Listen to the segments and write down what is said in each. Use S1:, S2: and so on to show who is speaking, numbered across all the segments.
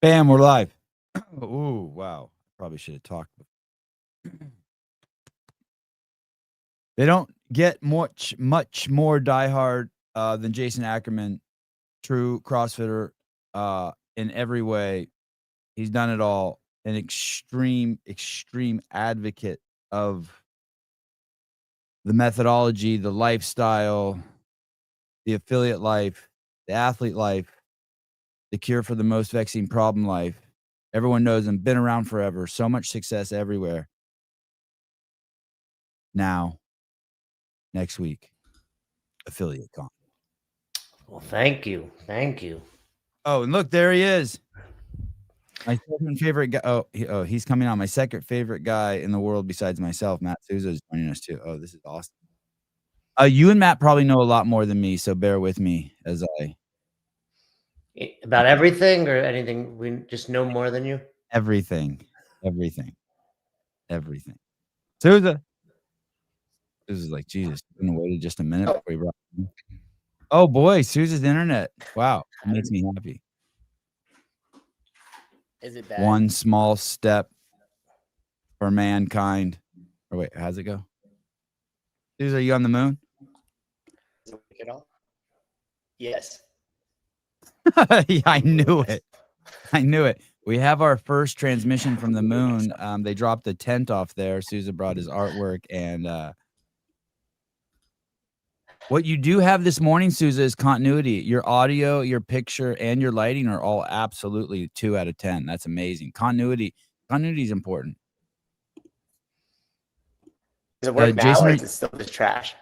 S1: Bam, we're live. Ooh, wow. Probably should have talked. They don't get much more diehard than Jason Ackerman, true CrossFitter in every way. He's done it all. An extreme advocate of the methodology, the lifestyle, the affiliate life, the athlete life, the cure for the most vexing problem life. Everyone knows him, been around forever, so much success everywhere. Now, next week, Affiliate Con.
S2: Well, thank you. Thank you.
S1: Oh, and look, there he is. My second favorite guy. He's coming on. My second favorite guy in the world besides myself, Matt Souza, is joining us too. Oh, this is awesome. You and Matt probably know a lot more than me, so bear with me as I.
S2: About everything or anything? We just know more than you?
S1: Everything. Souza. This is like, Jesus, I'm going to wait just a minute before he brought him. Oh, boy, Souza's internet. Wow, it makes me happy.
S3: Is it bad?
S1: One small step for mankind. Or wait, how's it go? Souza, are you on the moon?
S3: Does it work at all? Yes.
S1: Yeah, I knew it. We have our first transmission from the moon. They dropped a tent off there. Souza brought his artwork, and what you do have this morning, Souza, is continuity. Your audio, your picture, and your lighting are all absolutely 2 out of 10. That's amazing. Continuity is important.
S3: Does it work now,
S1: Jason,
S3: or is it still just trash?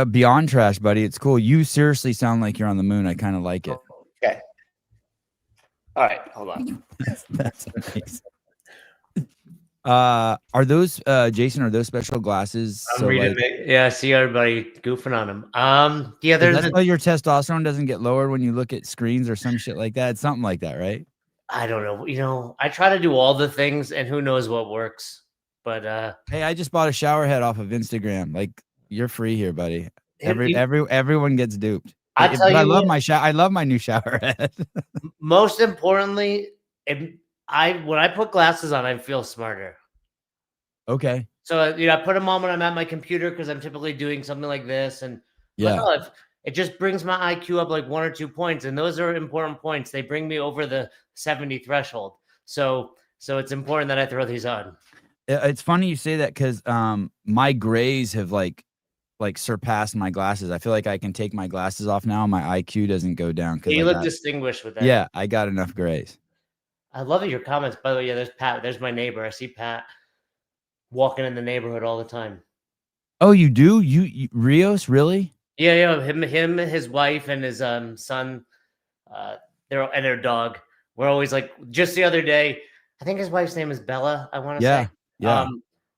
S1: Beyond trash, buddy. It's cool. You seriously sound like you're on the moon. I kind of like it.
S3: Okay. All right, hold on.
S1: That's amazing. Are those Jason? Are those special glasses?
S2: I'm reading it. Yeah, I see everybody goofing on them. Yeah, there's
S1: that's why your testosterone doesn't get lowered when you look at screens or some shit like that. It's something like that, right?
S2: I don't know. You know, I try to do all the things, and who knows what works. But
S1: hey, I just bought a shower head off of Instagram. Like, you're free here, buddy. Everyone gets duped. I love my new shower head.
S2: Most importantly, when I put glasses on, I feel smarter.
S1: Okay.
S2: So I put them on when I'm at my computer because I'm typically doing something like this, and it just brings my IQ up like 1 or 2 points, and those are important points. They bring me over the 70 threshold. So it's important that I throw these on.
S1: It's funny you say that because my grays have like surpassed my glasses. I feel like I can take my glasses off now. My IQ doesn't go down.
S2: You look distinguished with that.
S1: Yeah, I got enough grays.
S2: I love your comments. By the way, yeah, there's Pat. There's my neighbor. I see Pat walking in the neighborhood all the time.
S1: Oh, you do? You Rios, really?
S2: Yeah. Him, his wife, and his son, their dog. We're always like, just the other day, I think his wife's name is Bella, I want to say.
S1: Yeah.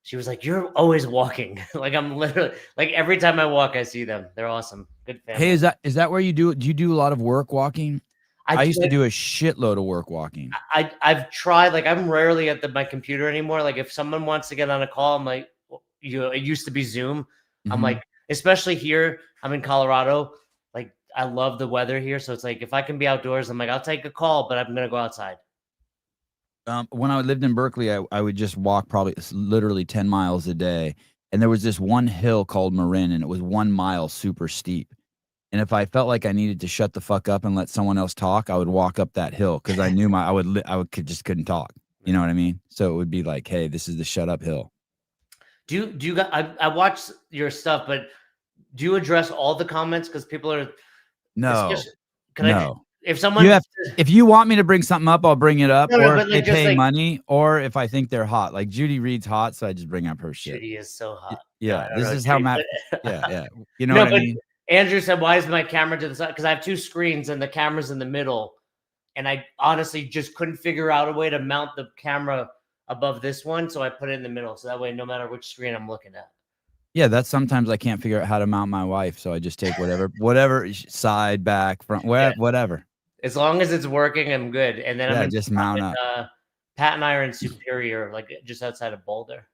S2: She was like, "You're always walking." Like, I'm literally like, every time I walk, I see them. They're awesome. Good family.
S1: Hey, is that where you do it? Do you do a lot of work walking? I used to do a shitload of work walking.
S2: I've tried. Like, I'm rarely at my computer anymore. Like, if someone wants to get on a call, I'm like, it used to be Zoom. Mm-hmm. I'm like, especially here, I'm in Colorado. Like, I love the weather here. So it's like, if I can be outdoors, I'm like, I'll take a call, but I'm going to go outside.
S1: When I lived in Berkeley, I would just walk probably literally 10 miles a day. And there was this one hill called Marin, and it was 1 mile super steep. And if I felt like I needed to shut the fuck up and let someone else talk, I would walk up that hill because I knew just couldn't talk. You know what I mean? So it would be like, hey, this is the shut up hill.
S2: Do you I watch your stuff, but do you address all the comments? Because people are
S1: if you want me to bring something up, I'll bring it up. Or if they pay money, or if I think they're hot. Like Judy Reed's hot, so I just bring up her shit.
S2: Judy is so hot.
S1: Yeah, this is how Matt. Yeah. You know what I mean?
S2: Andrew said, "Why is my camera to the side?" Because I have 2 screens and the camera's in the middle, and I honestly just couldn't figure out a way to mount the camera above this one, so I put it in the middle, so that way, no matter which screen I'm looking at.
S1: Yeah, that's sometimes I can't figure out how to mount my wife, so I just take whatever side, back, front, whatever.
S2: As long as it's working, I'm good. And then I'm
S1: just mount up.
S2: Pat and I are in Superior, like just outside of Boulder.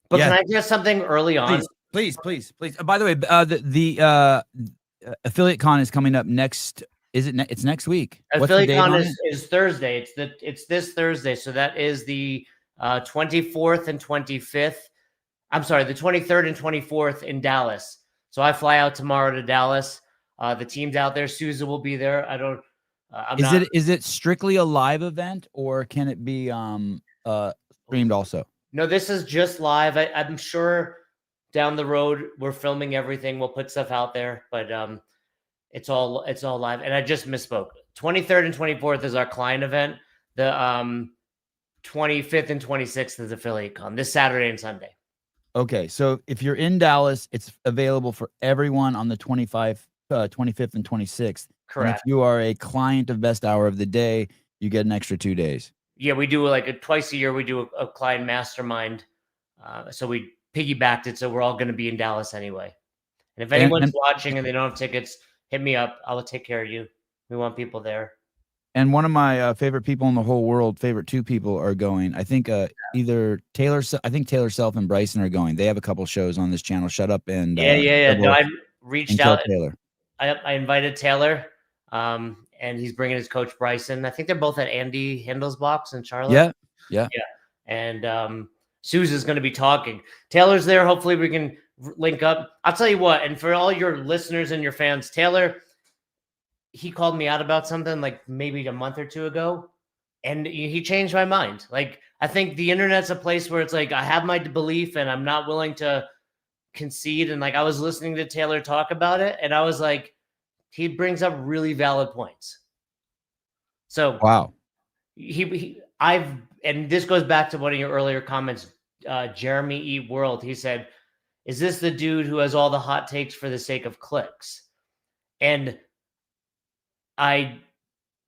S2: But can I just something early on?
S1: Please. By the way, the Affiliate Con is coming up next Is it? It's next week. What's the date
S2: Affiliation
S1: on it?
S2: is Thursday. It's this Thursday. So that is the 24th and 25th. I'm sorry, the 23rd and 24th in Dallas. So I fly out tomorrow to Dallas. The team's out there. Sousa will be there. I don't.
S1: Is it strictly a live event, or can it be streamed also?
S2: No, this is just live. I'm sure down the road we're filming everything. We'll put stuff out there, but it's all live. And I just misspoke. 23rd and 24th is our client event. The 25th and 26th is Affiliate Con, this Saturday and Sunday.
S1: Okay, so if you're in Dallas, it's available for everyone on the 25th, 25th, and 26th.
S2: Correct.
S1: And if you are a client of Best Hour of the Day, you get an extra 2 days.
S2: Yeah, we do twice a year. We do a client mastermind. So we piggybacked it. So we're all going to be in Dallas anyway. And if anyone's watching and they don't have tickets, hit me up. I will take care of you. We want people there.
S1: And one of my favorite people in the whole world, favorite two people are going. I think either Taylor Self and Bryson are going. They have a couple shows on this channel. Shut Up and
S2: yeah. No, I reached out.
S1: Taylor.
S2: I invited Taylor, and he's bringing his coach Bryson. I think they're both at Andy Hindle's box in Charlotte.
S1: Yeah.
S2: And Sousa's going to be talking. Taylor's there. Hopefully we can link up. I'll tell you what, and for all your listeners and your fans, Taylor, he called me out about something like maybe a month or two ago, and he changed my mind. Like, I think the internet's a place where it's like I have my belief and I'm not willing to concede. And like I was listening to Taylor talk about it, and I was like, he brings up really valid points. So
S1: wow,
S2: and this goes back to one of your earlier comments, Jeremy E. World. He said, "Is this the dude who has all the hot takes for the sake of clicks?" And I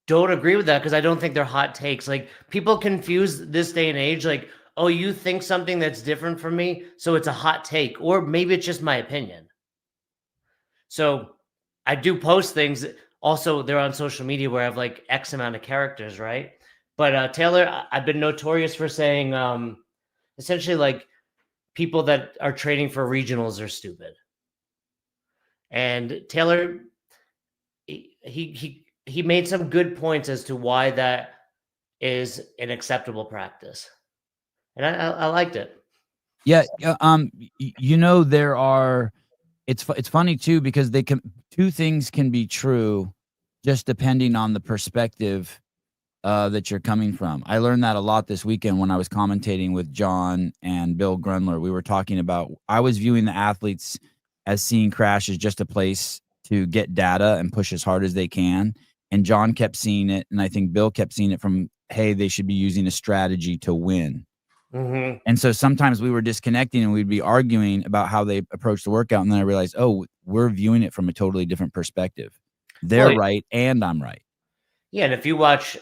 S2: don't agree with that, because I don't think they're hot takes. Like, people confuse this day and age, like, oh, you think something that's different from me, so it's a hot take, or maybe it's just my opinion. So I do post things. Also, they're on social media where I have like X amount of characters, right? But Taylor, I've been notorious for saying essentially like people that are training for regionals are stupid. And Taylor, he made some good points as to why that is an acceptable practice, and I liked it.
S1: Yeah, there are. It's funny too, because two things can be true, just depending on the perspective that you're coming from. I learned that a lot this weekend when I was commentating with John and Bill Grunler. We were talking about, I was viewing the athletes as seeing Crash as just a place to get data and push as hard as they can. And John kept seeing it, and I think Bill kept seeing it from, hey, they should be using a strategy to win.
S2: Mm-hmm.
S1: And so sometimes we were disconnecting and we'd be arguing about how they approach the workout. And then I realized, oh, we're viewing it from a totally different perspective. They're right and I'm right.
S2: Yeah, and if you watch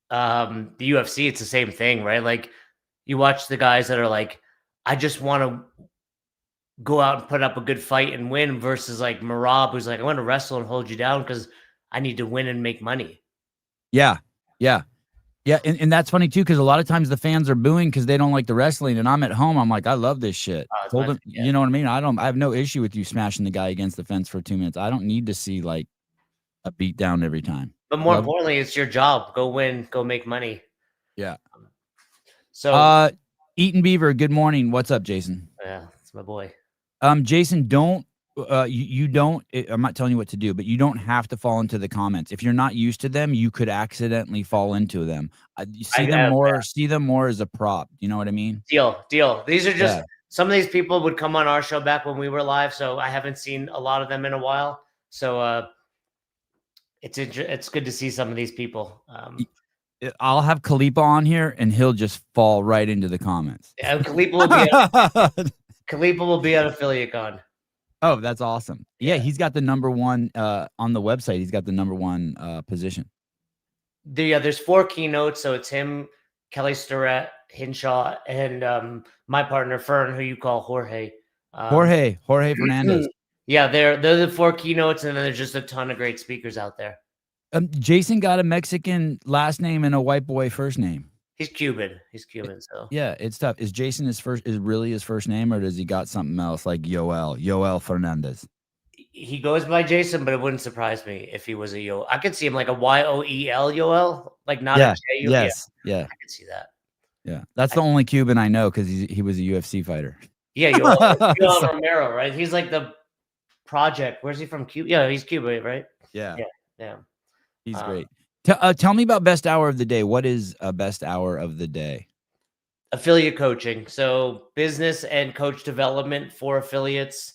S2: the UFC, it's the same thing, right? Like, you watch the guys that are like, I just want to go out and put up a good fight and win, versus like Marab, who's like, I want to wrestle and hold you down because I need to win and make money.
S1: Yeah. And that's funny too, because a lot of times the fans are booing because they don't like the wrestling, and I'm at home, I'm like, I love this shit. You know what I mean? I have no issue with you smashing the guy against the fence for 2 minutes. I don't need to see like a beat down every time.
S2: But more importantly, it's your job. Go win, go make money.
S1: Yeah.
S2: So
S1: Eaton Beaver, good morning. What's up, Jason?
S2: Yeah, it's my boy.
S1: Jason, don't you don't, I'm not telling you what to do, but you don't have to fall into the comments. If you're not used to them, you could accidentally fall into them. You see them more as a prop. You know what I mean? Deal.
S2: These are just some of these people would come on our show back when we were live, so I haven't seen a lot of them in a while. So it's good to see some of these people.
S1: I'll have Khalipa on here, and he'll just fall right into the comments.
S2: Yeah, Khalipa will be at Affiliate Con.
S1: Oh, that's awesome. Yeah, he's got the number one on the website. He's got the number one position.
S2: There's 4 keynotes, so it's him, Kelly Starrett, Hinshaw, and my partner Fern, who you call Jorge.
S1: Jorge Fernandez.
S2: Yeah, they're the 4 keynotes, and then there's just a ton of great speakers out there.
S1: Jason got a Mexican last name and a white boy first name.
S2: He's Cuban. So
S1: yeah, it's tough. Is Jason really his first name, or does he got something else like Yoel Fernandez?
S2: he goes by Jason, but it wouldn't surprise me if he was a Yoel. I could see him like a Yoel, Yoel, like not a
S1: Yeah.
S2: J.
S1: Yes. Yeah.
S2: I could see that.
S1: Yeah. That's the only Cuban I know because he was a UFC fighter.
S2: Yeah, Yoel
S1: So-
S2: Romero, right? He's like the project. Where's he from? Cuba? Yeah, he's Cuba, right?
S1: Yeah.
S2: Yeah.
S1: He's great. Tell me about best hour of the day. What is a best hour of the day?
S2: Affiliate coaching. So business and coach development for affiliates,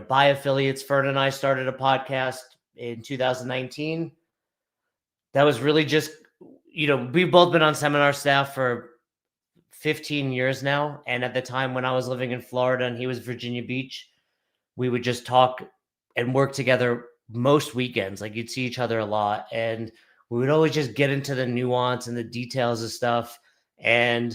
S2: by affiliates. Fern and I started a podcast in 2019. That was really just, we've both been on seminar staff for 15 years now. And at the time when I was living in Florida and he was Virginia Beach, we would just talk and work together most weekends. Like you'd see each other a lot. And we would always just get into the nuance and the details of stuff. And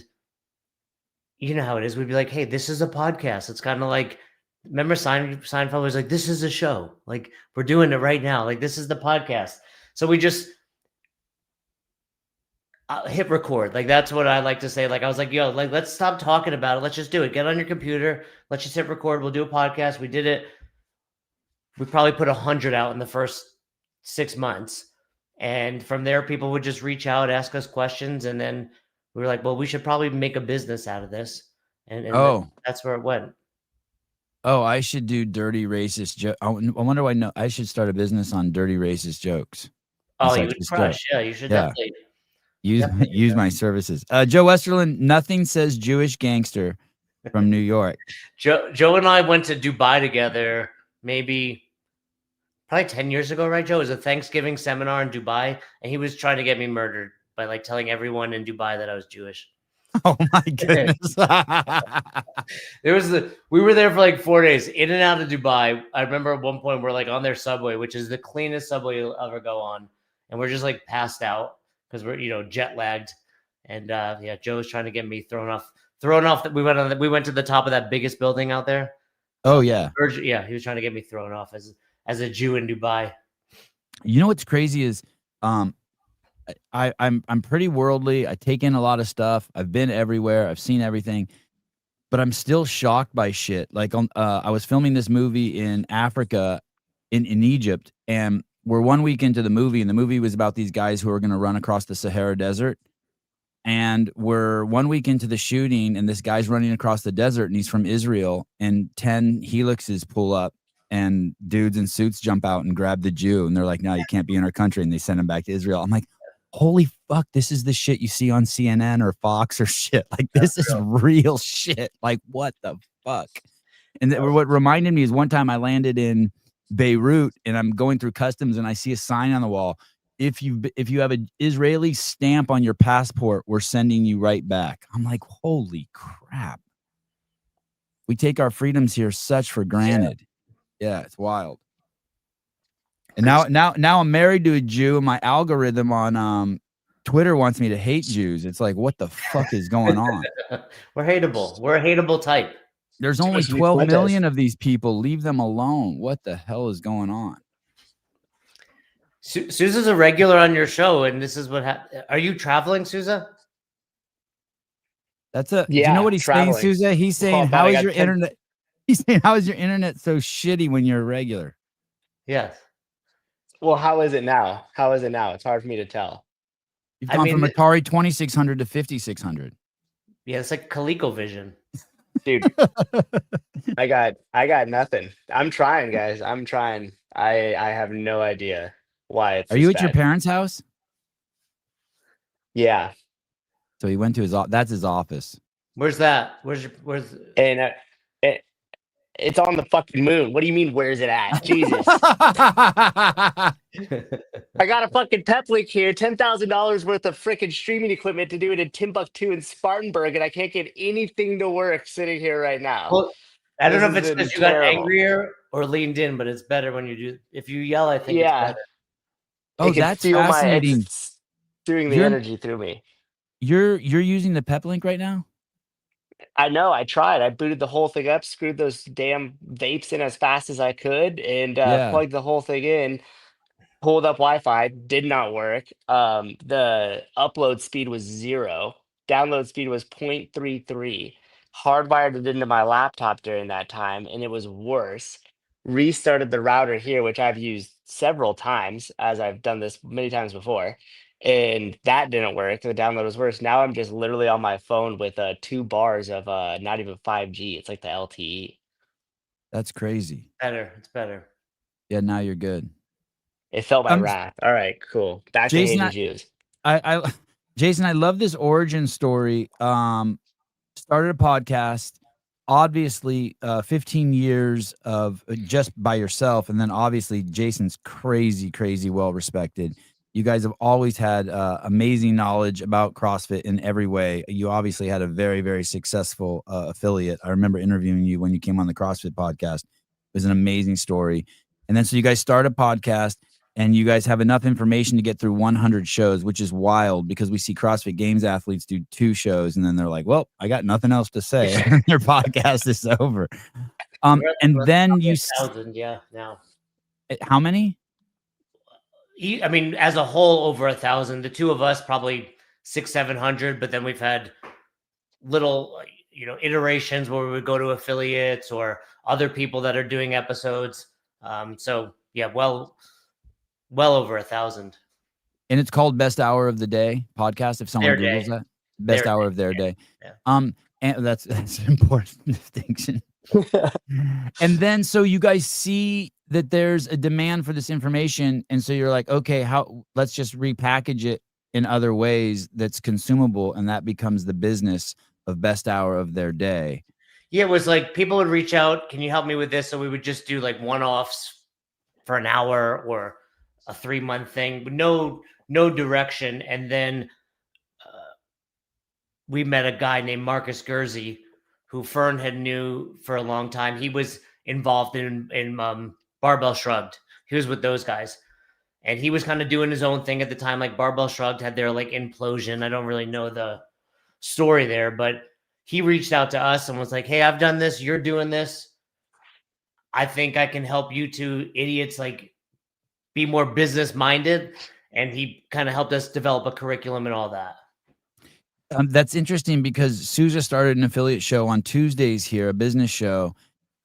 S2: you know how it is. We'd be like, hey, this is a podcast. It's kind of like, remember Seinfeld was like, this is a show. Like we're doing it right now. Like this is the podcast. So we just hit record. Like that's what I like to say. Like I was like, yo, like let's stop talking about it. Let's just do it. Get on your computer. Let's just hit record. We'll do a podcast. We did it. We probably put 100 out in the first 6 months. And from there, people would just reach out, ask us questions. And then we were like, well, we should probably make a business out of this. And that's where it went.
S1: Oh, I should do dirty racist joke. I wonder why. No, I should start a business on dirty racist jokes.
S2: Oh, you would crush. Yeah, you should definitely
S1: use my services. Joe Westerland, nothing says Jewish gangster from New York.
S2: Joe and I went to Dubai together maybe probably 10 years ago, right, Joe? It was a Thanksgiving seminar in Dubai, and he was trying to get me murdered by like telling everyone in Dubai that I was Jewish.
S1: Oh my goodness.
S2: We were there for like 4 days, in and out of Dubai. I remember at one point we're like on their subway, which is the cleanest subway you'll ever go on. And we're just like passed out because we're, jet lagged. And Joe was trying to get me thrown off. That we went to the top of that biggest building out there.
S1: Oh yeah.
S2: Yeah. He was trying to get me thrown off as a Jew in Dubai.
S1: You know what's crazy is, I'm pretty worldly. I take in a lot of stuff. I've been everywhere. I've seen everything, but I'm still shocked by shit. Like I was filming this movie in Africa, in Egypt, and we're 1 week into the movie, and the movie was about these guys who are going to run across the Sahara Desert. And we're 1 week into the shooting, and this guy's running across the desert, and he's from Israel, and 10 helixes pull up, and dudes in suits jump out and grab the Jew, and they're like, no, you can't be in our country, and they send him back to Israel. I'm like, holy fuck, this is the shit you see on CNN or Fox or shit. Like, this is real shit. Like, what the fuck? And what reminded me is one time I landed in Beirut, and I'm going through customs, and I see a sign on the wall. If you have an Israeli stamp on your passport, we're sending you right back. I'm like, holy crap. We take our freedoms here such for granted. Yeah, it's wild. And now I'm married to a Jew, and my algorithm on Twitter wants me to hate Jews. It's like, what the fuck is going on?
S2: We're hateable. We're a hateable type.
S1: There's only 12 million of these people. Leave them alone. What the hell is going on?
S2: Sousa's a regular on your show, and this is what happened. Are you traveling, Sousa?
S1: Do you know what he's saying, Sousa? He's saying, how is your internet? He's saying, how is your internet so shitty when you're a regular?
S2: Yes.
S3: Well, how is it now? It's hard for me to tell.
S1: You've gone from Atari 2600 to 5600.
S2: Yeah, it's like ColecoVision.
S3: Dude, I got nothing. I'm trying, guys. I'm trying. I have no idea why it's.
S1: Are you at your parents' house?
S3: Yeah.
S1: So he went to that's his office.
S2: Where's that?
S3: And it's on the fucking moon. What do you mean, where's it at? Jesus. I got a fucking pep link here, $10,000 worth of freaking streaming equipment to do it in Timbuktu and Spartanburg, and I can't get anything to work sitting here right now.
S2: Well, I don't know if it's because you got angrier or leaned in, but it's better when you do. If you yell, I think it's better.
S1: Oh, that's fascinating.
S3: Doing the energy through me.
S1: You're using the pep link right now?
S3: I know. I tried. I booted the whole thing up, screwed those damn vapes in as fast as I could, and plugged the whole thing in. Pulled up Wi-Fi, did not work. The upload speed was 0. Download speed was 0.33. Hardwired it into my laptop during that time, and it was worse. restarted the router here, which I've used several times, as I've done this many times before, and that didn't work. The download was worse. Now I'm just literally on my phone with 2 bars of not even 5G. It's like the LTE.
S1: That's crazy.
S2: Better. It's better.
S1: Yeah, now you're good.
S3: It felt my wrath. All right, cool. Back to
S1: Jason,
S3: hating Jews.
S1: Jason, I love this origin story. Started a podcast, obviously 15 years of just by yourself, and then obviously Jason's crazy well respected. You guys have always had amazing knowledge about CrossFit in every way. You obviously had a very successful affiliate. I remember interviewing you when you came on the CrossFit podcast. It was an amazing story. And then so you guys start a podcast, and you guys have enough information to get through 100 shows, which is wild because we see CrossFit Games athletes do 2 shows and then they're like, well, I got nothing else to say. Their podcast is over. And then you,
S2: 1,000, yeah, now.
S1: How many?
S2: I mean, as a whole, over 1,000. The two of us, probably 600-700, but then we've had little, iterations where we would go to affiliates or other people that are doing episodes. So yeah, well over 1,000.
S1: And it's called Best Hour of the Day podcast. If someone
S2: Their
S1: Googles
S2: day.
S1: that, Best
S2: Their
S1: Hour
S2: day,
S1: of their
S2: yeah.
S1: day.
S2: Yeah.
S1: And that's an important distinction. And then so you guys see that there's a demand for this information, and so you're like, okay, let's just repackage it in other ways that's consumable, and that becomes the business of Best Hour of their day.
S2: Yeah, it was like people would reach out, can you help me with this? So we would just do like one-offs for an hour or a 3-month thing, no direction. And then we met a guy named Marcus Gurzy, who Fern had knew for a long time. He was involved in Barbell Shrugged. He was with those guys, and he was kind of doing his own thing at the time. Like Barbell Shrugged had their like implosion. I don't really know the story there, but he reached out to us and was like, hey, I've done this. You're doing this. I think I can help you two idiots like be more business minded. And he kind of helped us develop a curriculum and all that.
S1: That's interesting because Souza started an affiliate show on Tuesdays here, a business show.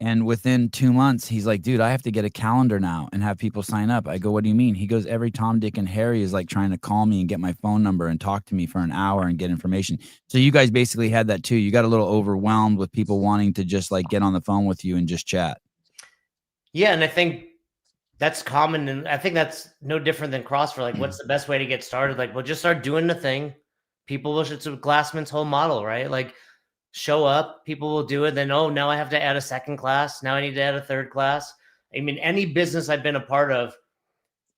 S1: And within 2 months, he's like, dude, I have to get a calendar now and have people sign up. I go, what do you mean? He goes, every Tom, Dick, and Harry is like trying to call me and get my phone number and talk to me for an hour and get information. So you guys basically had that too. You got a little overwhelmed with people wanting to just like get on the phone with you and just chat.
S2: Yeah. And I think that's common. And I think that's no different than CrossFit. Like, what's the best way to get started? Like, we'll just start doing the thing. People will, it's Glassman's whole model, right? Like, show up, people will do it. Then, oh, now I have to add a second class. Now I need to add a third class. I mean, any business I've been a part of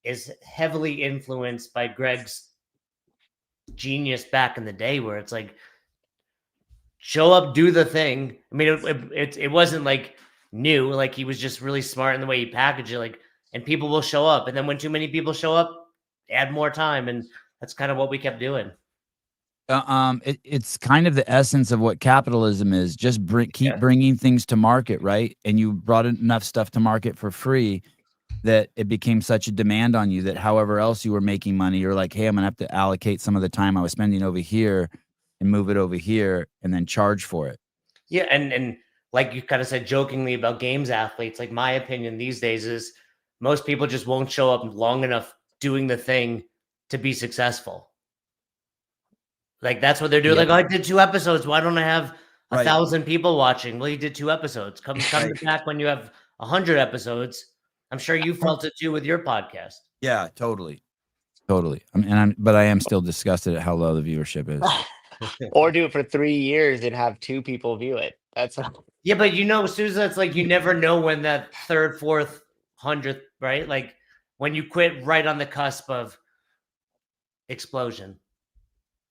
S2: is heavily influenced by Greg's genius back in the day, where it's like, show up, do the thing. I mean, it wasn't like new. Like, he was just really smart in the way he packaged it. Like, and people will show up. And then when too many people show up, add more time. And that's kind of what we kept doing.
S1: It's kind of the essence of what capitalism is. Just keep bringing things to market, right? And you brought enough stuff to market for free that it became such a demand on you that however else you were making money, you're like, hey, I'm gonna have to allocate some of the time I was spending over here and move it over here and then charge for it.
S2: Yeah, and like you kind of said jokingly about games athletes, like my opinion these days is most people just won't show up long enough doing the thing to be successful. Like, that's what they're doing. Like, oh, I did 2 episodes. Why don't I have 1,000 people watching? Well, you did 2 episodes. Come back when you have 100 episodes. I'm sure you felt it too with your podcast.
S1: Yeah, totally. But I am still disgusted at how low the viewership is.
S3: Or do it for 3 years and have 2 people view it. That's
S2: yeah, but Susan, it's like you never know when that 3rd, 4th, 100th, right? Like when you quit right on the cusp of explosion.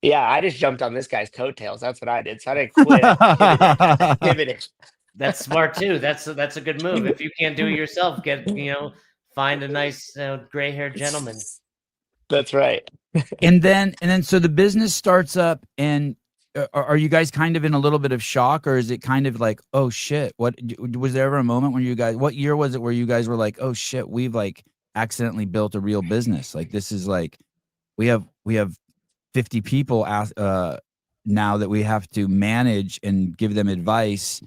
S3: Yeah, I just jumped on this guy's coattails. That's what I did. So I didn't quit. I pivoted.
S2: That's smart too. That's a good move. If you can't do it yourself, find a nice gray-haired gentleman.
S3: That's right.
S1: and then so the business starts up, and are you guys kind of in a little bit of shock, or is it kind of like, oh shit? What was there ever a moment when you guys? What year was it where you guys were like, oh shit, we've like accidentally built a real business? Like, this is like we have 50 people now that we have to manage and give them advice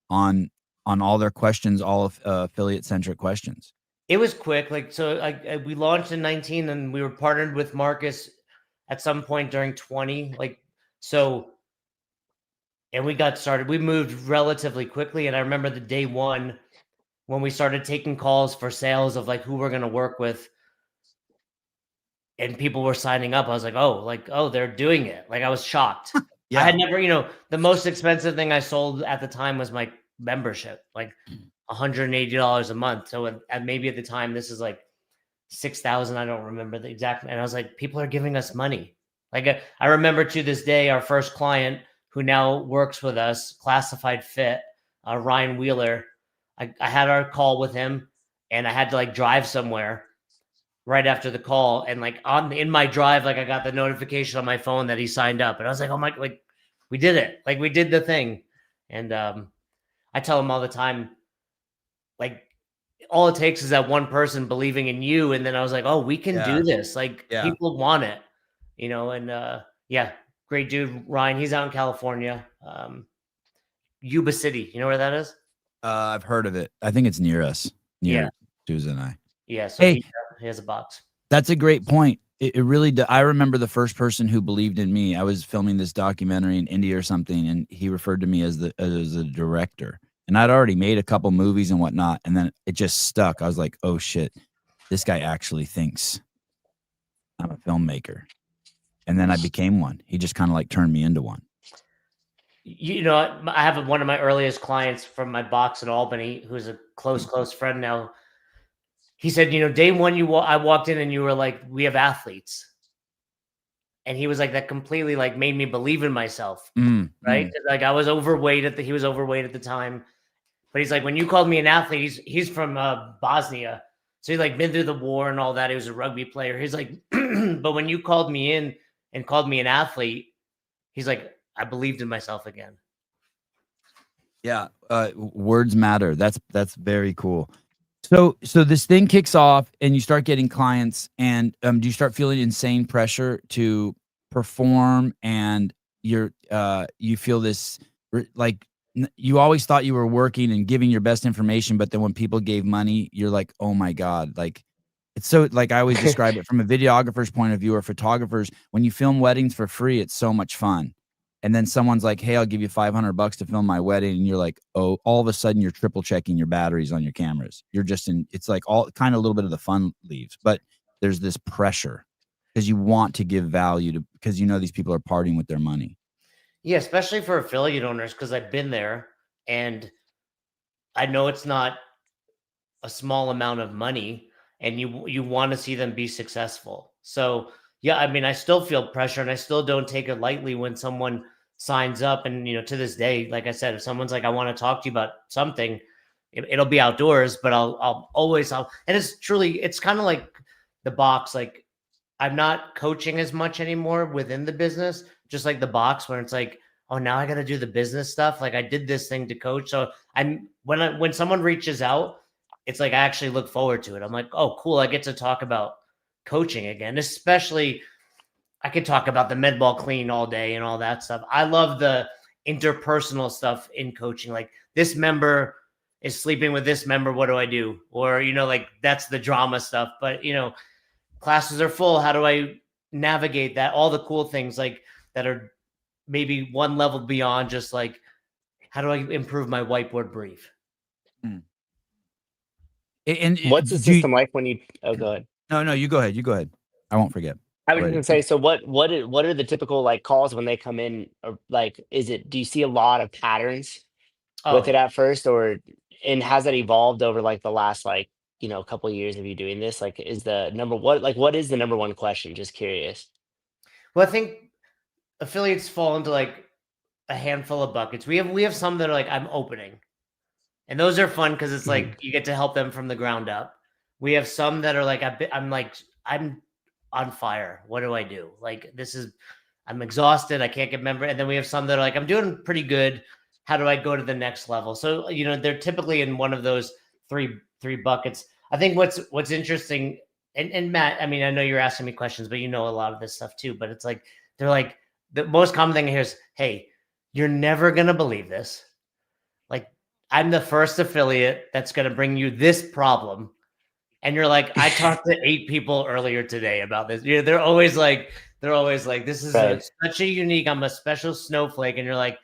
S1: on on all their questions, all of affiliate centric questions?
S2: It was quick. Like, so we launched in 19 and we were partnered with Marcus at some point during 20. Like, so, and we got started. We moved relatively quickly. And I remember the day one when we started taking calls for sales of like who we're going to work with, and people were signing up. I was like, oh, they're doing it. Like, I was shocked.
S1: Yeah.
S2: I had never, the most expensive thing I sold at the time was my membership, like $180 a month. So and maybe at the time, this is like 6,000. I don't remember the exact. And I was like, people are giving us money. Like, I remember to this day, our first client who now works with us, Classified Fit, Ryan Wheeler. I had our call with him, and I had to like drive somewhere right after the call, and like in my drive, like I got the notification on my phone that he signed up, and I was like, oh my, like we did it, like we did the thing. And I tell him all the time, like all it takes is that one person believing in you, and then I was like, oh, we can do this. Like people want it, and yeah, great dude, Ryan. He's out in California, Yuba City. You know where that is?
S1: I've heard of it. I think it's near us, near Susan and I.
S2: Yeah, so he has a box.
S1: That's a great point. It really I remember the first person who believed in me. I was filming this documentary in India or something, and he referred to me as a director. And I'd already made a couple movies and whatnot, and then it just stuck. I was like, oh shit, this guy actually thinks I'm a filmmaker. And then I became one. He just kind of like turned me into one.
S2: I have one of my earliest clients from my box in Albany, who's a close friend now. He said, day one, I walked in and you were like, we have athletes. And he was like, that completely like made me believe in myself. Right. Like I was overweight he was overweight at the time, but he's like, when you called me an athlete, he's from Bosnia. So he's like been through the war and all that. He was a rugby player. He's like, but when you called me in and called me an athlete, he's like, I believed in myself again.
S1: Yeah. Words matter. That's very cool. So this thing kicks off and you start getting clients, and do you start feeling insane pressure to perform, and you feel this like you always thought you were working and giving your best information, but then when people gave money, you're like, oh my God, like it's so, like I always describe it from a videographer's point of view or photographers, when you film weddings for free, it's so much fun. And then someone's like, hey, I'll give you $500 to film my wedding. And you're like, oh, all of a sudden you're triple checking your batteries on your cameras. You're just it's like all kind of a little bit of the fun leaves, but there's this pressure because you want to give value because these people are parting with their money.
S2: Yeah. Especially for affiliate owners. Cause I've been there and I know it's not a small amount of money, and you want to see them be successful. So yeah, I mean, I still feel pressure, and I still don't take it lightly when someone signs up. And, to this day, like I said, if someone's like, I want to talk to you about something, it'll be outdoors, but I'll always, and it's kind of like the box. Like I'm not coaching as much anymore within the business, just like the box where it's like, oh, now I got to do the business stuff. Like I did this thing to coach. So when someone reaches out, it's like, I actually look forward to it. I'm like, oh, cool. I get to talk about coaching again, especially I could talk about the med ball clean all day and all that stuff. I love the interpersonal stuff in coaching. Like this member is sleeping with this member. What do I do? Or, like that's the drama stuff, but classes are full. How do I navigate that? All the cool things like that are maybe one level beyond just like, how do I improve my whiteboard brief?
S1: And
S3: what's the system like when you, oh, go ahead.
S1: No, you go ahead. I won't forget.
S3: I was going to say, so what are the typical like calls when they come in, or like, do you see a lot of patterns with it at first, and has that evolved over like the last, like, couple of years of you doing this? Like, what is the number one question? Just curious.
S2: Well, I think affiliates fall into like a handful of buckets. We have some that are like, I'm opening, and those are fun because it's like you get to help them from the ground up. We have some that are like, I'm on fire. What do I do? Like, I'm exhausted. I can't get member. And then we have some that are like, I'm doing pretty good. How do I go to the next level? So, they're typically in one of those three buckets. I think what's interesting, and Matt, I mean, I know you're asking me questions, but a lot of this stuff too, but it's like, they're like, the most common thing here is, hey, you're never going to believe this. Like, I'm the first affiliate that's going to bring you this problem. And you're like, I talked to 8 people earlier today about this. They're always like, this is such a unique, I'm a special snowflake. And you're like,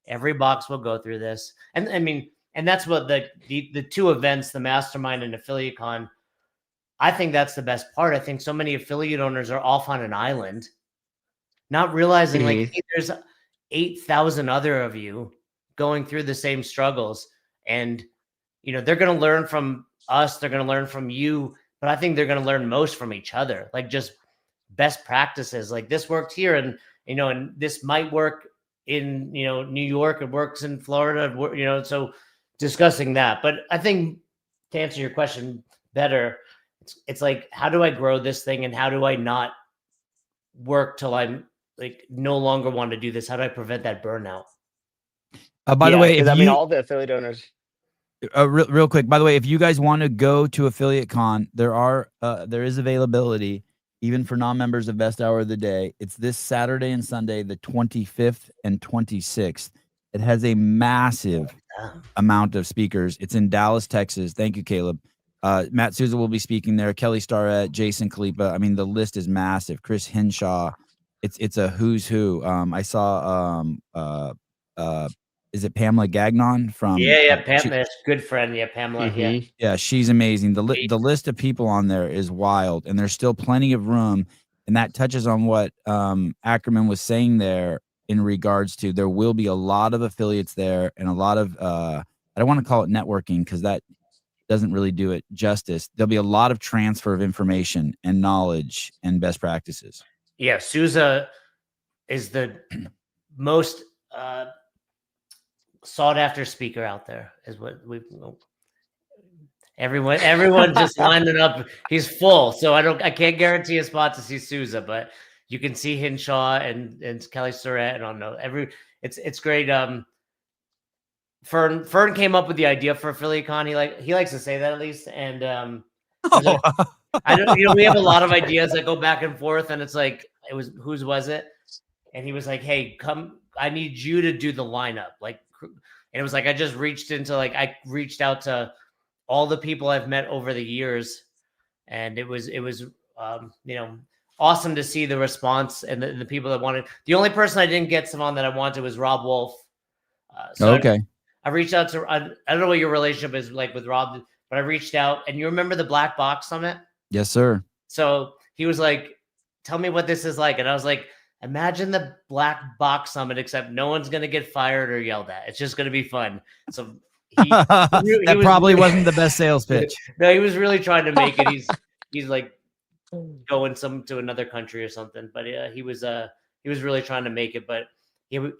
S2: every box will go through this. And I mean, and that's what the 2 events, the Mastermind and Affiliate Con, I think that's the best part. I think so many affiliate owners are off on an island, not realizing like, hey, there's 8,000 other of you going through the same struggles. And, they're going to learn from us. They're going to learn from you. But I think they're going to learn most from each other, like just best practices. Like this worked here. And, and this might work in, New York. It works in Florida, so discussing that. But I think to answer your question better, it's like, how do I grow this thing? And how do I not work till I'm like no longer want to do this? How do I prevent that burnout?
S1: By the way,
S3: all the affiliate owners.
S1: Real quick, by the way, if you guys want to go to Affiliate Con, there is availability even for non-members of Best Hour of the Day. It's this Saturday and Sunday, the 25th and 26th. It has a massive amount of speakers. It's in Dallas, Texas. Thank you, Caleb. Matt Souza will be speaking there. Kelly Starrett, Jason Khalipa. I mean, the list is massive. Chris Henshaw. It's a who's who. I saw is it Pamela Gagnon from?
S2: Yeah, Pamela, good friend. Yeah, Pamela.
S1: Yeah, she's amazing. The list of people on there is wild, and there's still plenty of room. And that touches on what Ackerman was saying there in regards to there will be a lot of affiliates there and a lot of I don't want to call it networking because that doesn't really do it justice. There'll be a lot of transfer of information and knowledge and best practices.
S2: Yeah, Souza is the most sought after speaker out there, is what everyone just lining up. He's full, so I can't guarantee a spot to see Souza, but you can see Henshaw and Kelly Starrett, and I don't know, it's great. Fern came up with the idea for Affiliate Con. He likes to say that at least, and I don't. We have a lot of ideas that go back and forth, and it's like whose was it? And he was like, "Hey, come! I need you to do the lineup." And it was like I reached out to all the people I've met over the years, and it was awesome to see the response and the people that wanted. The only person I didn't get someone that I wanted was Rob Wolf.
S1: Okay.
S2: I reached out to. I don't know what your relationship is like with Rob, but I reached out, and you remember the Black Box Summit?
S1: Yes, sir.
S2: So he was like, "Tell me what this is like," and I was like, "Imagine the Black Box Summit, except no one's gonna get fired or yelled at. It's just gonna be fun." So
S1: that probably wasn't the best sales pitch.
S2: No, he was really trying to make it. He's like going to another country or something, but he was really trying to make it. But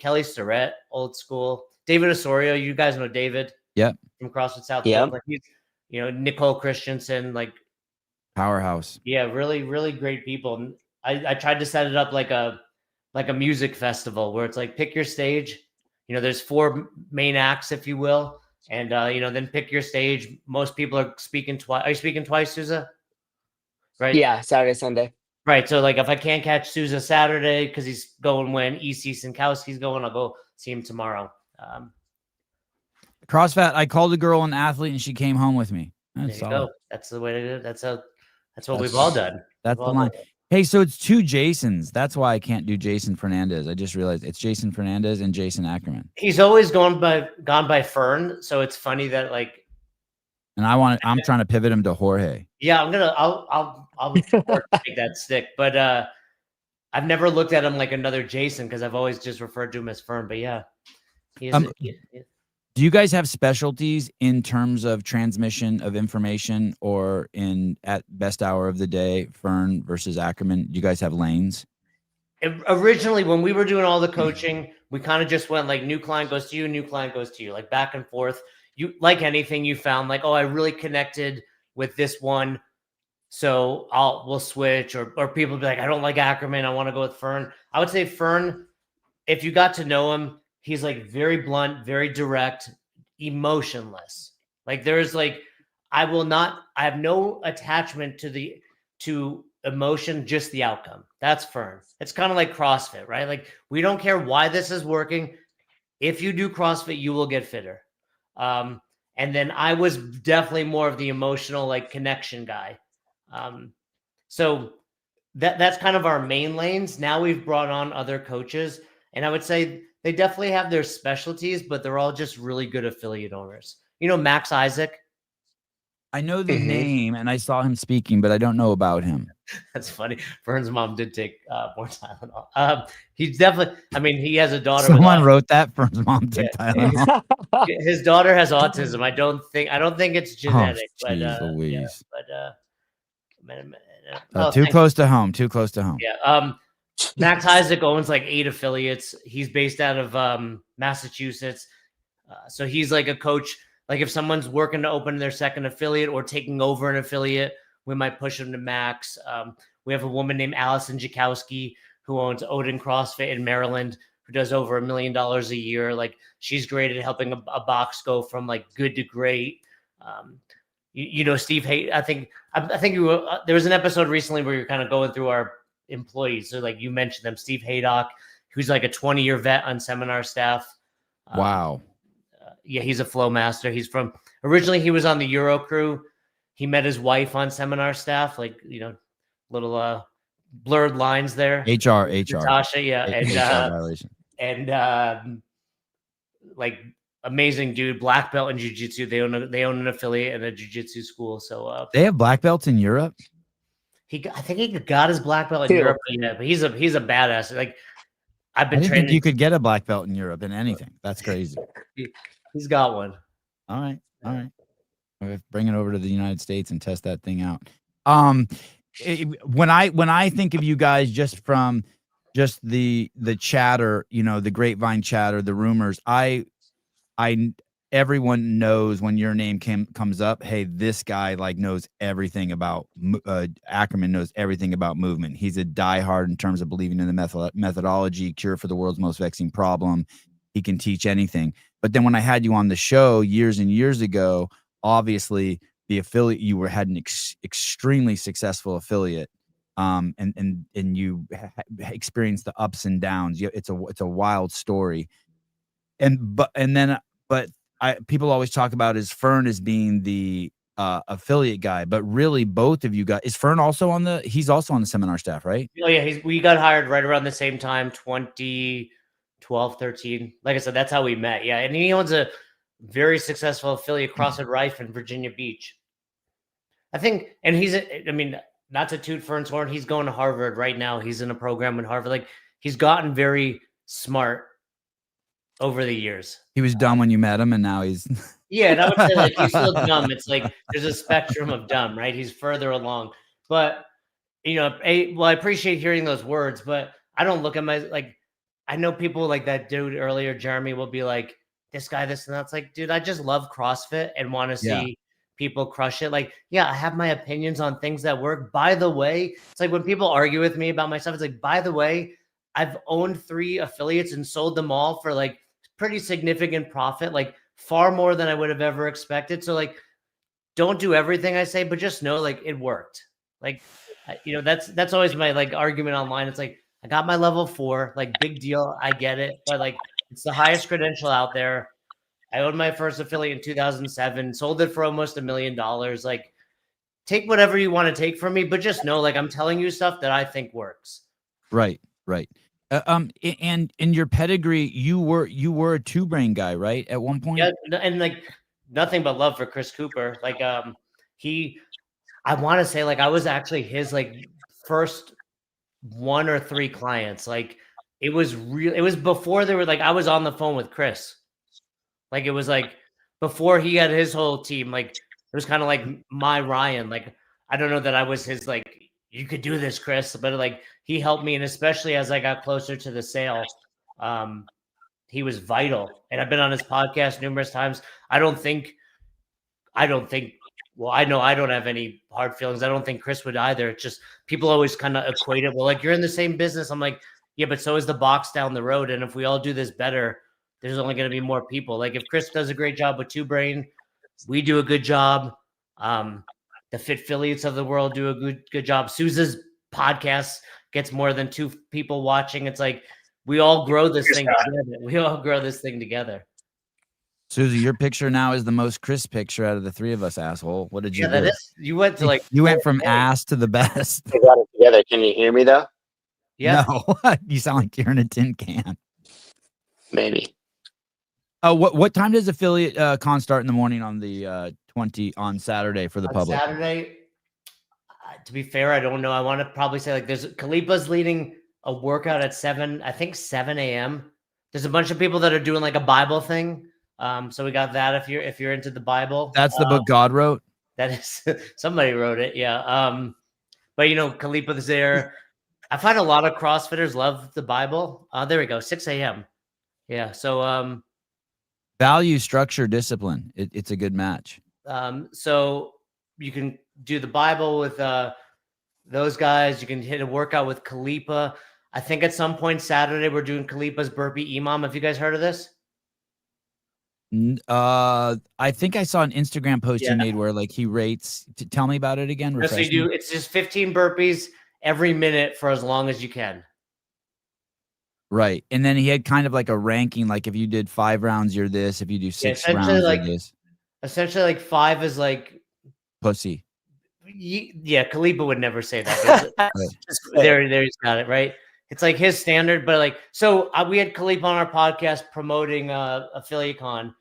S2: Kelly Starrett, old school. David Osorio, you guys know David.
S1: Yep.
S2: From CrossFit South. Yeah. Like he's, Nicole Christensen, like
S1: powerhouse.
S2: Yeah, really, really great people. And I tried to set it up like a music festival where it's like pick your stage. There's 4 main acts, if you will, and then pick your stage. Most people are speaking twice. Are you speaking twice, Souza? Right.
S3: Yeah, Saturday, Sunday.
S2: Right. So like if I can't catch Souza Saturday because he's going when EC Sinkowski's going, I'll go see him tomorrow.
S1: CrossFit, I called a girl an athlete and she came home with me.
S2: There you go. That's the way to do it. That's what we've all done.
S1: That's the line. Hey, so it's 2 Jasons. That's why I can't do Jason Fernandez. I just realized it's Jason Fernandez and Jason Ackerman.
S2: He's always gone by Fern, so it's funny that like.
S1: And I'm trying to pivot him to Jorge.
S2: Yeah, I'll make that stick, but I've never looked at him like another Jason because I've always just referred to him as Fern. But yeah.
S1: Do you guys have specialties in terms of transmission of information or at Best Hour of the Day, Fern versus Ackerman? Do you guys have lanes?
S2: Originally, when we were doing all the coaching, we kind of just went like new client goes to you, new client goes to you, like back and forth. You like anything you found like, oh, I really connected with this one. So we'll switch or people be like, I don't like Ackerman. I want to go with Fern. I would say Fern, if you got to know him, he's like very blunt, very direct, emotionless. Like there's like, I have no attachment to emotion, just the outcome. That's Fern. It's kind of like CrossFit, right? Like we don't care why this is working. If you do CrossFit, you will get fitter. And then I was definitely more of the emotional, like, connection guy. So that's kind of our main lanes. Now we've brought on other coaches, and I would say they definitely have their specialties, but they're all just really good affiliate owners. You know, Max Isaac.
S1: I know the name, and I saw him speaking, but I don't know about him.
S2: That's funny. Vern's mom did take more Tylenol. He's definitely. I mean, he has a daughter.
S1: Someone wrote that. Vern's mom took Tylenol.
S2: His daughter has autism. I don't think it's genetic, but
S1: Louise.
S2: too
S1: close to home. Too close to home.
S2: Yeah. Max Isaac owns like 8 affiliates. He's based out of Massachusetts. So he's like a coach. Like if someone's working to open their second affiliate or taking over an affiliate, we might push them to Max. We have a woman named Allison Jakowski who owns Odin CrossFit in Maryland, who does over $1 million a year. Like she's great at helping a box go from like good to great. You know, Steve I think there was an episode recently where you're kind of going through our employees. So like you mentioned them, Steve Haydock, who's like a 20-year vet on seminar staff.
S1: Wow.
S2: Yeah, he's a flow master. Originally he was on the Euro crew. He met his wife on seminar staff, like, you know, little blurred lines there.
S1: HR.
S2: Natasha, yeah.
S1: HR violation.
S2: And like amazing dude, black belt in jiu-jitsu. They own an affiliate and a jiu-jitsu school. So
S1: they have black belts in Europe?
S2: I think he got his black belt in Europe, but he's a badass. Like I've been training.
S1: Think you could get a black belt in Europe in anything. That's crazy.
S2: He's got one.
S1: All right. Bring it over to the United States and test that thing out. When I think of you guys just from just the chatter, you know, the grapevine chatter, the rumors, everyone knows when your name comes up, hey, this guy like knows everything about Ackerman knows everything about movement. He's a diehard in terms of believing in the methodology, cure for the world's most vexing problem. He can teach anything. But then when I had you on the show years and years ago, obviously the affiliate, you had an extremely successful affiliate, and you experienced the ups and downs. It's a wild story. But people always talk about Fern as being the affiliate guy, but really both of you guys. Is Fern also he's also on the seminar staff, right?
S2: Oh yeah, we got hired right around the same time, 2012, 13. Like I said, that's how we met. Yeah, and he owns a very successful affiliate, CrossFit Rife in Virginia Beach. I think, and not to toot Fern's horn, he's going to Harvard right now. He's in a program in Harvard. Like he's gotten very smart over the years.
S1: He was dumb when you met him, and now he's
S2: yeah. And I would say like he's still dumb. It's like there's a spectrum of dumb, right? He's further along, but you know, I appreciate hearing those words, but I don't look at I know people like that dude earlier, Jeremy, will be like, this guy, this and that. It's like, dude, I just love CrossFit and want to see people crush it. Like, yeah, I have my opinions on things that work. By the way, it's like when people argue with me about my stuff, it's like, by the way, I've owned 3 affiliates and sold them all for like pretty significant profit, like far more than I would have ever expected. So like, don't do everything I say, but just know like it worked. Like, you know, that's always my like argument online. It's like, I got my level 4, like big deal. I get it. But like, it's the highest credential out there. I owned my first affiliate in 2007, sold it for almost $1 million. Like, take whatever you want to take from me, but just know, like, I'm telling you stuff that I think works.
S1: Right. And in your pedigree, you were a 2-brain guy, right? At one point.
S2: Yeah, and like nothing but love for Chris Cooper. Like, I want to say like I was actually his like first 1 or 3 clients. Like, it was real. It was before there were like I was on the phone with Chris. Like it was like before he had his whole team. Like it was kind of like my Ryan. Like I don't know that I was his like you could do this, Chris, but like he helped me, and especially as I got closer to the sale, he was vital. And I've been on his podcast numerous times. I don't think. Well, I know I don't have any hard feelings. I don't think Chris would either. It's just people always kind of equate it. Well, like you're in the same business. I'm like, yeah, but so is the box down the road. And if we all do this better, there's only going to be more people. Like if Chris does a great job with 2-brain, we do a good job. The Fit Affiliates of the world do a good job. Sousa's podcast gets more than 2 people watching. It's like we all grow this thing together. We all grow this thing together.
S1: Susie, your picture now is the most crisp picture out of the three of us, asshole. What did you
S2: Yeah, that
S1: do?
S2: is. You went to like.
S1: You went from ass to the best.
S3: I got it together. Can you hear me though?
S2: Yeah.
S1: No, you sound like you're in a tin can.
S3: Maybe.
S1: Oh, what time does Affiliate Con start in the morning on the 20 on Saturday for the
S2: On
S1: public?
S2: Saturday, to be fair, I don't know. I want to probably say like there's Khalifa's leading a workout at 7, I think 7 a.m. There's a bunch of people that are doing like a Bible thing. So we got that if you're into the Bible.
S1: That's the book God wrote.
S2: That is somebody wrote it, yeah. But you know, Khalifa's there. I find a lot of CrossFitters love the Bible. There we go, 6 a.m. Yeah. So
S1: Value, structure, discipline. It's a good match.
S2: so you can do the Bible with those guys. You can hit a workout with Khalifa. I think at some point Saturday we're doing Khalifa's burpee imam. Have you guys heard of this?
S1: I think I saw an Instagram post he made where like he rates. Tell me about it again.
S2: So you do. It's just 15 burpees every minute for as long as you can.
S1: Right, and then he had kind of like a ranking. Like if you did 5 rounds, you're this. If you do 6 rounds,
S2: like,
S1: you're this.
S2: Essentially, like 5 is like
S1: pussy.
S2: Yeah, Khalifa would never say that. There he's got it right. It's like his standard, but like so we had Khalifa on our podcast promoting Affiliation,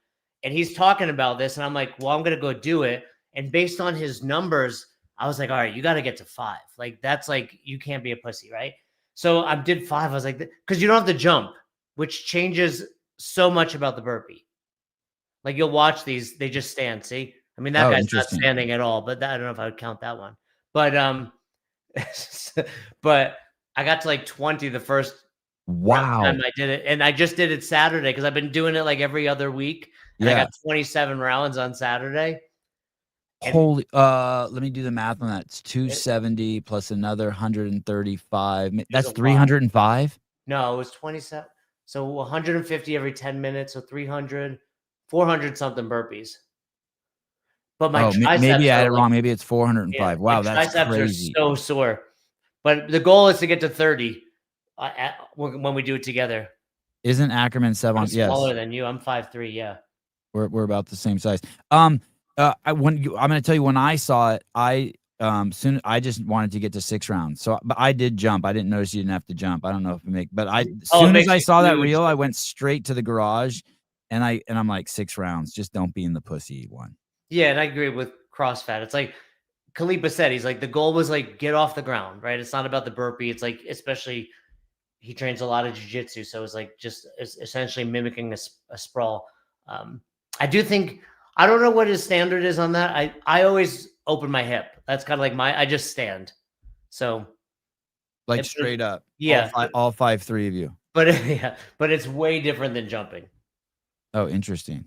S2: and he's talking about this, and I'm like, well, I'm gonna go do it. And based on his numbers, I was like, all right, you got to get to 5. Like that's like you can't be a pussy, right? So I did 5. I was like, because you don't have to jump, which changes so much about the burpee. Like you'll watch these, they just stand. See, I mean that guy's not standing at all, but I don't know if I would count that one. But but I got to like 20 the first time I did it, and I just did it Saturday because I've been doing it like every other week. And I got 27 rounds on Saturday.
S1: Holy, let me do the math on that. It's 270 plus another 135. That's 305.
S2: No, it was 27. So 150 every 10 minutes. So 300, 400 something burpees. But my triceps
S1: maybe I had it wrong. Maybe it's 405. Wow, that's
S2: triceps
S1: crazy.
S2: Are so sore. But the goal is to get to 30 when we do it together.
S1: Isn't Ackerman 7? Yes.
S2: Smaller than you. I'm 5'3". Yeah.
S1: We're about the same size. I'm going to tell you when I saw it, I just wanted to get to 6 rounds. So, but I did jump. I didn't notice you didn't have to jump. I don't know if it but as soon as I saw that reel, I went straight to the garage, and I'm like 6 rounds. Just don't be in the pussy one.
S2: Yeah, and I agree with CrossFit. It's like Khalifa said, he's like the goal was like get off the ground, right? It's not about the burpee. It's like especially he trains a lot of jiu-jitsu, so it's like just essentially mimicking a sprawl. I do think I don't know what his standard is on that. I always open my hip. That's kind of like I just stand. So
S1: like straight up.
S2: Yeah.
S1: All 5'3" of you.
S2: But yeah, but it's way different than jumping.
S1: Oh, interesting.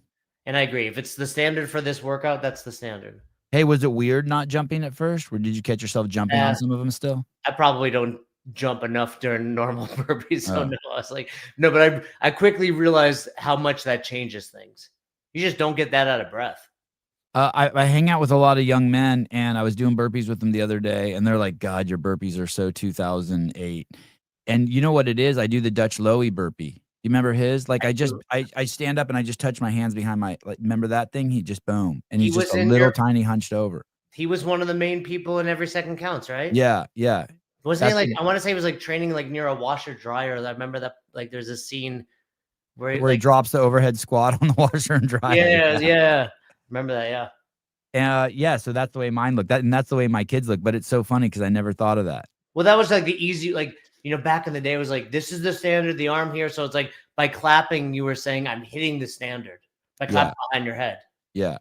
S2: And I agree. If it's the standard for this workout, that's the standard.
S1: Hey, was it weird not jumping at first? Or did you catch yourself jumping on some of them still?
S2: I probably don't jump enough during normal burpees. So no, I was like, no, but I quickly realized how much that changes things. You just don't get that out of breath.
S1: I hang out with a lot of young men, and I was doing burpees with them the other day, and they're like, God, your burpees are so 2008. And you know what it is? I do the Dutch Lowy burpee. You remember his? Like I stand up and I just touch my hands behind my, like, remember that thing? He just boom. And he's just a little tiny hunched over.
S2: He was one of the main people in Every Second Counts, right?
S1: Yeah, yeah.
S2: Wasn't he like, I want to say he was like training like near a washer dryer. I remember that, like there's a scene where
S1: he drops the overhead squat on the washer and dryer.
S2: Yeah. Remember that, yeah.
S1: Yeah, so that's the way mine look. And that's the way my kids look. But it's so funny because I never thought of that.
S2: Well, that was like the easy, like, you know, back in the day, it was like, this is the standard, the arm here. So it's like by clapping, you were saying, I'm hitting the standard by clapping behind your head.
S1: Yeah.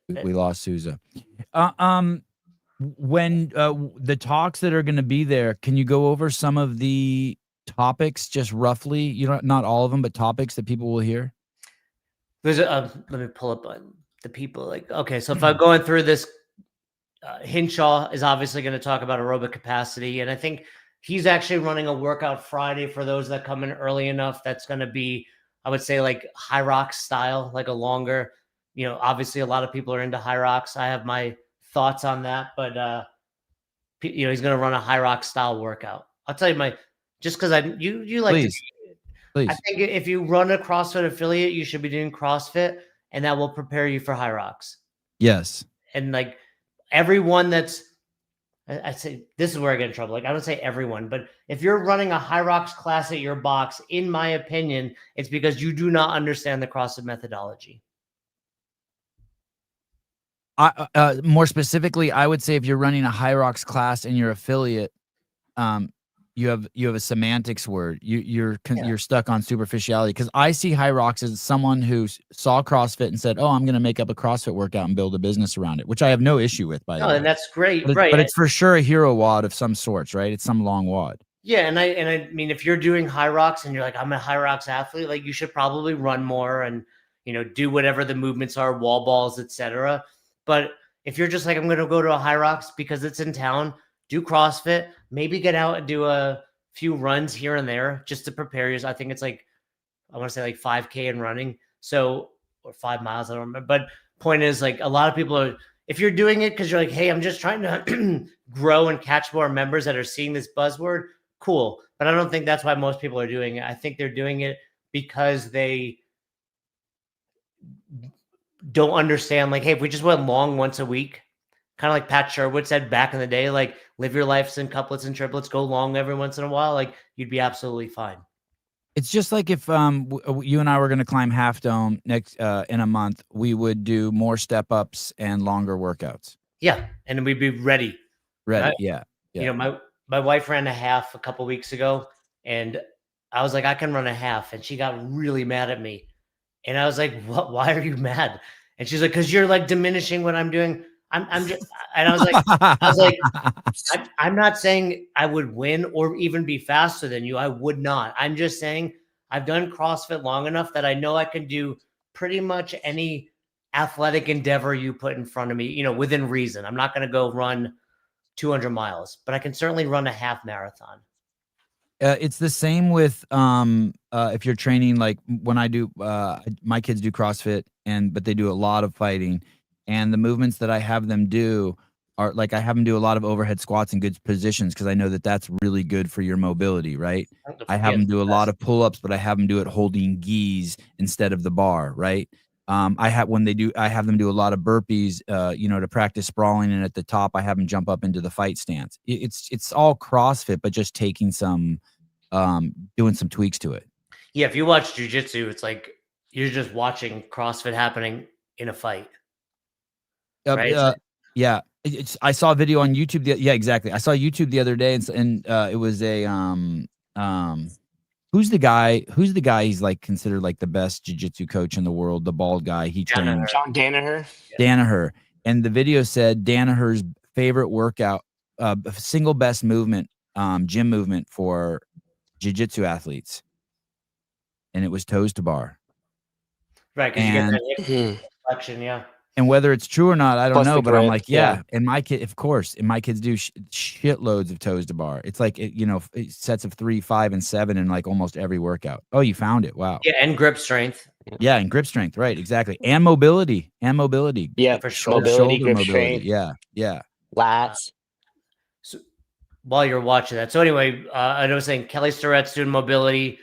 S1: We lost Souza. When the talks that are going to be there, can you go over some of the topics just roughly? You know, not all of them, but topics that people will hear.
S2: There's let me pull up the people. Like, okay, so if I'm going through this, Hinshaw is obviously going to talk about aerobic capacity, and I think he's actually running a workout Friday for those that come in early enough. That's going to be, I would say, like high rocks style, like a longer. You know, obviously a lot of people are into high rocks. I have my thoughts on that, but you know, he's going to run a high rock style workout. I'll tell you just because you like to,
S1: Please.
S2: I think if you run a CrossFit affiliate, you should be doing CrossFit, and that will prepare you for High Rocks.
S1: Yes.
S2: And like everyone that's, I say this is where I get in trouble. Like I don't say everyone, but if you're running a High Rocks class at your box, in my opinion, it's because you do not understand the CrossFit methodology.
S1: More specifically, I would say if you're running a High Rocks class and you're affiliate, you have a semantics word. You're stuck on superficiality, because I see High Rocks as someone who saw CrossFit and said, "Oh, I'm going to make up a CrossFit workout and build a business around it," which I have no issue with, by the way.
S2: And that's great,
S1: but
S2: right?
S1: But it's for sure a hero WOD of some sorts, right? It's some long WOD.
S2: Yeah, and I mean, if you're doing High Rocks and you're like, I'm a High Rocks athlete, like you should probably run more and do whatever the movements are, wall balls, etc. But if you're just like, I'm going to go to a High Rocks because it's in town, do CrossFit, maybe get out and do a few runs here and there just to prepare yourself. I think it's like, I want to say like 5K in running. So, or 5 miles, I don't remember. But point is, like, a lot of people are, if you're doing it because you're like, hey, I'm just trying to grow and catch more members that are seeing this buzzword, cool. But I don't think that's why most people are doing it. I think they're doing it because they don't understand, like, hey, if we just went long once a week, kind of like Pat Sherwood said back in the day, like, live your lives in couplets and triplets, go long every once in a while, like, you'd be absolutely fine.
S1: It's just like if you and I were going to climb Half Dome next in a month, we would do more step ups and longer workouts.
S2: Yeah, and we'd be ready.
S1: Ready,
S2: right?
S1: yeah.
S2: My wife ran a half a couple weeks ago, and I was like, I can run a half, and she got really mad at me, and I was like, what? Why are you mad? And she's like, because you're like diminishing what I'm doing. I'm just, and I was like, I'm not saying I would win or even be faster than you. I would not. I'm just saying I've done CrossFit long enough that I know I can do pretty much any athletic endeavor you put in front of me, within reason. I'm not going to go run 200 miles, but I can certainly run a half marathon.
S1: It's the same with if you're training, like when I do my kids do CrossFit, but they do a lot of fighting, and the movements that I have them do are like, I have them do a lot of overhead squats in good positions because I know that that's really good for your mobility, right? I have them do a lot of pull-ups, but I have them do it holding gis instead of the bar, right? I have them do a lot of burpees, to practice sprawling, and at the top I have them jump up into the fight stance. It's all CrossFit, but just taking some, doing some tweaks to it.
S2: Yeah, if you watch jiu-jitsu, it's like you're just watching CrossFit happening in a fight. Right?
S1: Yeah. I saw a video on YouTube. Yeah, exactly. I saw YouTube the other day, and it was a who's the guy? He's like considered like the best jiu-jitsu coach in the world. The bald guy. He trained
S3: John Danaher.
S1: Danaher, and the video said Danaher's favorite workout, single best movement, gym movement for jiu-jitsu athletes, and it was toes to bar.
S2: Right, because you get that hip flexion, yeah.
S1: And whether it's true or not, I don't know. But I'm like, yeah.
S3: Yeah.
S1: And my kid, of course, and my kids do shitloads of toes to bar. It's like, sets of 3, 5, and 7 in like almost every workout. Oh, you found it. Wow.
S2: Yeah, and grip strength.
S1: Yeah, and grip strength. Right, exactly. And mobility.
S3: Yeah,
S2: for sure.
S3: Mobility, grip strength.
S1: Yeah.
S3: Lats.
S2: So while you're watching that. So anyway, I was saying Kelly Starrett's doing mobility.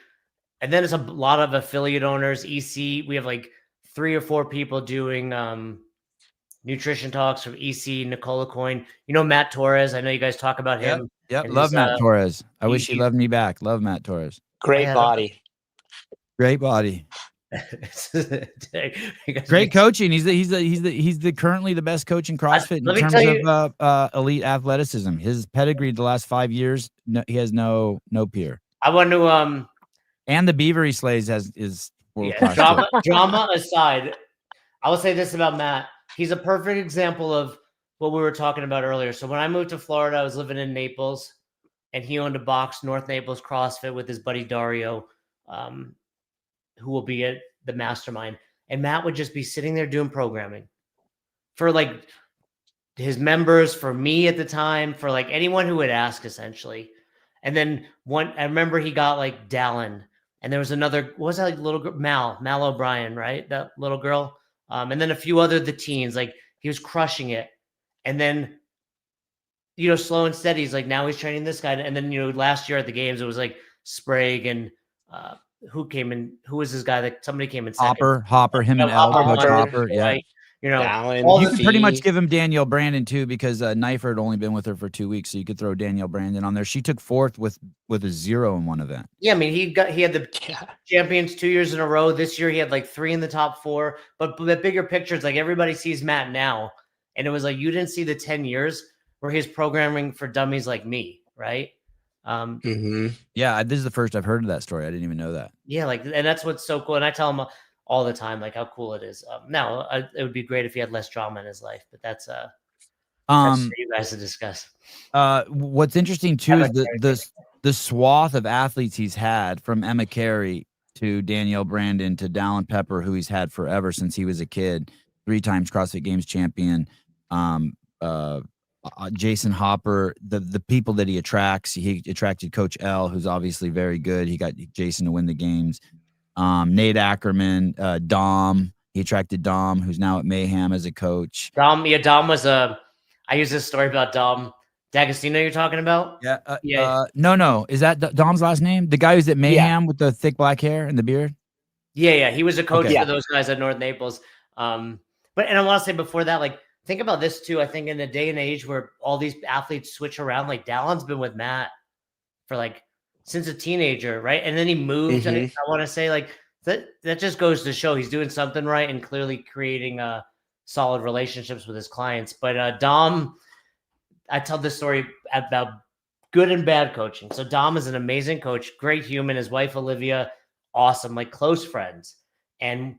S2: And then there's a lot of affiliate owners, EC. We have like 3 or 4 people doing nutrition talks from EC, Nicola Coyne. Matt Torres. I know you guys talk about him.
S1: Yeah, love Matt Torres. I wish he loved me back. Love Matt Torres.
S3: Great body.
S1: Great body. Great coaching. He's the currently the best coach in CrossFit in terms of elite athleticism. His pedigree the last 5 years, he has no peer.
S2: I want to
S1: and the beaver he slays is world class.
S2: Drama aside, I will say this about Matt. He's a perfect example of what we were talking about earlier. So when I moved to Florida, I was living in Naples, and he owned a box, North Naples CrossFit, with his buddy Dario, who will be at the mastermind. And Matt would just be sitting there doing programming for like his members, for me at the time, for like anyone who would ask, essentially. And then I remember he got like Dallin, and there was another, what was that, like little girl, Mal O'Brien, right? That little girl. And then a few other, the teens, like he was crushing it. And then, slow and steady, he's like, now he's training this guy. And then, last year at the games, it was like Sprague and who came in? Who was this guy that somebody came in second?
S1: Hopper, him and L, Coach
S3: Hopper,
S1: Hopper, yeah.
S2: Right? You know,
S3: Allen,
S2: all
S1: You
S2: the
S1: could pretty much
S3: Fee.
S1: give him Danielle Brandon too, because Knifer had only been with her for 2 weeks, so you could throw Danielle Brandon on there. She took 4th with a 0 in one event.
S2: Yeah, I mean, he had the
S3: Yeah.
S2: champions 2 years in a row. This year he had like 3 in the top 4. But the bigger picture is like everybody sees Matt now, and it was like you didn't see the 10 years where he's programming for dummies like me, right?
S1: Yeah, this is the first I've heard of that story. I didn't even know that.
S2: Yeah, like, and that's what's so cool. And I tell him all the time, like, how cool it is. Now, it would be great if he had less drama in his life, but that's for you guys to discuss.
S1: What's interesting too is the swath of athletes he's had, from Emma Carey to Danielle Brandon to Dallin Pepper, who he's had forever since he was a kid, 3 times CrossFit Games champion. Jason Hopper, the people that he attracts. He attracted Coach L, who's obviously very good. He got Jason to win the games. Nate Ackerman, Dom. He attracted Dom, who's now at Mayhem as a coach.
S2: Dom was I use this story about Dom D'Agostino you're talking about?
S1: Yeah. No. Is that Dom's last name? The guy who's at Mayhem with the thick black hair and the beard?
S2: Yeah. He was a coach for those guys at North Naples. And I want to say before that, like, think about this too. I think in a day and age where all these athletes switch around, like Dallin's been with Matt for like since a teenager, right? And then he moved. I want to say like that just goes to show he's doing something right and clearly creating solid relationships with his clients. But Dom, I tell this story about good and bad coaching. So Dom is an amazing coach, great human. His wife Olivia, awesome, like close friends. And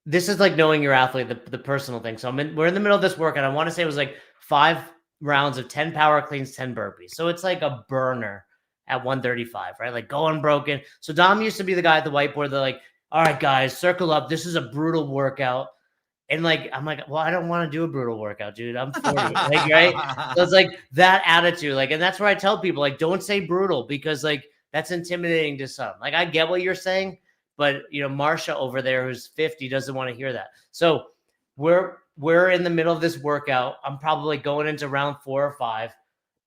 S2: this is like knowing your athlete, the personal thing. So we're in the middle of this workout. I want to say it was like 5 rounds of 10 power cleans, 10 burpees. So it's like a burner at 135, right? Like going broken. So Dom used to be the guy at the whiteboard that like, all right, guys, circle up. This is a brutal workout. And like, I'm like, well, I don't want to do a brutal workout, dude. I'm 40, like, right? So it's like that attitude. Like, and that's where I tell people, like, don't say brutal because like, that's intimidating to some. Like, I get what you're saying. But, you know, Marsha over there, who's 50, doesn't want to hear that. So we're in the middle of this workout. I'm probably going into round 4 or 5.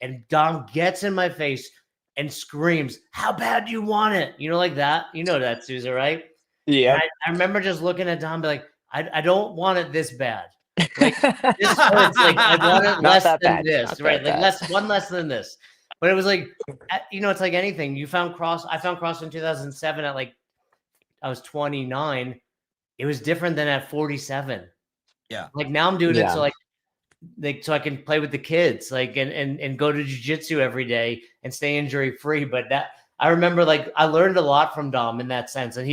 S2: And Dom gets in my face and screams, how bad do you want it? You know, like that. You know that, Sousa, right?
S3: Yeah.
S2: I remember just looking at Dom, be like, I don't want it this bad. Like, this hurts. Like, I want it less than this, right? Like one less than this. But it was like, you know, it's like anything. I found CrossFit in 2007 at like, I was 29. It was different than at 47.
S1: Yeah.
S2: Like now I'm doing it so like so I can play with the kids, like and go to jiu-jitsu every day and stay injury free. But that I remember, like, I learned a lot from Dom in that sense. And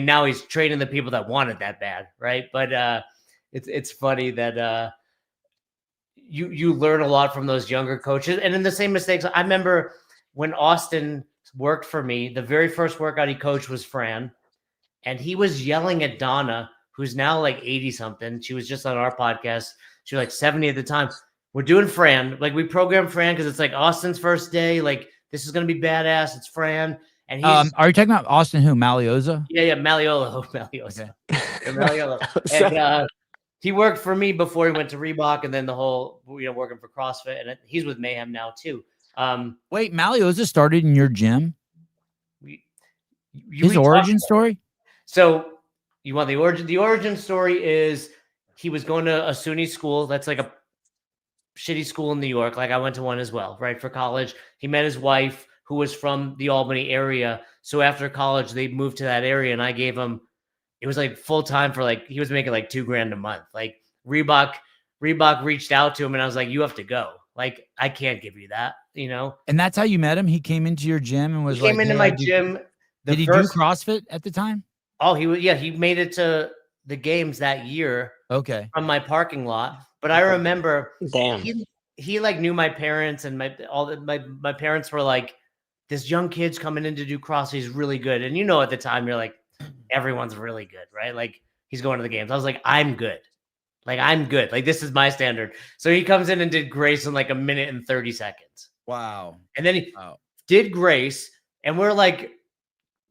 S2: now he's training the people that want it that bad, right? But it's funny that you learn a lot from those younger coaches. And in the same mistakes, I remember when Austin worked for me, the very first workout he coached was Fran, and he was yelling at Donna, who's now like 80 something. She was just on our podcast. She was like 70 at the time. We're doing Fran. Like, we programmed Fran because it's like Austin's first day. Like, this is going to be badass. It's Fran. And he's
S1: are you talking about Austin who? Malioza?
S2: Yeah, Maliolo. Malioza. Okay. Maliolo. And he worked for me before he went to Reebok, and then the whole, working for CrossFit. And he's with Mayhem now too.
S1: Wait, Malioza started in your gym? His origin story?
S2: So you want the origin? The origin story is he was going to a SUNY school. That's like a shitty school in New York. Like, I went to one as well, right, for college. He met his wife, who was from the Albany area. So after college, they moved to that area, and I gave him, it was like full time for like, he was making like $2,000 a month. Like, Reebok reached out to him, and I was like, you have to go. Like, I can't give you that, you know?
S1: And that's how you met him? He came into your gym and was
S2: came into my gym.
S1: Did he do CrossFit at the time?
S2: Oh, he made it to the games that year.
S1: Okay.
S2: From my parking lot. But I remember he like knew my parents, and my parents were like, this young kid's coming in to do CrossFit. He's really good. And at the time you're like, everyone's really good, right? Like, he's going to the games. I was like, I'm good. Like, this is my standard. So he comes in and did Grace in like 1 minute and 30 seconds.
S1: Wow.
S2: And then he did Grace, and we're like,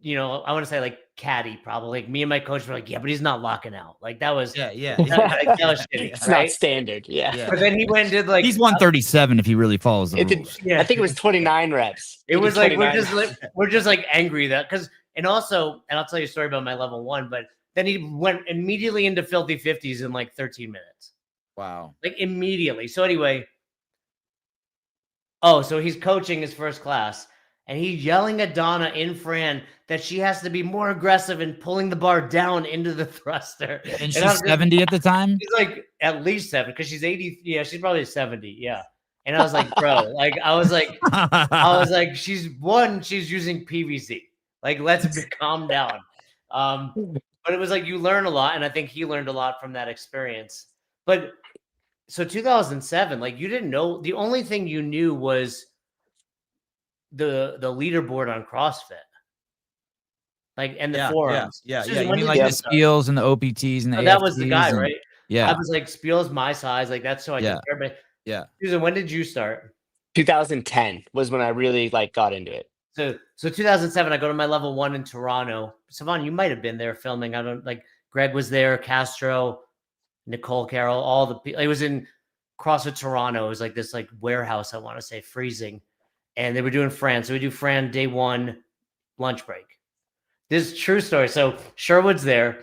S2: I want to say like catty, probably. Like me and my coach were like, yeah, but he's not locking out. Like that was
S1: Yeah.
S2: that was shitty,
S3: It's
S2: right?
S3: not standard. Yeah.
S2: But then he went and did like
S1: he's 137 if he really follows the
S3: It did,
S1: rules.
S3: I think it was 29 reps.
S2: It was like we're
S3: 29.
S2: just like angry that because and I'll tell you a story about my level 1, but then he went immediately into filthy 50s in like 13 minutes.
S1: Wow.
S2: Like immediately. So anyway, so he's coaching his first class and he's yelling at Donna in Fran that she has to be more aggressive in pulling the bar down into the thruster.
S1: And she's 70 at the time?
S2: She's like at least 7 because she's 80. Yeah, she's probably 70. Yeah. And I was like, bro, I was like, she's using PVC. Like, let's calm down. But it was like you learn a lot, and I think he learned a lot from that experience. But so 2007, like you didn't know, the only thing you knew was the leaderboard on CrossFit. Like and the forums.
S1: Yeah.
S2: Susan,
S1: You mean like the Spiels and the OPTs and the
S2: that was the guy, right?
S1: Yeah.
S2: I was like, Spiel's my size, like that's so I can compare. But
S1: yeah.
S2: Susan, when did you start?
S3: 2010 was when I really like got into it.
S2: So 2007, I go to my level 1 in Toronto. Savon, you might have been there filming. I don't like Greg was there, Castro, Nicole Carroll, all the people. It was in CrossFit Toronto. It was like this like warehouse, I want to say, freezing. And they were doing Fran. So we do Fran day 1, lunch break. This is true story. So Sherwood's there,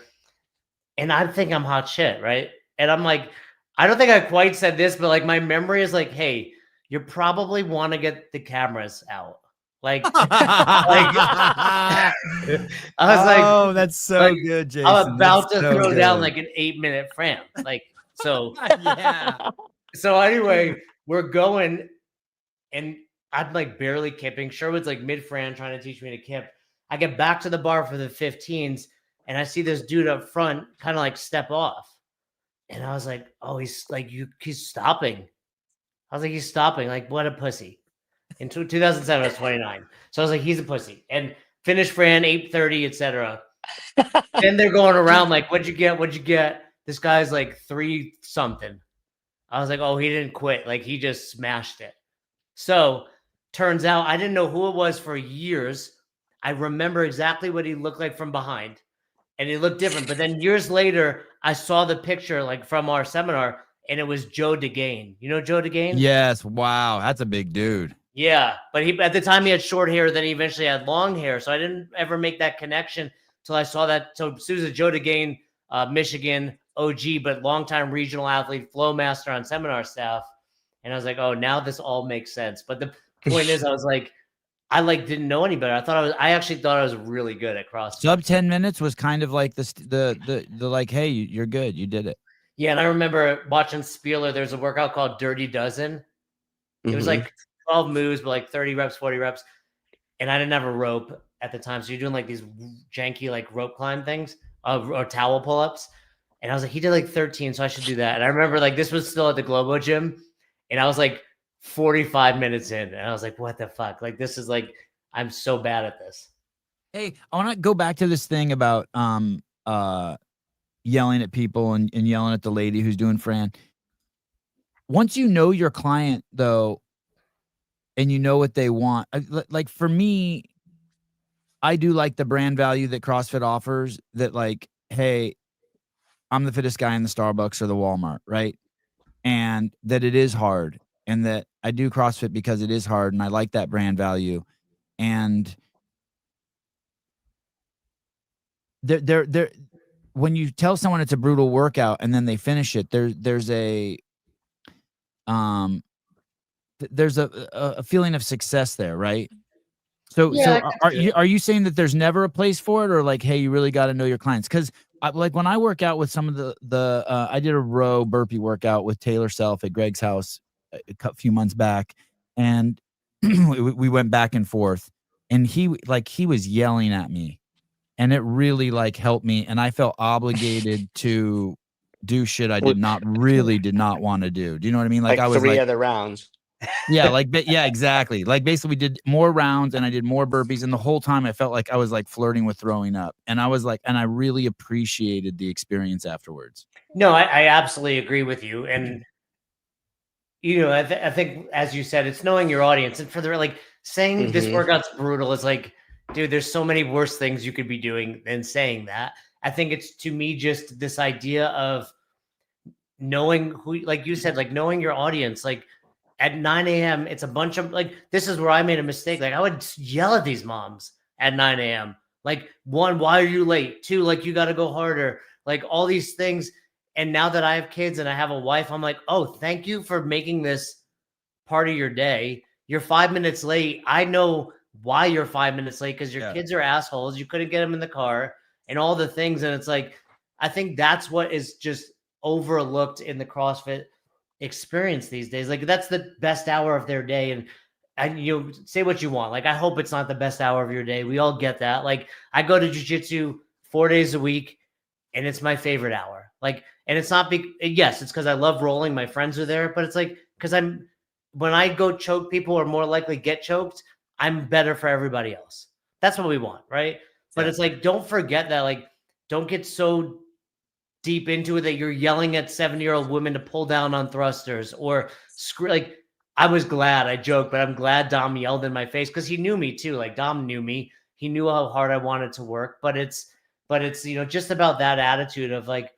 S2: and I think I'm hot shit, right? And I'm like, I don't think I quite said this, but like my memory is like, hey, you probably want to get the cameras out. Like, I was like,
S1: oh, that's so good, Jason.
S2: I'm about
S1: to
S2: throw down like an 8-minute Fran. Like, so,
S1: yeah.
S2: So anyway, we're going, and I'm like barely kipping. Sherwood's like mid Fran trying to teach me to kip. I get back to the bar for the 15s, and I see this dude up front kind of like step off. And I was like, oh, he's stopping. I was like, he's stopping. Like, what a pussy. In 2007, I was 29. So I was like, he's a pussy. And finished Fran, 8:30, etc. Then they're going around like, what'd you get? What'd you get? This guy's like 3 something. I was like, oh, he didn't quit. Like, he just smashed it. So turns out I didn't know who it was for years. I remember exactly what he looked like from behind. And he looked different. But then years later, I saw the picture like from our seminar, and it was Joe DeGain. You know Joe DeGain?
S1: Yes. Wow. That's a big dude.
S2: Yeah. But at the time he had short hair, then he eventually had long hair. So I didn't ever make that connection until I saw that. So Susan, Joe DeGain, Michigan OG, but longtime regional athlete, flow master on seminar staff. And I was like, oh, now this all makes sense. But the point is, I was like, I didn't know any better. I actually thought I was really good at CrossFit.
S1: Sub 10 minutes was kind of like the like, hey, you're good. You did it.
S2: Yeah. And I remember watching Spieler. There's a workout called Dirty Dozen. It was like 12 moves, but like 30 reps, 40 reps. And I didn't have a rope at the time. So you're doing like these janky, like rope climb things or towel pull-ups. And I was like, he did like 13. So I should do that. And I remember like, this was still at the Globo gym. And I was like 45 minutes in. And I was like, what the fuck? Like, this is like, I'm so bad at this.
S1: Hey, I want to go back to this thing about yelling at people and yelling at the lady who's doing Fran. Once you know your client, though, and you know what they want, like for me, I do like the brand value that CrossFit offers, that like, hey, I'm the fittest guy in the Starbucks or the Walmart, right? And that it is hard, and that I do CrossFit because it is hard, and I like that brand value. And there, when you tell someone it's a brutal workout and then they finish it, there's a feeling of success there, right? So are you saying that there's never a place for it, or like, hey, you really got to know your clients? Because like when I work out with some of the I did a row burpee workout with Taylor Self at Greg's house a few months back, and we went back and forth, and he was yelling at me, and it really like helped me, and I felt obligated to do shit I did not want to do. Do you know what I mean? Like I was
S3: 3 other rounds.
S1: Yeah, yeah, exactly. Like basically we did more rounds and I did more burpees, and the whole time I felt like I was like flirting with throwing up. And I was like, and I really appreciated the experience afterwards.
S2: No, I absolutely agree with you. And you know, I think as you said, it's knowing your audience, and for the like saying this workout's brutal is like, dude, there's so many worse things you could be doing than saying that. I think it's, to me, just this idea of knowing who, like you said, like knowing your audience. Like at 9 a.m., it's a bunch of, like, this is where I made a mistake. Like I would yell at these moms at 9 a.m. Like, one, why are you late? Two, like, you got to go harder. Like all these things. And now that I have kids and I have a wife, I'm like, oh, thank you for making this part of your day. You're 5 minutes late. I know why you're 5 minutes late, because your kids are assholes. You couldn't get them in the car and all the things. And it's like, I think that's what is just overlooked in the CrossFit experience these days. Like that's the best hour of their day. And you say what you want. Like, I hope it's not the best hour of your day. We all get that. Like I go to jiu-jitsu 4 days a week and it's my favorite hour. Like, and it's not yes, it's because I love rolling. My friends are there, but it's like, because when I go choke people or more likely get choked, I'm better for everybody else. That's what we want, right? But it's like, don't forget that, like, don't get so deep into it that you're yelling at 70-year-old women to pull down on thrusters or like, I was glad, I joke, but I'm glad Dom yelled in my face because he knew me too. Like Dom knew me. He knew how hard I wanted to work, but it's, just about that attitude of like,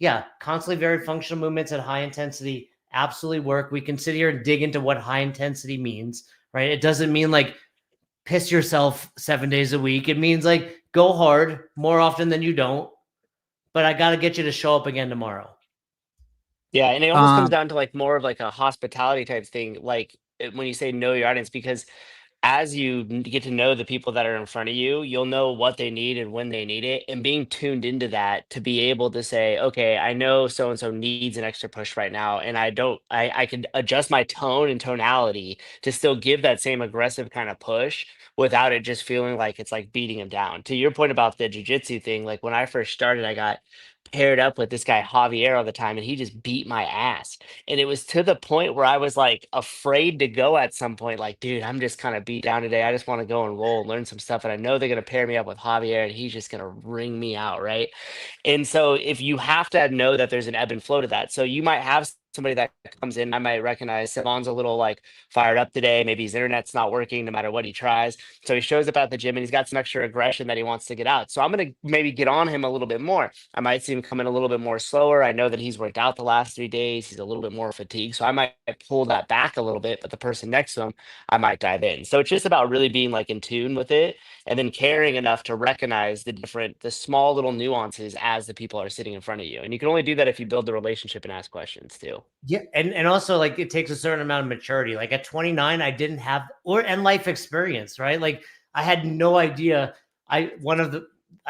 S2: yeah, constantly very functional movements at high intensity absolutely work. We can sit here and dig into what high intensity means, right? It doesn't mean like piss yourself 7 days a week. It means like go hard more often than you don't, but I got to get you to show up again tomorrow.
S3: Yeah, and it almost comes down to like more of like a hospitality type thing, like when you say know your audience, because as you get to know the people that are in front of you, you'll know what they need and when they need it. And being tuned into that to be able to say, okay, I know so and so needs an extra push right now. And I can adjust my tone and tonality to still give that same aggressive kind of push without it just feeling like it's like beating him down. To your point about the jujitsu thing, like when I first started, I got paired up with this guy Javier all the time and he just beat my ass. And it was to the point where I was like afraid to go at some point, like, dude, I'm just kind of beat down today. I just want to go and roll and learn some stuff. And I know they're going to pair me up with Javier and he's just going to ring me out. Right. And so if you have to know that there's an ebb and flow to that. So you might have somebody that comes in, I might recognize Savon's a little like fired up today. Maybe his internet's not working no matter what he tries. So he shows up at the gym and he's got some extra aggression that he wants to get out. So I'm going to maybe get on him a little bit more. I might see him coming a little bit more slower. I know that he's worked out the last 3 days. He's a little bit more fatigued. So I might pull that back a little bit, but the person next to him, I might dive in. So it's just about really being like in tune with it and then caring enough to recognize the small little nuances as the people are sitting in front of you. And you can only do that if you build the relationship and ask questions too.
S2: Yeah. And also like it takes a certain amount of maturity. Like at 29, I didn't have, and life experience, right? Like I had no idea. I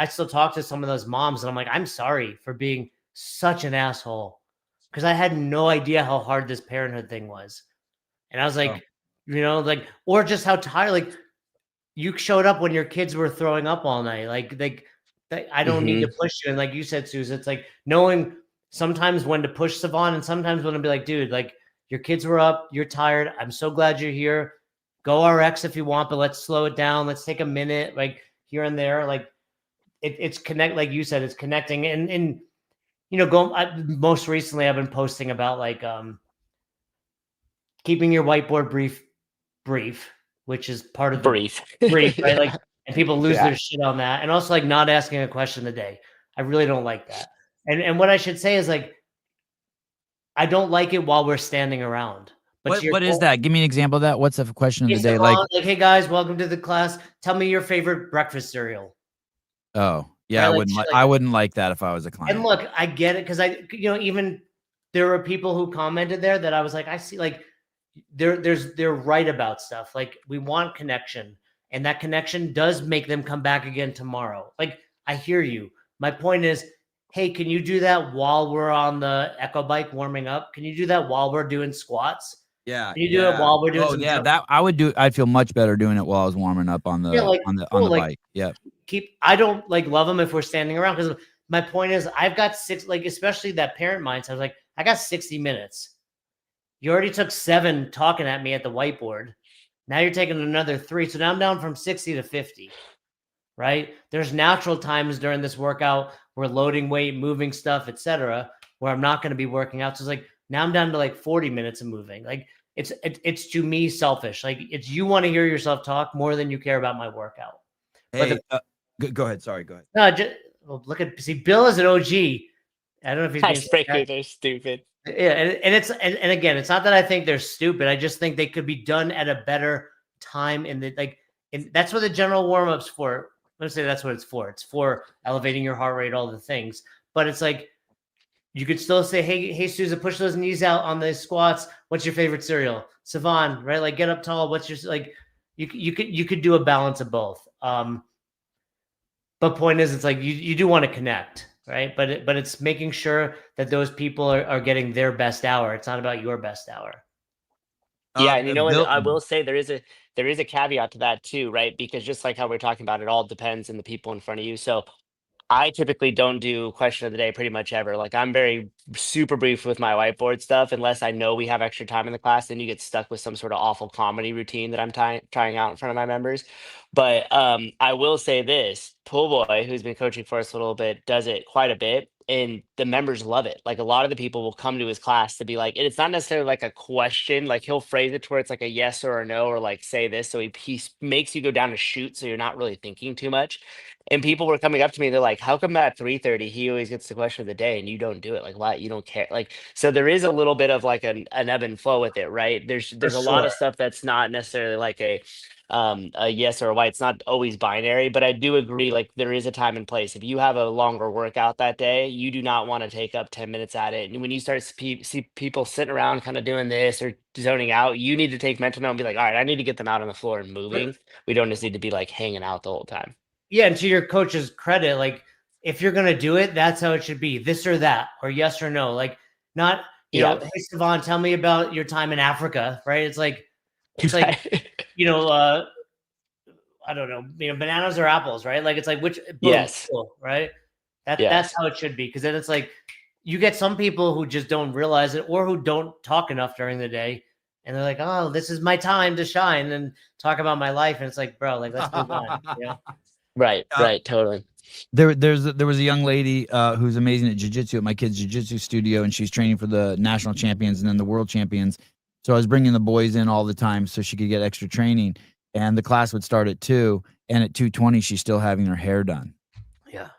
S2: still talk to some of those moms and I'm like, I'm sorry for being such an asshole. Cause I had no idea how hard this parenthood thing was. And I was like, like, or just how tired, like you showed up when your kids were throwing up all night. Like I don't need to push you. And like you said, Susan, it's like knowing sometimes when to push Savon and sometimes when to be like, dude, like your kids were up, you're tired. I'm so glad you're here. Go RX if you want, but let's slow it down. Let's take a minute, like here and there. Like it's connect, like you said, it's connecting. And most recently I've been posting about like keeping your whiteboard brief, which is part of the brief, right? Like, and people lose their shit on that. And also like not asking a question a day. I really don't like that. And what I should say is like, I don't like it while we're standing around. But
S1: what is that? Give me an example of that. What's the question of the day?
S2: Like, hey guys, welcome to the class. Tell me your favorite breakfast cereal.
S1: Oh, yeah.
S2: Right?
S1: I wouldn't like that if I was a client.
S2: And look, I get it. Cause even there were people who commented there that I was like, I see like they're right about stuff. Like we want connection and that connection does make them come back again tomorrow. Like I hear you. My point is, hey, can you do that while we're on the Echo bike warming up? Can you do that while we're doing squats?
S1: Yeah.
S2: Can you do it while we're doing
S1: that I would do. I'd feel much better doing it while I was warming up on the on the bike. Yeah.
S2: I don't like love them if we're standing around because my point is I've got especially that parent mindset. I was like, I got 60 minutes. You already took 7 talking at me at the whiteboard. Now you're taking another 3. So now I'm down from 60 to 50. Right? There's natural times during this workout where loading weight, moving stuff, etc., where I'm not going to be working out. So it's like now I'm down to like 40 minutes of moving. Like it's to me selfish. Like it's you want to hear yourself talk more than you care about my workout.
S1: Hey, go ahead. Sorry, go ahead.
S2: No, look at Bill is an OG. I don't know if he's being
S3: Icebreakers are stupid.
S2: Yeah, and again, it's not that I think they're stupid. I just think they could be done at a better time and that's what the general warm-ups for. Let's say that's what it's for. It's for elevating your heart rate, all the things. But it's like you could still say, hey, Susan, push those knees out on the squats. What's your favorite cereal? Savan, right? Like get up tall. What's your like? You could do a balance of both. But point is, it's like you do want to connect, right? But it's making sure that those people are getting their best hour. It's not about your best hour.
S3: Yeah, and you know what? I will say there is a caveat to that too, right? Because just like how we're talking about, it all depends on the people in front of you. So I typically don't do question of the day pretty much ever. Like I'm very super brief with my whiteboard stuff unless I know we have extra time in the class. Then you get stuck with some sort of awful comedy routine that I'm trying out in front of my members. But I will say this: Pool Boy, who's been coaching for us a little bit, does it quite a bit, and the members love it. Like a lot of the people will come to his class to be like, and it's not necessarily like a question. Like he'll phrase it to where it's like a yes or a no, or like say this. So he makes you go down to shoot, so you're not really thinking too much. And people were coming up to me, they're like, "How come at 3:30 he always gets the question of the day and you don't do it? Like, why you don't care?" Like, so there is a little bit of like an ebb and flow with it, right? There's a lot of stuff that's not necessarily like a yes or a why. It's not always binary, but I do agree, like there is a time and place. If you have a longer workout that day, you do not want to take up 10 minutes at it. And when you start see people sitting around kind of doing this or zoning out, you need to take mental note and be like, all right, I need to get them out on the floor and moving. We don't just need to be like hanging out the whole time.
S2: Yeah, and to your coach's credit, like if you're gonna do it, that's how it should be. This or that, or yes or no. Like not, you know, hey Savon, tell me about your time in Africa, right? It's like you know, I don't know, bananas or apples, right? Like it's like which
S3: yes,
S2: cool, right? That's how it should be. Because then it's like you get some people who just don't realize it or who don't talk enough during the day. And they're like, oh, this is my time to shine and talk about my life. And it's like, bro, like let's move on. Yeah.
S3: Right, totally.
S1: There was a young lady who's amazing at jiu-jitsu at my kid's jiu-jitsu studio, and she's training for the national champions and then the world champions. So I was bringing the boys in all the time so she could get extra training. And the class would start at 2:00, and at 2:20 she's still having her hair done.
S2: Yeah.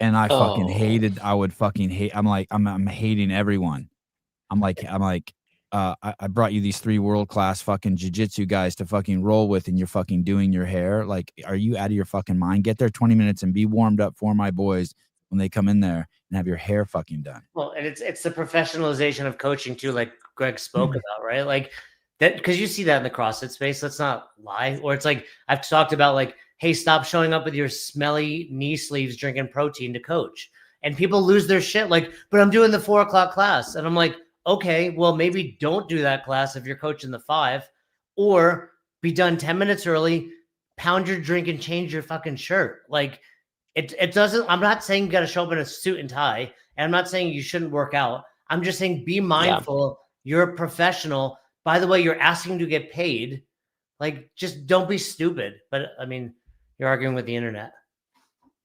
S1: And I fucking hated. I would fucking hate. I'm like, I'm hating everyone. I'm like. I brought you these 3 world-class fucking jiu-jitsu guys to fucking roll with, and you're fucking doing your hair. Like, are you out of your fucking mind? Get there 20 minutes and be warmed up for my boys when they come in there and have your hair fucking done.
S2: Well, and it's the professionalization of coaching too, like Greg spoke about, right? Like that, because you see that in the CrossFit space. Let's not lie. Or it's like I've talked about, like, hey, stop showing up with your smelly knee sleeves drinking protein to coach. And people lose their shit, like, but I'm doing the 4:00 class. And I'm like, okay, well, maybe don't do that class if you're coaching the 5, or be done 10 minutes early, pound your drink and change your fucking shirt. Like it doesn't, I'm not saying you got to show up in a suit and tie, and I'm not saying you shouldn't work out. I'm just saying, be mindful. Yeah. You're a professional. By the way, you're asking to get paid. Like, just don't be stupid. But I mean, you're arguing with the internet.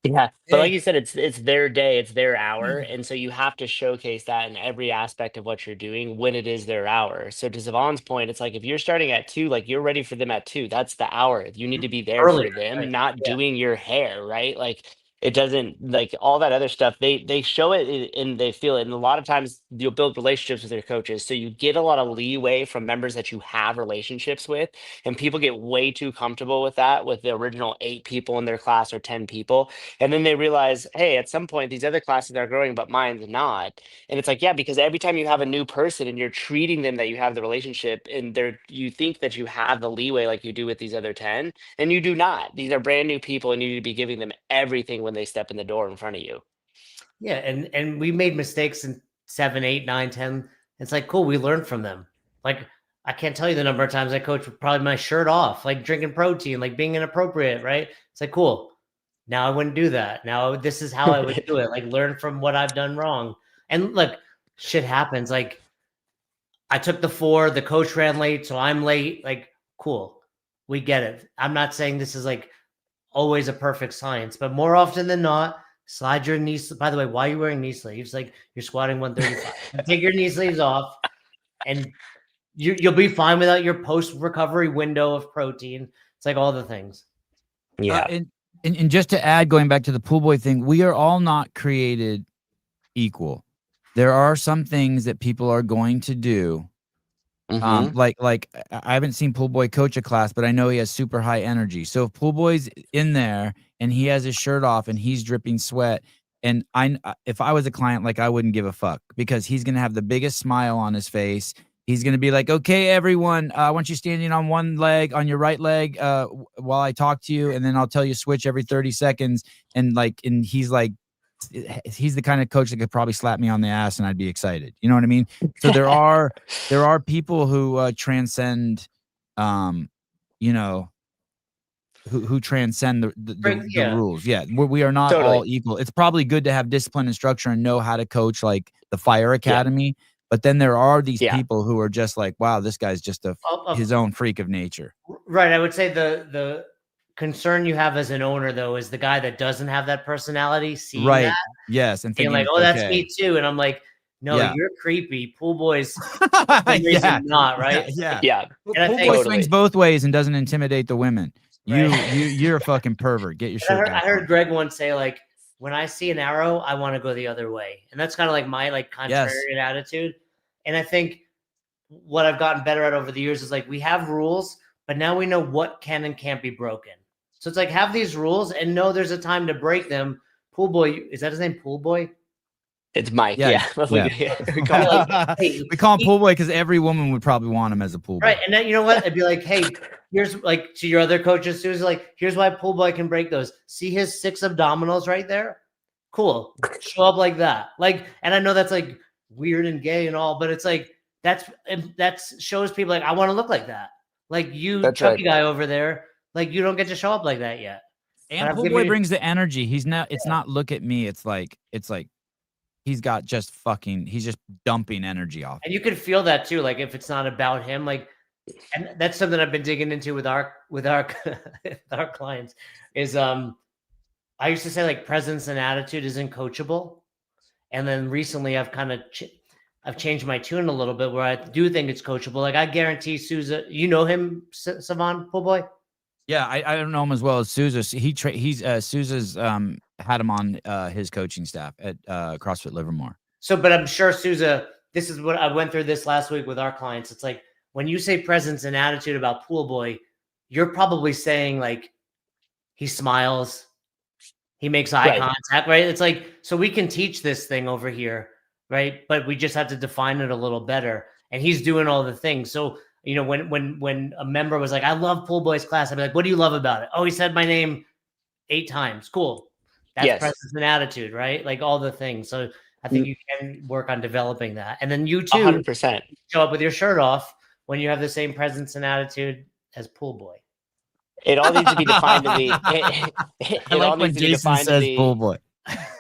S3: Yeah, but like you said, it's their day, it's their hour, and so you have to showcase that in every aspect of what you're doing when it is their hour. So to Savon's point, it's like if you're starting at 2, like you're ready for them at 2. That's the hour. You need to be there for them, right? Not doing your hair, right? Like it doesn't, like all that other stuff. They show it and they feel it, and a lot of times you'll build relationships with your coaches, so you get a lot of leeway from members that you have relationships with, and people get way too comfortable with that with the original 8 people in their class or 10 people. And then they realize, hey, at some point, these other classes are growing, but mine's not. And it's like, yeah, because every time you have a new person and you're treating them that you have the relationship, and you think that you have the leeway like you do with these other 10, and you do not. These are brand new people, and you need to be giving them everything when they step in the door in front of you.
S2: Yeah, and we made mistakes in 7, 8, 9, 10. It's like, cool, we learned from them. Like, I can't tell you the number of times I coached with probably my shirt off, like drinking protein, like being inappropriate, right? It's like, cool. Now I wouldn't do that. Now this is how I would do it. Like, learn from what I've done wrong. And look, shit happens. Like, I took the 4, the coach ran late, so I'm late. Like, cool. We get it. I'm not saying this is like always a perfect science, but more often than not, slide your knees. By the way, why are you wearing knee sleeves? Like, you're squatting 135. Take your knee sleeves off, and you'll be fine without your post-recovery window of protein. It's like all the things.
S3: Yeah.
S1: And And just to add, going back to the pool boy thing, we are all not created equal. There are some things that people are going to do. Like I haven't seen pool boy coach a class, but I know he has super high energy. So if pool boy's in there and he has his shirt off and he's dripping sweat, and if I was a client, like, I wouldn't give a fuck, because he's gonna have the biggest smile on his face. He's gonna be like, "Okay, everyone, I want you standing on one leg, on your right leg, while I talk to you, and then I'll tell you switch every 30 seconds." And he's like, he's the kind of coach that could probably slap me on the ass and I'd be excited. You know what I mean? So there are people who transcend, you know, who transcend the rules. Yeah, we are not all equal. It's probably good to have discipline and structure and know how to coach, like the fire academy. But then there are these people who are just like, wow, this guy's just his own freak of nature.
S2: Right. I would say the concern you have as an owner, though, is the guy that doesn't have that personality, seeing that.
S1: Yes. And
S2: thinking like, oh, that's me too. And I'm like, no, you're creepy. Pool boys, not, right?
S3: Yeah.
S1: Pool boy swings both ways and doesn't intimidate the women. You're a fucking pervert. Get your shit.
S2: I heard Greg once say, like, when I see an arrow, I want to go the other way. And that's kind of like my contrarian attitude. And I think what I've gotten better at over the years is, like, we have rules, but now we know what can and can't be broken. So it's like, have these rules and know there's a time to break them. Pool boy, is that his name? Pool boy?
S3: It's Mike. Yeah.
S1: We call him pool boy because every woman would probably want him as a pool boy.
S2: Right. And then, you know what? I'd be like, hey, here's, like, to your other coaches, Susan, like, here's why pool boy can break those. See his 6 abdominals right there? Cool. Show up like that. Like, and I know that's like weird and gay and all, but it's like, that shows people, like, I want to look like that. Like, you, chubby guy over there, like, you don't get to show up like that yet.
S1: And pool boy brings the energy. It's not look at me. It's like he's got just he's just dumping energy off.
S2: And you can feel that too. Like, if it's not about him, like, and that's something I've been digging into with our clients is, I used to say, like, presence and attitude isn't coachable. And then recently I've kind of, I've changed my tune a little bit where I do think it's coachable. Like, I guarantee Souza, you know him, Savon, pool boy?
S1: Yeah, I don't know him as well as Souza. Souza's had him on his coaching staff at CrossFit Livermore.
S2: So, but I'm sure Souza, this is what I went through this last week with our clients. It's like, when you say presence and attitude about pool boy, you're probably saying, like, he smiles, he makes eye contact, right? It's like, so we can teach this thing over here, right? But we just have to define it a little better. And he's doing all the things. So, you know, when a member was like, I love pool boy's class, I'd be like, what do you love about it? Oh, he said my name 8 times. Cool. That's presence and attitude, right? Like, all the things. So I think you can work on developing that. And then you too
S3: 100%
S2: show up with your shirt off when you have the same presence and attitude as pool boy.
S3: It all needs to be defined to the
S1: I like when Jason says pool boy.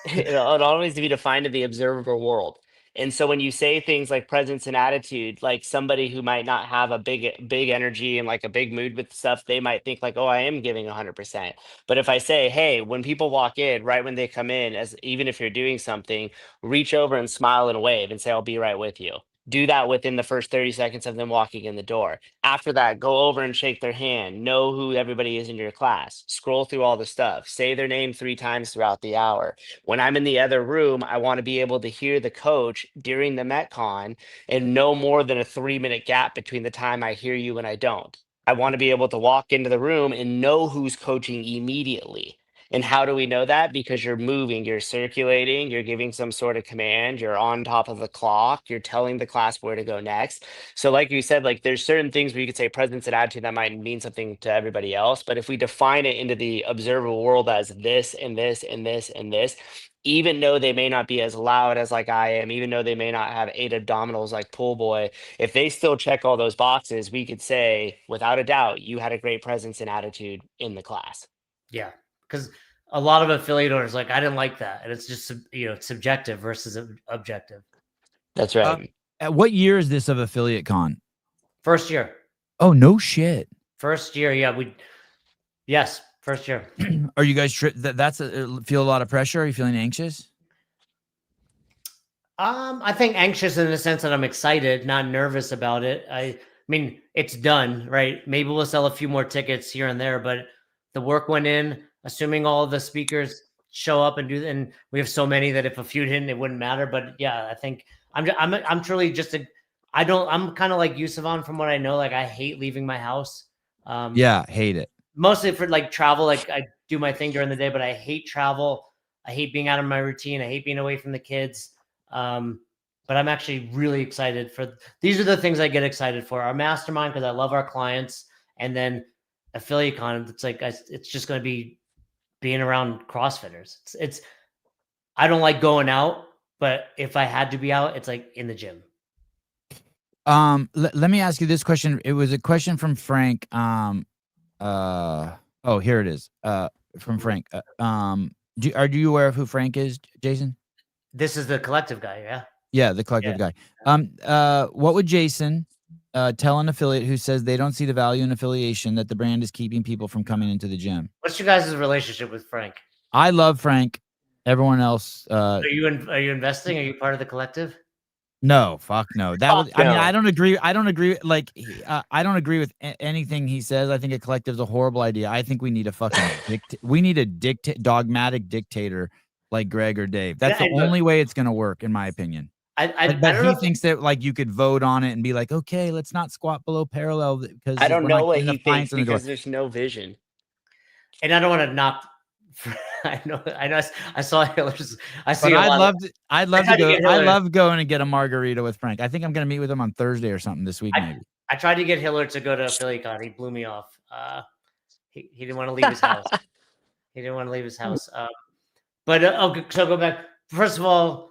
S3: It all needs to be defined to the observer world. And so when you say things like presence and attitude, like, somebody who might not have a big energy and like a big mood with stuff, they might think like, oh, I am giving 100%. But if I say, hey, when people walk in, right when they come in, even if you're doing something, reach over and smile and wave and say, I'll be right with you. Do that within the first 30 seconds of them walking in the door. After that, go over and shake their hand. Know who everybody is in your class. Scroll through all the stuff. Say their name 3 times throughout the hour. When I'm in the other room, I want to be able to hear the coach during the Metcon and no more than a 3-minute gap between the time I hear you and I don't. I want to be able to walk into the room and know who's coaching immediately. And how do we know that? Because you're moving, you're circulating, you're giving some sort of command, you're on top of the clock, you're telling the class where to go next. So like you said, like, there's certain things where you could say presence and attitude that might mean something to everybody else. But if we define it into the observable world as this and this and this and this, even though they may not be as loud as like I am, even though they may not have 8 abdominals like pool boy, if they still check all those boxes, we could say without a doubt, you had a great presence and attitude in the class.
S2: Yeah. Because a lot of affiliate owners, like, I didn't like that. And it's just, subjective versus objective.
S3: That's right.
S1: What year is this of Affiliate Con?
S2: First year.
S1: Oh, no shit.
S2: First year. Yeah. Yes. First year.
S1: Are you guys, feel a lot of pressure? Are you feeling anxious?
S2: I think anxious in the sense that I'm excited, not nervous about it. I mean, it's done, right? Maybe we'll sell a few more tickets here and there, but the work went in, assuming all of the speakers show up and do, and we have so many that if a few didn't, it wouldn't matter. But yeah, I think I'm truly just I'm kind of like Yusufan from what I know. Like I hate leaving my house.
S1: Yeah, hate it.
S2: Mostly for like travel. Like I do my thing during the day, but I hate travel. I hate being out of my routine. I hate being away from the kids. But I'm actually really excited for, these are the things I get excited for. Our mastermind, because I love our clients, and then Affiliation. It's like, it's just going to be being around CrossFitters. It's I don't like going out, but if I had to be out, it's like in the gym.
S1: Let me ask you this question. It was a question from Frank. Oh, here it is. From Frank. Are you aware of who Frank is, Jason?
S2: This is the collective guy, yeah.
S1: Yeah, the collective guy. What would Jason tell an affiliate who says they don't see the value in affiliation, that the brand is keeping people from coming into the gym?
S2: What's your guys' relationship with Frank?
S1: I love Frank. Everyone else.
S2: Are you investing? Are you part of the collective?
S1: No, fuck no. That was. I mean,
S3: no.
S1: I don't agree. I don't agree. Like, I don't agree with anything he says. I think a collective is a horrible idea. I think we need a fucking we need a dogmatic dictator like Greg or Dave. That's the only way it's gonna work, in my opinion. But he thinks that like you could vote on it and be like, okay, let's not squat below parallel because
S3: I don't know what he thinks because there's no vision.
S2: And I don't want to knock. I know. I saw Hiller's. I see.
S1: But I'd love to go. I love going and get a margarita with Frank. I think I'm gonna meet with him on Thursday or something this week, maybe.
S2: I tried to get Hiller to go to Affiliation. He blew me off. He didn't want to leave his house. He didn't want to leave his house. But okay, so go back. First of all,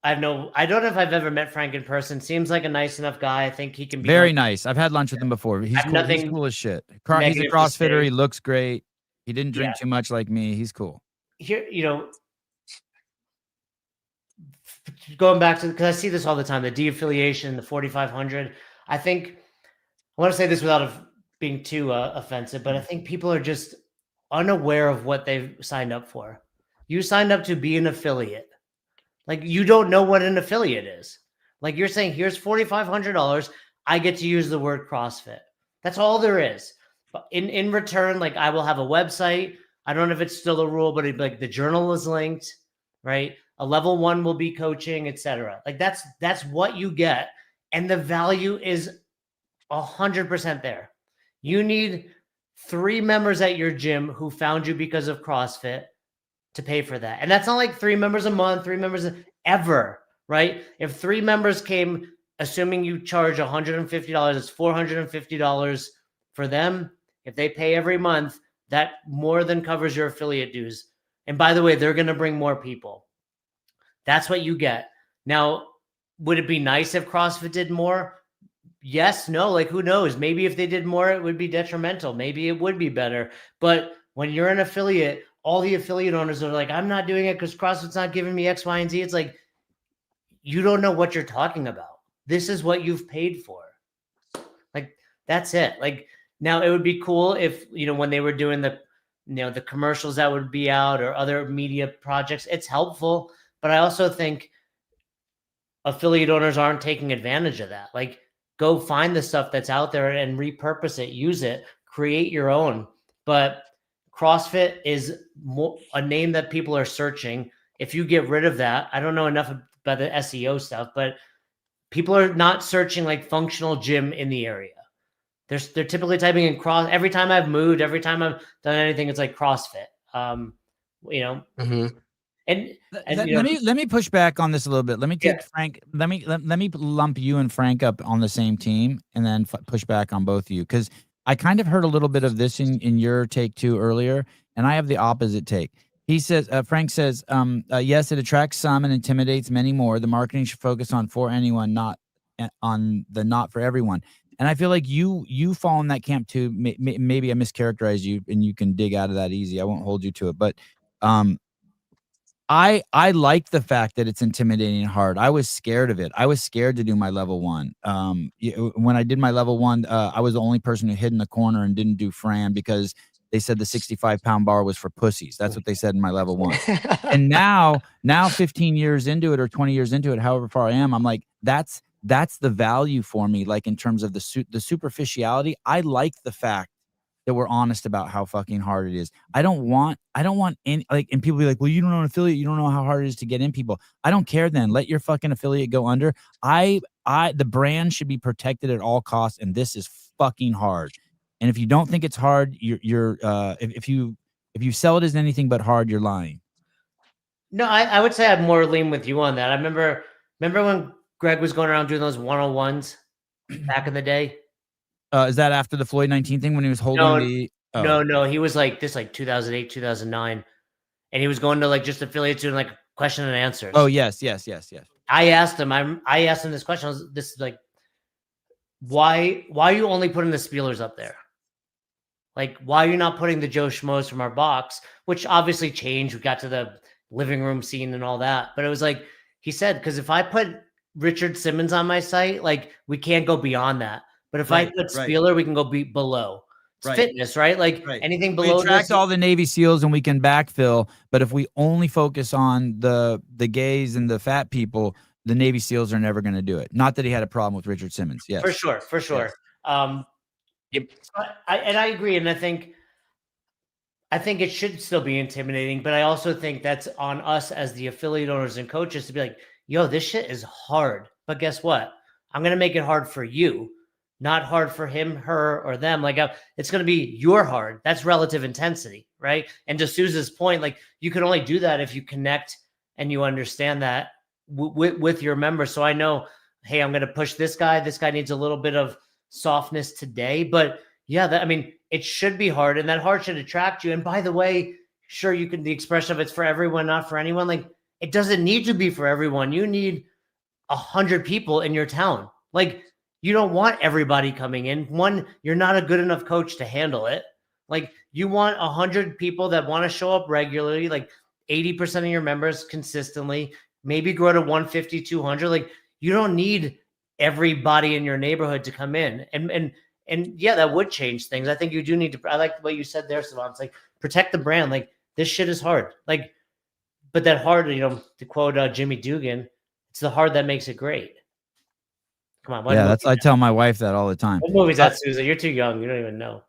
S2: I don't know if I've ever met Frank in person. Seems like a nice enough guy. I think he can be
S1: very nice. I've had lunch with him before. He's cool. He's cool as shit. He's a CrossFitter. He looks great. He didn't drink too much like me. He's cool.
S2: Here, going back to, because I see this all the time, the de-affiliation, the 4,500. I think, I want to say this without being too offensive, but I think people are just unaware of what they've signed up for. You signed up to be an affiliate. Like, you don't know what an affiliate is. Like, you're saying, here's $4,500. I get to use the word CrossFit. That's all there is. But in return, like, I will have a website. I don't know if it's still a rule, but like the journal is linked, right? A level 1 will be coaching, etc. Like that's what you get. And the value is 100% there. You need 3 members at your gym who found you because of CrossFit to pay for that. And that's not like 3 members a month, 3 members ever, right? If 3 members came, assuming you charge $150, it's $450 for them. If they pay every month, that more than covers your affiliate dues. And by the way, they're going to bring more people. That's what you get. Now, would it be nice if CrossFit did more? Yes, no, like who knows? Maybe if they did more, it would be detrimental. Maybe it would be better. But when you're an affiliate, all the affiliate owners are like, I'm not doing it because CrossFit's not giving me X, Y, and Z. It's like, you don't know what you're talking about. This is what you've paid for. Like, that's it. Like, now it would be cool if, when they were doing the commercials that would be out or other media projects, it's helpful. But I also think affiliate owners aren't taking advantage of that. Like, go find the stuff that's out there and repurpose it, use it, create your own. But CrossFit is a name that people are searching. If you get rid of that, I don't know enough about the SEO stuff, but people are not searching like functional gym in the area. They're typically typing in cross. Every time I've moved, every time I've done anything, it's like CrossFit.
S3: Mm-hmm.
S2: And
S1: let me push back on this a little bit. Let me take Frank. Let me lump you and Frank up on the same team, and then push back on both of you, because I kind of heard a little bit of this in your take too earlier, and I have the opposite take. He says, Frank says, yes, it attracts some and intimidates many more. The marketing should focus on for anyone, not on the not for everyone. And I feel like you fall in that camp too. Maybe I mischaracterized you, and you can dig out of that easy. I won't hold you to it, but I like the fact that it's intimidating and hard. I was scared of it. I was scared to do my level 1. When I did my level 1, I was the only person who hid in the corner and didn't do Fran because they said the 65-pound bar was for pussies. That's what they said in my level 1. And now 15 years into it or 20 years into it, however far I am, I'm like, that's the value for me. Like, in terms of the superficiality, I like the fact that we're honest about how fucking hard it is. I don't want any, like, and people be like, well, you don't know an affiliate, you don't know how hard it is to get in people. I don't care then. Let your fucking affiliate go under. The brand should be protected at all costs, and this is fucking hard. And if you don't think it's hard, if you sell it as anything but hard, you're lying.
S2: No, I would say I'm more lean with you on that. I remember when Greg was going around doing those 101s back in the day.
S1: Is that after the Floyd 19 thing when he was holding
S2: No, he was like 2008, 2009. And he was going to like just affiliates doing like question and answers.
S1: Oh, yes.
S2: I asked him this question. This is like, why are you only putting the Spielers up there? Like, why are you not putting the Joe Schmoes from our box, which obviously changed. We got to the living room scene and all that. But it was like, he said, because if I put Richard Simmons on my site, like we can't go beyond that. But if I put Spieler, we can go below. It's fitness, right? Like anything below.
S1: We attract all the Navy SEALs and we can backfill. But if we only focus on the gays and the fat people, the Navy SEALs are never going to do it. Not that he had a problem with Richard Simmons. Yes,
S2: for sure.
S1: Yes.
S2: Yep. I agree, and I think it should still be intimidating, but I also think that's on us as the affiliate owners and coaches to be like, yo, this shit is hard. But guess what? I'm going to make it hard for you, not hard for him, her, or them. Like it's going to be your hard. That's relative intensity, right? And to Sousa's point, like you can only do that if you connect and you understand that with your members. So I know, hey, I'm going to push this guy. This guy needs a little bit of softness today, but yeah, it should be hard, and that hard should attract you. And by the way, sure, you can, the expression of it's for everyone, not for anyone. Like it doesn't need to be for everyone. You need 100 people in your town. Like you don't want everybody coming in. One, you're not a good enough coach to handle it. Like you want 100 people that want to show up regularly, like 80% of your members consistently, maybe grow to 150, 200. Like you don't need everybody in your neighborhood to come in. And yeah, that would change things. I think you do need to, I like what you said there, Savant. It's like, protect the brand. Like this shit is hard. Like, but that hard, to quote Jimmy Dugan, it's the hard that makes it great. Come on.
S1: Yeah, I tell my wife that all the time.
S2: What movie's that, Susan? You're too young. You don't even know.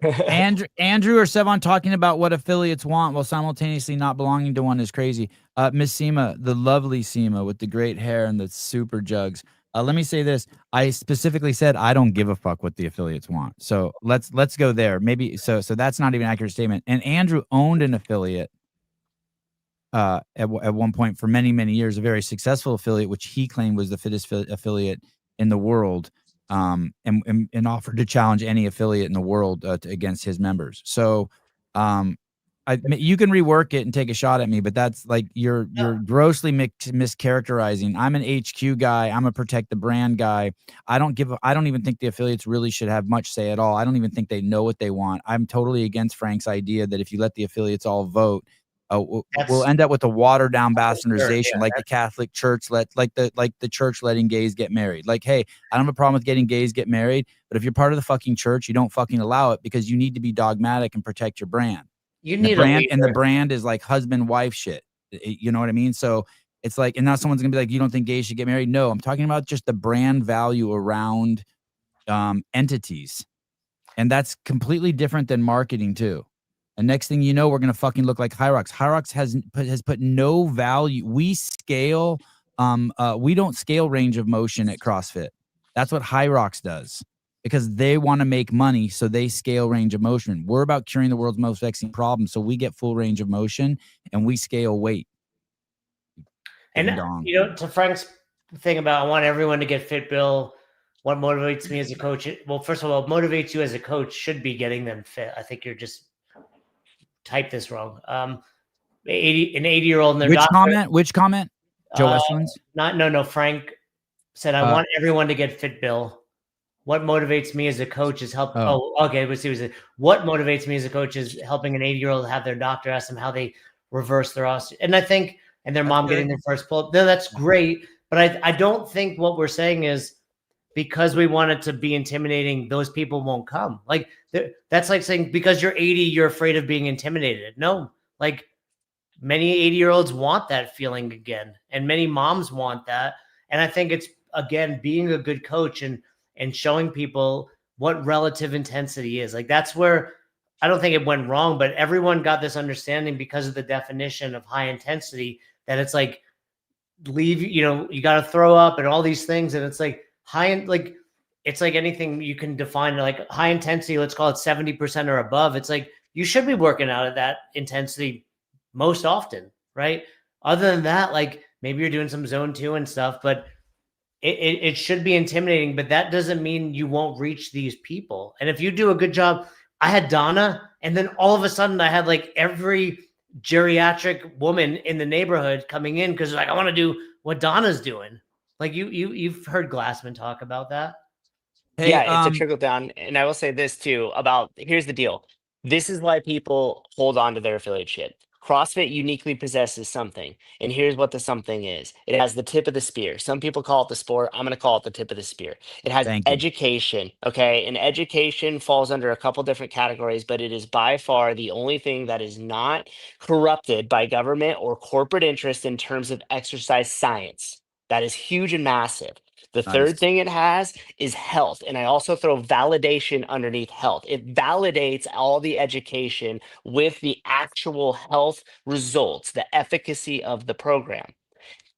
S1: Andrew or Sevon talking about what affiliates want while simultaneously not belonging to one is crazy. Miss Seema, the lovely Seema with the great hair and the super jugs. Let me say this. I specifically said I don't give a fuck what the affiliates want. So let's go there. Maybe so that's not even an accurate statement. And Andrew owned an affiliate at one point for many, many years, a very successful affiliate, which he claimed was the fittest affiliate in the world, and offered to challenge any affiliate in the world against his members. So you can rework it and take a shot at me, but that's like you're grossly mischaracterizing. I'm an HQ guy. I'm a protect the brand guy. I don't even think the affiliates really should have much say at all. I don't even think they know what they want. I'm totally against Frank's idea that if you let the affiliates all vote, we'll end up with a watered down bastardization, like the Catholic Church like the church letting gays get married. Like, hey, I don't have a problem with getting gays get married, but if you're part of the fucking church, you don't fucking allow it because you need to be dogmatic and protect your brand.
S2: You need
S1: the brand is like husband wife shit. You know what I mean? So it's like, and now someone's gonna be like, you don't think gays should get married? No, I'm talking about just the brand value around entities, and that's completely different than marketing too. And next thing you know, we're gonna fucking look like Hyrox. Hyrox has put no value. We scale, we don't scale range of motion at CrossFit. That's what Hyrox does, because they want to make money, so they scale range of motion. We're about curing the world's most vexing problem, so we get full range of motion and we scale weight.
S2: And to Frank's thing about I want everyone to get fit, Bill. What motivates me as a coach? Well, first of all, what motivates you as a coach should be getting them fit. I think you're just typed this wrong. An 80-year-old and their doctor.
S1: Which comment? Joe Westland's?
S2: No. Frank said, I want everyone to get fit, Bill. What motivates me as a coach is help. Okay. Let's see. What motivates me as a coach is helping an 80-year-old have their doctor ask them how they reverse their osteo. And I think, and their mom getting their first pull-up. No, that's great. But I don't think what we're saying is because we want it to be intimidating, those people won't come. Like that's like saying because you're 80, you're afraid of being intimidated. No, like many 80-year-olds want that feeling again. And many moms want that. And I think it's, again, being a good coach and showing people what relative intensity is. Like that's where I don't think it went wrong, but everyone got this understanding because of the definition of high intensity that it's like you got to throw up and all these things. And it's like it's like anything you can define like high intensity, let's call it 70% or above. It's like, you should be working out at that intensity most often, right? Other than that, like maybe you're doing some zone 2 and stuff, but it should be intimidating, but that doesn't mean you won't reach these people. And if you do a good job, I had Donna, and then all of a sudden I had like every geriatric woman in the neighborhood coming in because like, I want to do what Donna's doing. Like you've heard Glassman talk about that.
S1: Hey,
S3: Yeah, it's a trickle down. And I will say this too about here's the deal. This is why people hold on to their affiliate shit. CrossFit uniquely possesses something. And here's what the something is. It has the tip of the spear. Some people call it the sport. I'm going to call it the tip of the spear. It has
S1: Thank you.
S3: education. Okay. And education falls under a couple different categories, but it is by far the only thing that is not corrupted by government or corporate interest in terms of exercise science. That is huge and massive. The
S1: Nice.
S3: third thing it has is health. And I also throw validation underneath health. It validates all the education with the actual health results, the efficacy of the program.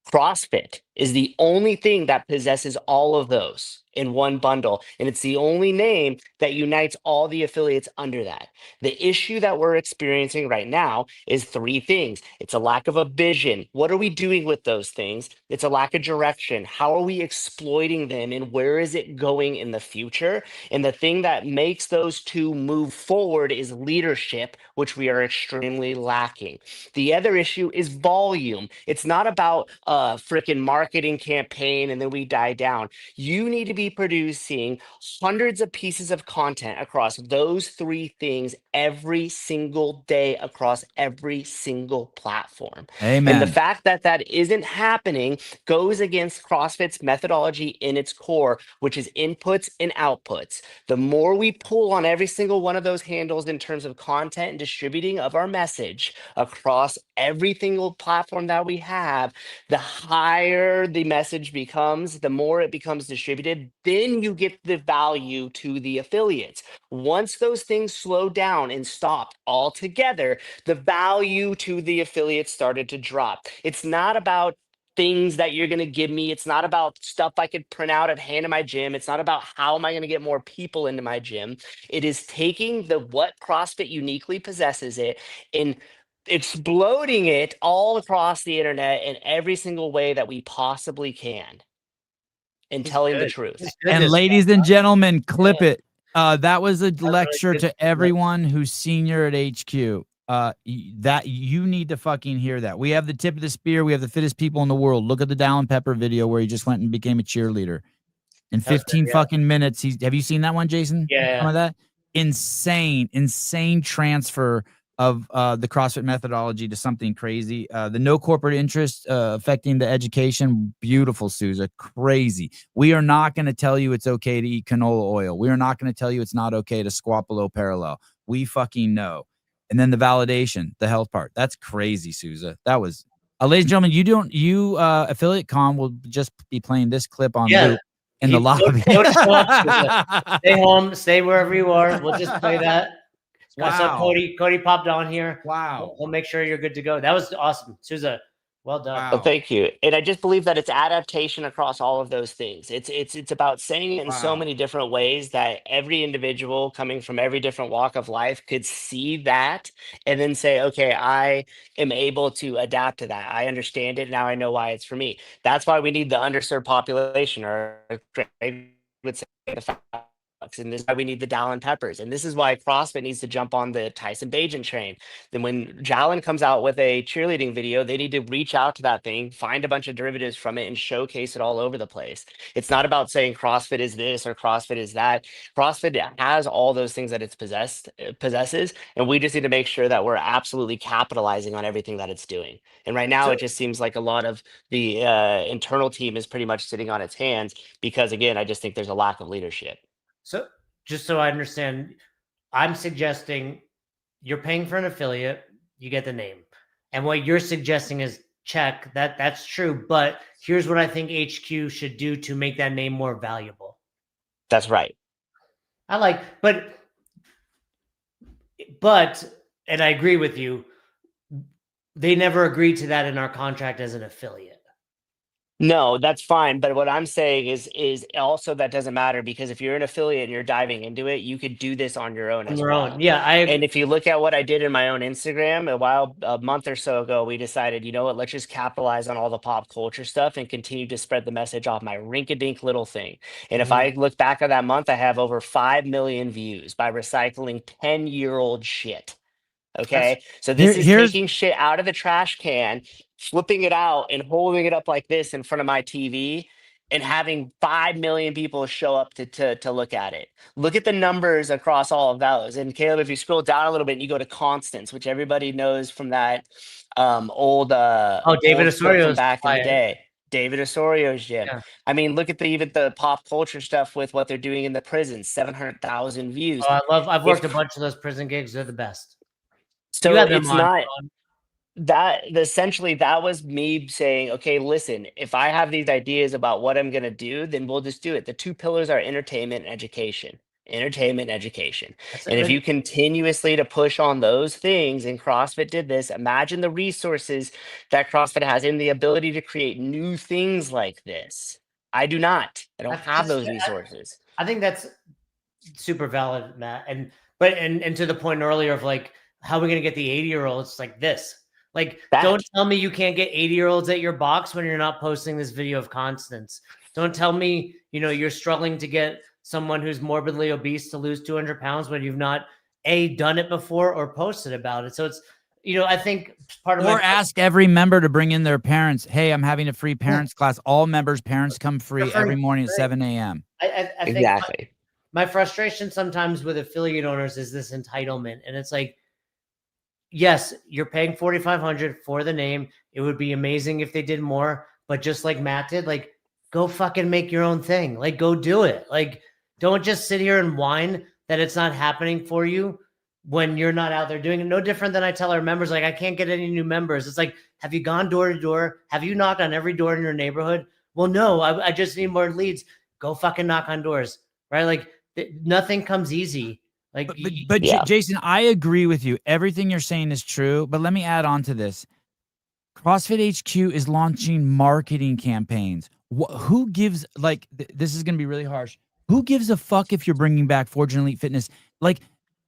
S3: CrossFit is the only thing that possesses all of those in one bundle. And it's the only name that unites all the affiliates under that. The issue that we're experiencing right now is three things. It's a lack of a vision. What are we doing with those things? It's a lack of direction. How are we exploiting them and where is it going in the future? And the thing that makes those two move forward is leadership, which we are extremely lacking. The other issue is volume. It's not about a freaking marketing campaign and then we die down. You need to be producing hundreds of pieces of content across those three things every single day across every single platform. And the
S1: Amen.
S3: fact that that isn't happening goes against CrossFit's methodology in its core, which is inputs and outputs. The more we pull on every single one of those handles in terms of content and distributing of our message across every single platform that we have, the higher the message becomes, the more it becomes distributed, then you get the value to the affiliates. Once those things slow down and stop altogether, the value to the affiliates started to drop. It's not about things that you're going to give me. It's not about stuff I could print out and hand in my gym. It's not about how am I going to get more people into my gym. It is taking the what CrossFit uniquely possesses it and exploding it all across the internet in every single way that we possibly can and
S2: He's
S3: telling the
S2: good.
S3: truth.
S2: He's good
S1: And
S2: this
S1: ladies and gentlemen, clip it. That was a
S2: really
S1: lecture
S2: good
S1: to
S2: stuff.
S1: everyone who's senior at HQ. That you need to fucking hear that. We have the tip of the spear. We have the fittest people in the world. Look at the Dallin Pepper video where he just went and became a cheerleader. In
S2: That was good,
S1: 15
S2: yeah.
S1: fucking minutes, have you seen that one, Jason?
S2: Yeah.
S1: Some of that? Insane transfer of the CrossFit methodology to something crazy. The no corporate interest affecting the education. Beautiful, Souza. Crazy. We are not going to tell you it's okay to eat canola oil. We are not going to tell you it's not okay to squat below parallel. We fucking know. And then the validation, the health part. That's crazy, Souza. That was, ladies and gentlemen, affiliate con will just be playing this clip on loop in the lobby.
S2: Stay home, stay wherever you are. We'll just play that.
S1: Wow.
S2: So Cody popped on here.
S1: Wow.
S2: We'll make sure you're good to go. That was awesome. Souza, well done.
S1: Wow.
S3: Well, thank you. And I just believe that it's adaptation across all of those things. It's about saying it in so
S1: Wow.
S3: many different ways that every individual coming from every different walk of life could see that and then say, okay, I am able to adapt to that. I understand it. Now I know why it's for me. That's why we need the underserved population, or Greg would say the facts. And this is why we need the Dallin Peppers. And this is why CrossFit needs to jump on the Tyson Bajan train. Then when Jalen comes out with a cheerleading video, they need to reach out to that thing, find a bunch of derivatives from it, and showcase it all over the place. It's not about saying CrossFit is this or CrossFit is that. CrossFit has all those things that it possesses, and we just need to make sure that we're absolutely capitalizing on everything that it's doing. And right now, it just seems like a lot of the internal team is pretty much sitting on its hands because, again, I just think there's a lack of leadership.
S2: So just so I understand, I'm suggesting you're paying for an affiliate, you get the name. And what you're suggesting is check that's true. But here's what I think HQ should do to make that name more valuable.
S3: That's right.
S2: But But, and I agree with you, they never agreed to that in our contract as an affiliate.
S3: No, that's fine. But what I'm saying is also that doesn't matter, because if you're an affiliate and you're diving into it, you could do this on your own
S2: On
S3: as
S2: your
S3: well.
S2: own. Yeah,
S3: And if you look at what I did in my own Instagram a month or so ago, we decided, you know what, let's just capitalize on all the pop culture stuff and continue to spread the message off my rink-a-dink little thing. And if I look back at that month, I have over 5 million views by recycling 10-year-old shit. Okay. So this is
S1: Here's
S3: taking shit out of the trash can, flipping it out and holding it up like this in front of my TV and having 5 million people show up to look at it. Look at the numbers across all of those. And Caleb, if you scroll down a little bit and you go to Constance, which everybody knows from that old
S2: David
S3: old clip from
S2: Osorio's
S3: back in the
S2: client.
S3: day. David Osorio's gym.
S2: Yeah.
S3: I mean, look at even the pop culture stuff with what they're doing in the prisons, 700,000 views.
S2: I've worked a bunch of those prison gigs. They're the best. You
S3: So
S2: had them
S3: it's
S2: on.
S3: not that essentially that was me saying, okay, listen, if I have these ideas about what I'm going to do, then we'll just do it. The two pillars are entertainment and education. Entertainment and education.
S2: That's
S3: And if
S2: it.
S3: you continuously to push on those things, and CrossFit did this, imagine the resources that CrossFit has in the ability to create new things like this. I do not. I don't have those resources.
S2: I think that's super valid, Matt. And to the point earlier of like, how are we going to get the 80-year-olds like this? Like, don't tell me you can't get 80-year-olds at your box when you're not posting this video of Constance. Don't tell me, you're struggling to get someone who's morbidly obese to lose 200 pounds when you've not done it before or posted about it. So it's, I think part of
S1: ask every member to bring in their parents. Hey, I'm having a free parents class. All members' parents come free every morning at 7 a.m.
S2: I think
S3: Exactly.
S2: my frustration sometimes with affiliate owners is this entitlement. And it's like, yes, you're paying $4,500 for the name. It would be amazing if they did more, but just like Matt did, like, go fucking make your own thing. Like, go do it. Like, don't just sit here and whine that it's not happening for you when you're not out there doing it. No different than I tell our members, like, I can't get any new members. It's like, have you gone door to door? Have you knocked on every door in your neighborhood? Well, no, I just need more leads. Go fucking knock on doors, right? Like, nothing comes easy. Like,
S1: but Jason, I agree with you. Everything you're saying is true. But let me add on to this. CrossFit HQ is launching marketing campaigns. Who gives, like, this is going to be really harsh. Who gives a fuck if you're bringing back Forge and Elite Fitness? Like,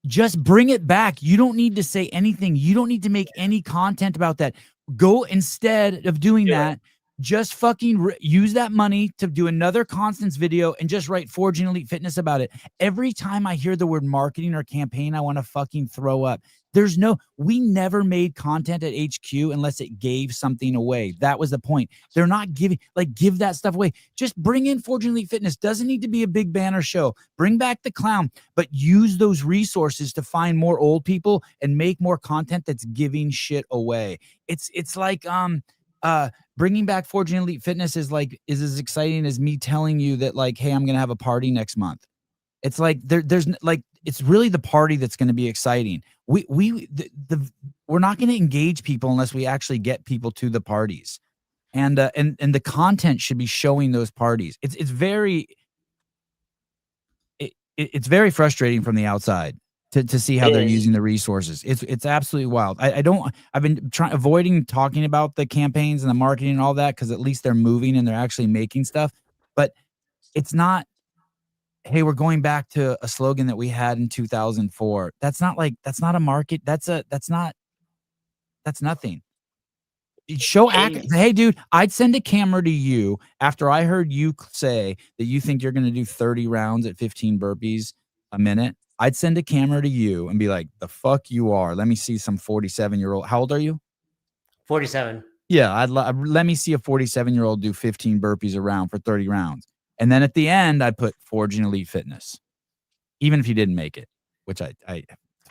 S1: just bring it back. You don't need to say anything. You don't need to make any content about that. Go, instead of doing that, just fucking use that money to do another Constance video and just write Forge and Elite Fitness about it. Every time I hear the word marketing or campaign, I want to fucking throw up. We never made content at HQ unless it gave something away. That was the point. They're not giving, like, give that stuff away. Just bring in Forge and Elite Fitness. Doesn't need to be a big banner show. Bring back the clown, but use those resources to find more old people and make more content that's giving shit away. It's like, bringing back Forge and Elite Fitness is as exciting as me telling you that, like, hey, I'm going to have a party next month. It's like, there's like, it's really the party that's going to be exciting. We're not going to engage people unless we actually get people to the parties, and the content should be showing those parties. It's very frustrating from the outside to see how they're using the resources. It's absolutely wild. I've been avoiding talking about the campaigns and the marketing and all that, because at least they're moving and they're actually making stuff. But it's not, hey, we're going back to a slogan that we had in 2004. That's not a market. That's nothing. Show hey, dude, I'd send a camera to you after I heard you say that you think you're going to do 30 rounds at 15 burpees a minute. I'd send a camera to you and be like, the fuck you are. Let me see some 47-year-old. How old are you?
S2: 47.
S1: Yeah, let me see a 47-year-old do 15 burpees a round for 30 rounds. And then at the end, I put Forge and Elite Fitness, even if you didn't make it, which I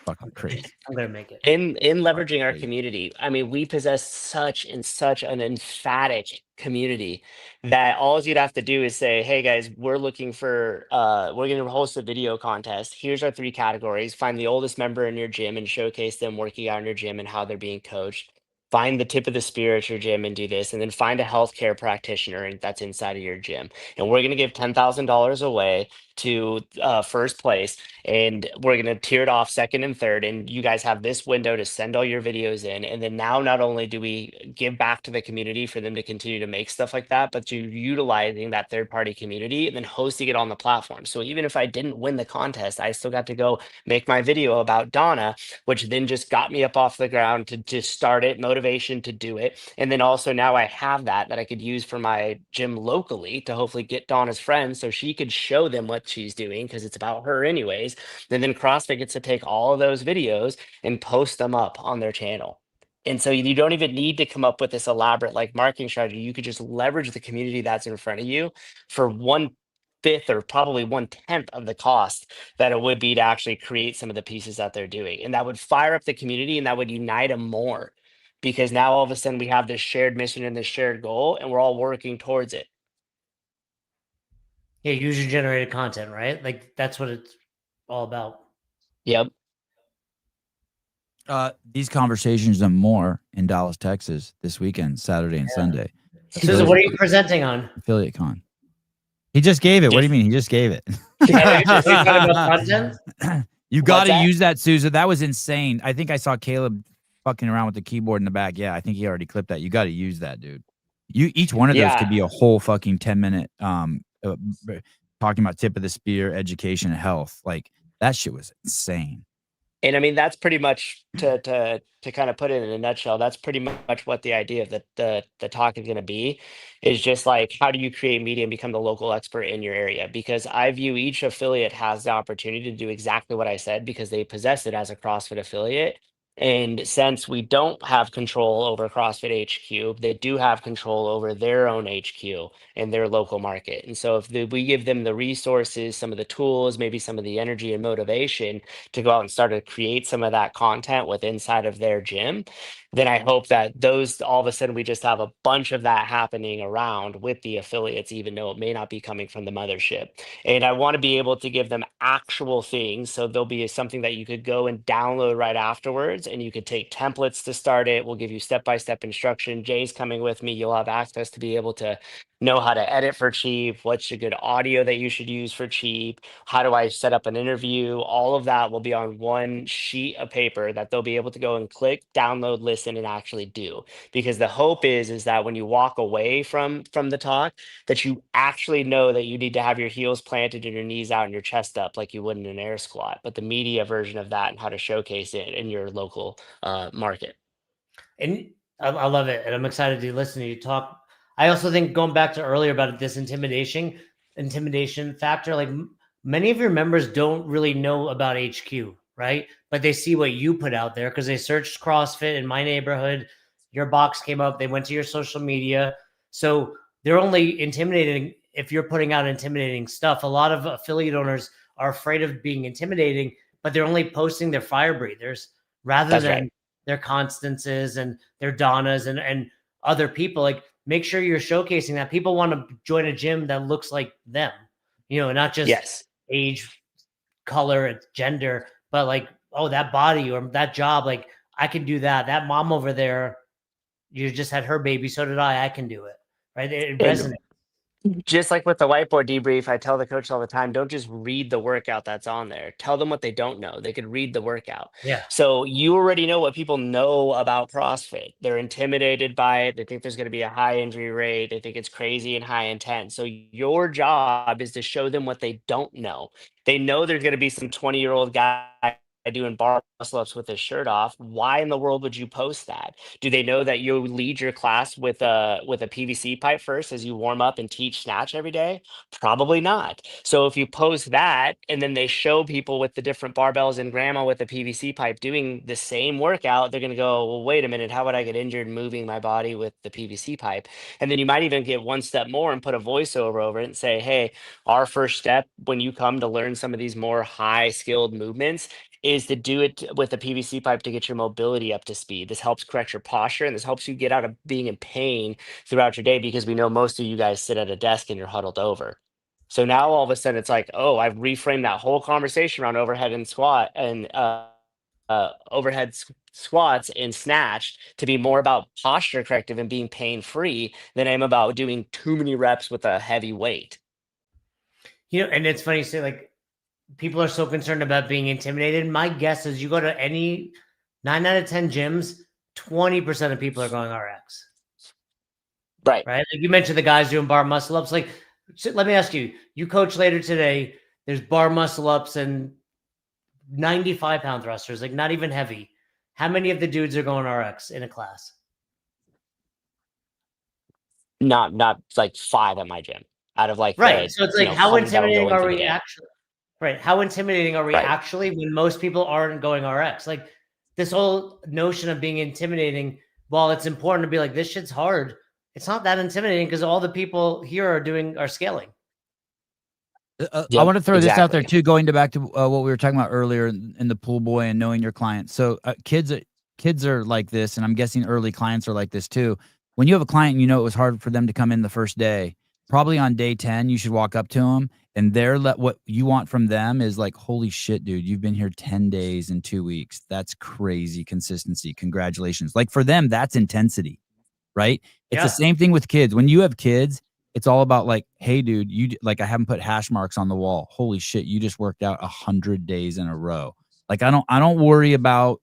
S1: fucking crazy.
S2: I'm gonna make it.
S3: In leveraging our community, I mean, we possess such an emphatic community that all you'd have to do is say, hey guys, we're looking for we're going to host a video contest. Here's our 3 categories. Find the oldest member in your gym and showcase them working out in your gym and how they're being coached. Find the tip of the spear at your gym and do this, and then find a healthcare practitioner that's inside of your gym. And we're going to give $10,000 away to first place, and we're going to tier it off second and third, and you guys have this window to send all your videos in. And then now not only do we give back to the community for them to continue to make stuff like that, but you're utilizing that third party community and then hosting it on the platform. So even if I didn't win the contest, I still got to go make my video about Donna, which then just got me up off the ground to start it, motivation to do it. And then also now I have that I could use for my gym locally to hopefully get Donna's friends so she could show them what she's doing, because it's about her anyways. And then CrossFit gets to take all of those videos and post them up on their channel. And so you don't even need to come up with this elaborate like marketing strategy. You could just leverage the community that's in front of you for 1/5 or probably 1/10 of the cost that it would be to actually create some of the pieces that they're doing. And that would fire up the community and that would unite them more, because now all of a sudden we have this shared mission and this shared goal and we're all working towards it.
S2: Yeah, user generated content, right? Like that's what it's all about.
S3: Yep.
S1: These conversations and more in Dallas, Texas this weekend, Saturday and Sunday.
S2: Susan, what are you presenting on?
S1: Affiliate Con. He just gave it. What do you mean? He just gave it. You got to use that, Susan. That was insane. I think I saw Caleb fucking around with the keyboard in the back. Yeah, I think he already clipped that. You got to use that, dude. Each one of those could be a whole fucking 10-minute talking about tip of the spear, education, and health. Like that shit was insane.
S3: And I mean, that's pretty much to kind of put it in a nutshell. That's pretty much what the idea of the talk is going to be, is just like, how do you create media and become the local expert in your area? Because I view each affiliate has the opportunity to do exactly what I said because they possess it as a CrossFit affiliate. And since we don't have control over CrossFit HQ, they do have control over their own HQ and their local market. And so if we give them the resources, some of the tools, maybe some of the energy and motivation to go out and start to create some of that content with inside of their gym, then I hope that those all of a sudden we just have a bunch of that happening around with the affiliates, even though it may not be coming from the mothership. And I want to be able to give them actual things. So there'll be something that you could go and download right afterwards, and you could take templates to start it. We'll give you step-by-step instruction. Jay's coming with me. You'll have access to be able to know how to edit for cheap, what's a good audio that you should use for cheap, how do I set up an interview. All of that will be on one sheet of paper that they'll be able to go and click, download, listen, and actually do. Because the hope is that when you walk away from the talk, that you actually know that you need to have your heels planted and your knees out and your chest up like you would in an air squat, but the media version of that and how to showcase it in your local market.
S2: And I love it. And I'm excited to listen to you talk. I also think, going back to earlier about this intimidation factor, like many of your members don't really know about HQ, right? But they see what you put out there because they searched CrossFit in my neighborhood. Your box came up. They went to your social media. So they're only intimidating if you're putting out intimidating stuff. A lot of affiliate owners are afraid of being intimidating, but they're only posting their fire breathers rather than their Constances and their Donnas and other people. Like, make sure you're showcasing that. People want to join a gym that looks like them, not just age, color, gender, but like, oh, that body or that job, like I can do that. That mom over there, you just had her baby, so did I can do it, right? It resonates.
S3: Just like with the whiteboard debrief, I tell the coach all the time, don't just read the workout that's on there. Tell them what they don't know. They could read the workout.
S2: Yeah.
S3: So you already know what people know about CrossFit. They're intimidated by it. They think there's going to be a high injury rate. They think it's crazy and high intent. So your job is to show them what they don't know. They know there's going to be some 20-year-old guy doing bar muscle ups with his shirt off. Why in the world would you post that? Do they know that you lead your class with a PVC pipe first as you warm up and teach snatch every day? Probably not. So if you post that and then they show people with the different barbells and grandma with the PVC pipe doing the same workout, they're going to go, well, wait a minute, how would I get injured moving my body with the PVC pipe? And then you might even get one step more and put a voiceover over it and say, hey, our first step when you come to learn some of these more high skilled movements is to do it with a PVC pipe to get your mobility up to speed. This helps correct your posture, and this helps you get out of being in pain throughout your day, because we know most of you guys sit at a desk and you're huddled over. So now all of a sudden it's like, oh, I've reframed that whole conversation around overhead and squat and squats and snatch to be more about posture corrective and being pain free than I'm about doing too many reps with a heavy weight.
S2: And it's funny you say like people are so concerned about being intimidated. My guess is you go to any 9 out of 10 gyms, 20% of people are going RX.
S3: Right.
S2: Like you mentioned the guys doing bar muscle ups. Like, so let me ask you, you coach later today. There's bar muscle ups and 95-pound thrusters, like not even heavy. How many of the dudes are going RX in a class?
S3: Not like 5 at my gym out of like
S2: Right. So it's like, how
S3: 100 that'll go
S2: intimidating
S3: into
S2: are
S3: the
S2: we
S3: day.
S2: actually? Right. How intimidating are we
S3: Right.
S2: actually when most people aren't going RX? Like this whole notion of being intimidating, while it's important to be like, this shit's hard, it's not that intimidating because all the people here are scaling.
S1: I
S3: Yep,
S1: want to throw this out there
S3: exactly.
S1: too, going back to what we were talking about earlier in the pool boy and knowing your clients. So kids are like this, and I'm guessing early clients are like this too. When you have a client and you know it was hard for them to come in the first day, probably on day 10, you should walk up to them and what you want from them is like, holy shit, dude, you've been here 10 days and 2 weeks. That's crazy consistency. Congratulations. Like for them, that's intensity, right? It's the same thing with kids. When you have kids, it's all about like, hey, dude, like I haven't put hash marks on the wall. Holy shit, you just worked out 100 days in a row. Like I don't worry about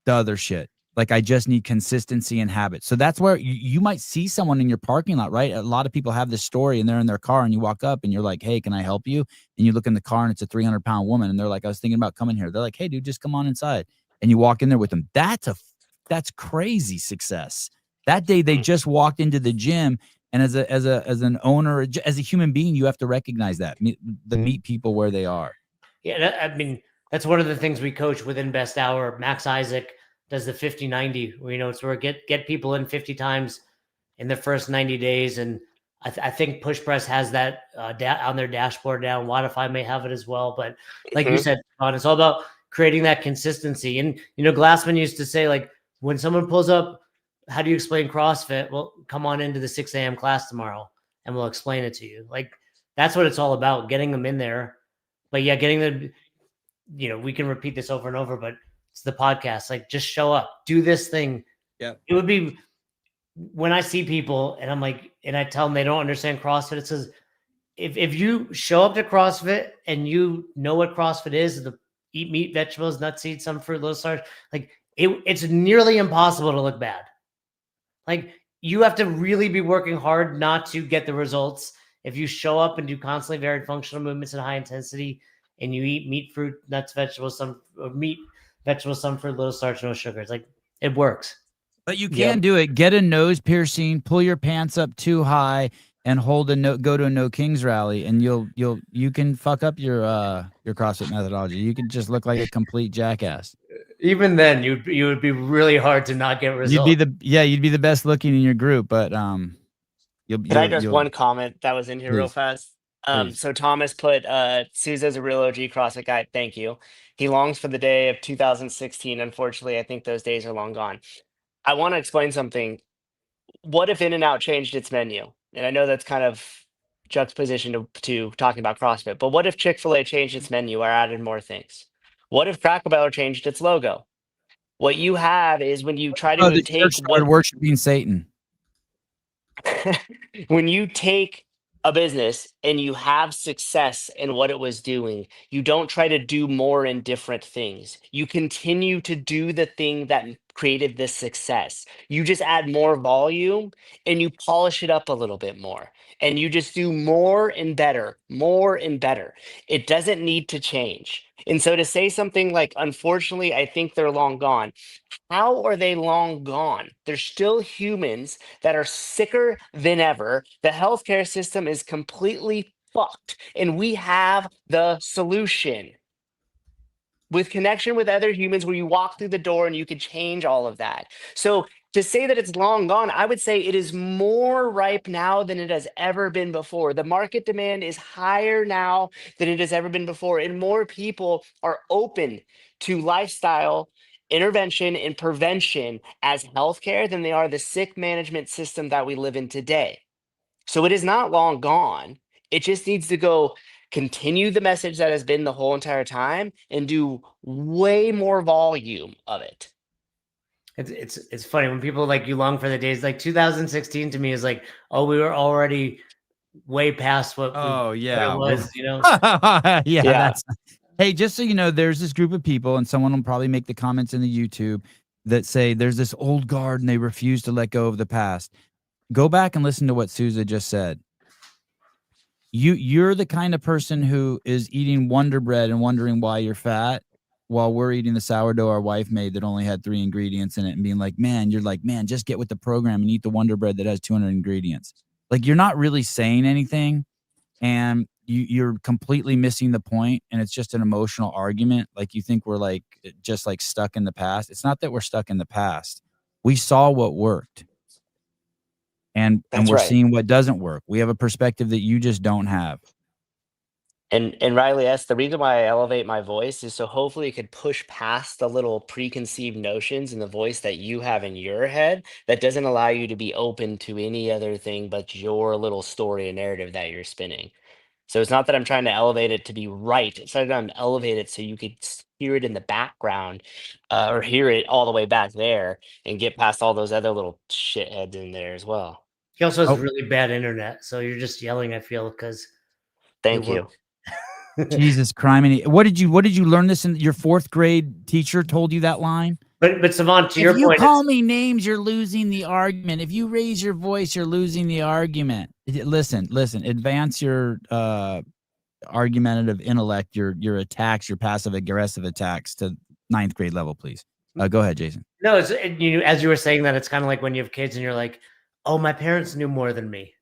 S1: the other shit. Like I just need consistency and habit. So that's where you might see someone in your parking lot, right? A lot of people have this story and they're in their car and you walk up and you're like, hey, can I help you? And you look in the car and it's a 300-pound woman and they're like, I was thinking about coming here. They're like, hey, dude, just come on inside. And you walk in there with them. That's crazy success. That day they just walked into the gym. And as an owner, as a human being, you have to recognize that. Meet people where they are.
S2: Yeah, I mean, that's one of the things we coach within Best Hour. Max Isaac does the 50-90, where it's where get people in 50 times in the first 90 days. And I think Push Press has that on their dashboard now. Wodify may have it as well. But like you said, Ron, it's all about creating that consistency. And Glassman used to say, like, when someone pulls up, how do you explain CrossFit? Well, come on into the 6 a.m. class tomorrow and we'll explain it to you. Like, that's what it's all about, getting them in there. But yeah, getting the, we can repeat this over and over, but it's the podcast. Like, just show up, do this thing.
S1: Yeah.
S2: It would be when I see people and I'm like, and I tell them they don't understand CrossFit. It says, if you show up to CrossFit and you know what CrossFit is, eat meat, vegetables, nuts, seeds, some fruit, low starch, like it's nearly impossible to look bad. Like you have to really be working hard not to get the results. If you show up and do constantly varied functional movements at high intensity and you eat meat, fruit, nuts, vegetables, some fruit, little starch, no sugars, like it works.
S1: But you can do it. Get a nose piercing, pull your pants up too high, and go to a No Kings rally, and you can fuck up your CrossFit methodology. You can just look like a complete jackass.
S2: Even then, you would be really hard to not get results.
S1: You'd be the best looking in your group, but
S3: Can I just one comment that was in here real fast? So Thomas put Souza's a real OG CrossFit guy. Thank you. He longs for the day of 2016. Unfortunately, I think those days are long gone. I want to explain something. What if In-N-Out changed its menu? And I know that's kind of juxtaposition to talking about CrossFit, but what if Chick-fil-A changed its menu or added more things? What if Cracker Barrel changed its logo? What you have is when you try to take
S1: started worshiping Satan.
S3: When you take a business and you have success in what it was doing, you don't try to do more in different things. You continue to do the thing that created this success. You just add more volume and you polish it up a little bit more. And you just do more and better, more and better. It doesn't need to change. And so to say something like, unfortunately, I think they're long gone. How are they long gone? They're still humans that are sicker than ever. The healthcare system is completely fucked, and we have the solution with connection with other humans where you walk through the door and you can change all of that. So to say that it's long gone, I would say it is more ripe now than it has ever been before. The market demand is higher now than it has ever been before, and more people are open to lifestyle intervention and prevention as healthcare than they are the sick management system that we live in today. So it is not long gone. It just needs to continue the message that has been the whole entire time and do way more volume of it.
S2: It's funny when people like you long for the days like 2016 to me is like, oh, we were already way past what
S1: yeah,
S2: it was, you know.
S1: yeah,
S3: Yeah.
S1: that's. Hey, just so you know, there's this group of people, and someone will probably make the comments in the YouTube that say there's this old guard and they refuse to let go of the past. Go back and listen to what Sousa just said. You're the kind of person who is eating Wonder Bread and wondering why you're fat, while we're eating the sourdough our wife made that only had 3 ingredients in it, and being like, man, you're like, man, just get with the program and eat the Wonder Bread that has 200 ingredients. Like, you're not really saying anything, and you're completely missing the point, and it's just an emotional argument. Like, you think we're like just like stuck in the past. It's not that we're stuck in the past. We saw what worked. And
S3: That's
S1: we're
S3: right.
S1: seeing what doesn't work. We have a perspective that you just don't have.
S3: And Riley S., the reason why I elevate my voice is so hopefully it could push past the little preconceived notions in the voice that you have in your head that doesn't allow you to be open to any other thing but your little story and narrative that you're spinning. So it's not that I'm trying to elevate it to be right. It's not that I'm elevate it so you could hear it in the background or hear it all the way back there and get past all those other little shitheads in there as well.
S2: He also has really bad internet, so you're just yelling, I feel, because
S3: Thank you.
S1: Jesus Christ. What did you learn this in your 4th grade teacher told you that line?
S2: But Savant, to your
S1: If you
S2: point,
S1: call me names, you're losing the argument. If you raise your voice, you're losing the argument. Listen, advance your argumentative intellect, your attacks, your passive aggressive attacks to 9th grade level, please. Go ahead, Jason.
S2: No, it's, as you were saying that, it's kind of like when you have kids and you're like, oh, my parents knew more than me.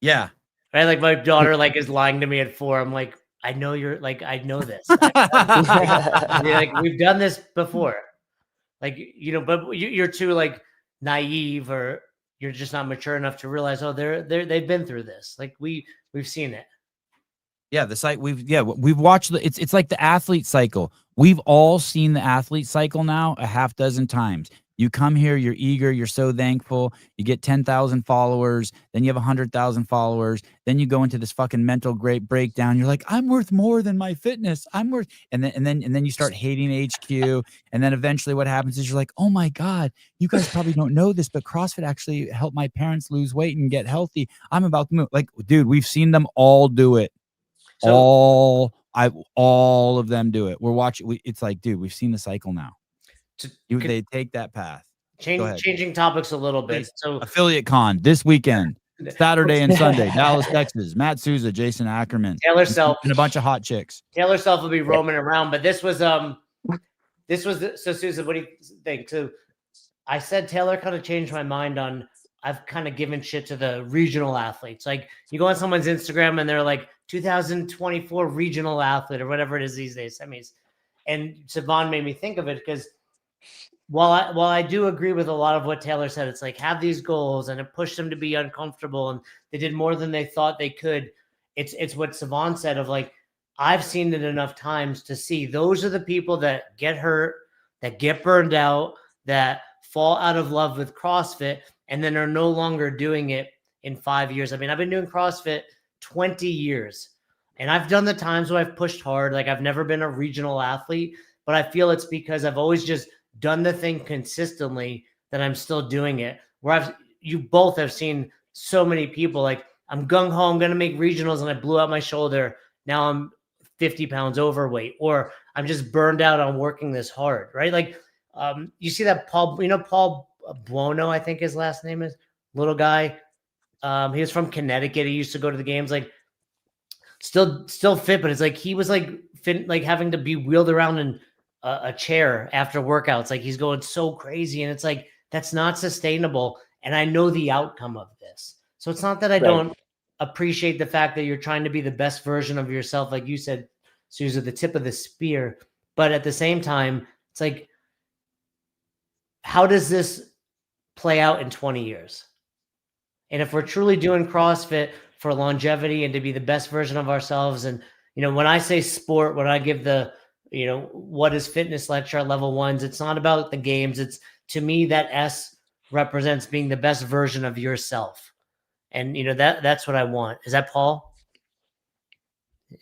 S1: Yeah.
S2: Right? Like my daughter like is lying to me at 4. I'm like, I know you're like, I know this. Like, we've done this before. Like, but you're too like naive, or you're just not mature enough to realize, oh, they've been through this. Like we've seen it.
S1: Yeah, the site we've watched it's like the athlete cycle. We've all seen the athlete cycle now a half dozen times. You come here, you're eager, you're so thankful, you get 10,000 followers, then you have 100,000 followers, then you go into this fucking mental great breakdown. You're like, I'm worth more than my fitness. I'm worth, and then you start hating HQ, and then eventually what happens is you're like, oh my God, you guys probably don't know this, but CrossFit actually helped my parents lose weight and get healthy. I'm about to move. Like, dude, we've seen them all do it. So, all of them do it. We're watching. It's like, dude, we've seen the cycle now. They take that path.
S2: Changing topics a little bit. So
S1: Affiliate Con this weekend, Saturday and Sunday, Dallas, Texas. Matt Sousa, Jason Ackerman,
S2: Taylor Self,
S1: and a bunch of hot chicks.
S2: Taylor Self will be roaming around, but this was so Sousa, what do you think? So I said Taylor kind of changed my mind on. I've kind of given shit to the regional athletes. Like, you go on someone's Instagram and they're like 2024 regional athlete or whatever it is these days, semis. And Savon made me think of it because while I do agree with a lot of what Taylor said, it's like, have these goals and it pushed them to be uncomfortable and they did more than they thought they could. It's what Savon said of like, I've seen it enough times to see those are the people that get hurt, that get burned out, that fall out of love with CrossFit, and then are no longer doing it in 5 years. I mean, I've been doing CrossFit 20 years, and I've done the times where I've pushed hard. Like, I've never been a regional athlete, but I feel it's because I've always just done the thing consistently that I'm still doing it. Where you both have seen so many people like, I'm gung-ho, I'm going to make regionals, and I blew out my shoulder. Now I'm 50 pounds overweight, or I'm just burned out on working this hard, right? Like, you see that Paul Buono, I think his last name is, little guy. He was from Connecticut. He used to go to the games, like still fit, but it's like he was like fit, like having to be wheeled around in a chair after workouts. Like, he's going so crazy, and it's like, that's not sustainable. And I know the outcome of this. So it's not that I don't appreciate the fact that you're trying to be the best version of yourself. Like you said, Sousa, the tip of the spear. But at the same time, it's like, how does this play out in 20 years? And if we're truly doing CrossFit for longevity and to be the best version of ourselves, and, when I say sport, when I give the, what is fitness lecture at level 1s, it's not about the games. It's, to me, that S represents being the best version of yourself. And, that's what I want. Is that Paul?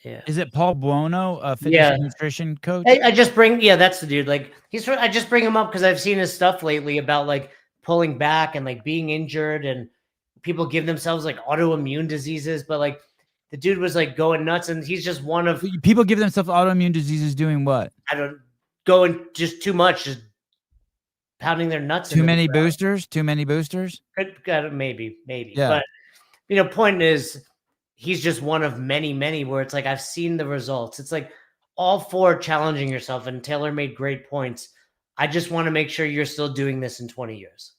S2: Yeah.
S1: Is it Paul Buono, fitness and nutrition coach?
S2: I just bring, that's the dude. Like, I just bring him up because I've seen his stuff lately about like pulling back and like being injured and people give themselves like autoimmune diseases, but like the dude was like going nuts, and he's just one of
S1: People give themselves autoimmune diseases doing what?
S2: I don't going just too much, just pounding their nuts.
S1: Too many boosters. Too many boosters.
S2: Maybe.
S1: Yeah.
S2: But you know, point is, he's just one of many where it's like I've seen the results. It's like all for challenging yourself, and Taylor made great points. I just want to make sure you're still doing this in 20 years.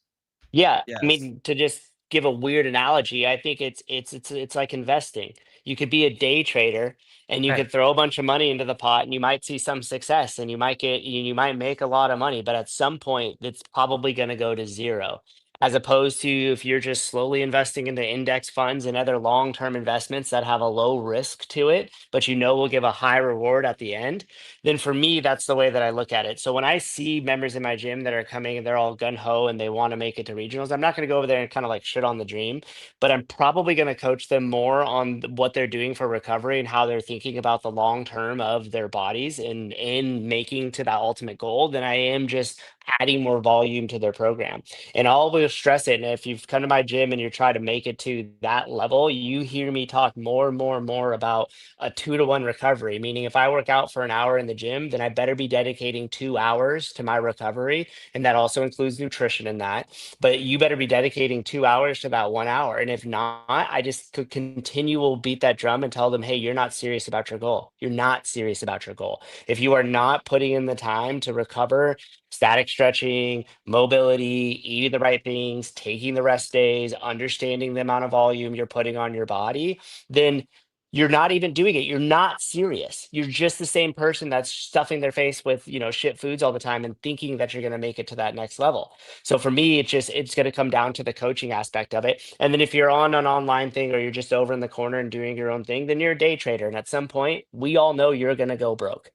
S3: Yeah,
S1: Yes.
S3: I mean, to just give a weird analogy, I think it's like investing. You could be a day trader and you
S2: Right.
S3: could throw a bunch of money into the pot and you might see some success and you might make a lot of money, but at some point it's probably going to go to zero. As opposed to if you're just slowly investing into index funds and other long-term investments that have a low risk to it, but you know will give a high reward at the end, then for me, that's the way that I look at it. So when I see members in my gym that are coming and they're all gun ho and they want to make it to regionals, I'm not going to go over there and kind of like shit on the dream, but I'm probably going to coach them more on what they're doing for recovery and how they're thinking about the long term of their bodies and in making to that ultimate goal than I am just adding more volume to their program. And I'll always stress it. And if you've come to my gym and you're trying to make it to that level, you hear me talk more and more about a 2-to-1 recovery, meaning if I work out for an hour in the gym, then I better be dedicating 2 hours to my recovery. And that also includes nutrition in that. But you better be dedicating 2 hours to that 1 hour. And if not, I just could continual beat that drum and tell them, hey, you're not serious about your goal. You're not serious about your goal. If you are not putting in the time to recover, static stretching, mobility, eating the right things, taking the rest days, understanding the amount of volume you're putting on your body, then you're not even doing it. You're not serious. You're just the same person that's stuffing their face with, shit foods all the time and thinking that you're going to make it to that next level. So for me, it's going to come down to the coaching aspect of it. And then if you're on an online thing or you're just over in the corner and doing your own thing, then you're a day trader. And at some point, we all know you're going to go broke.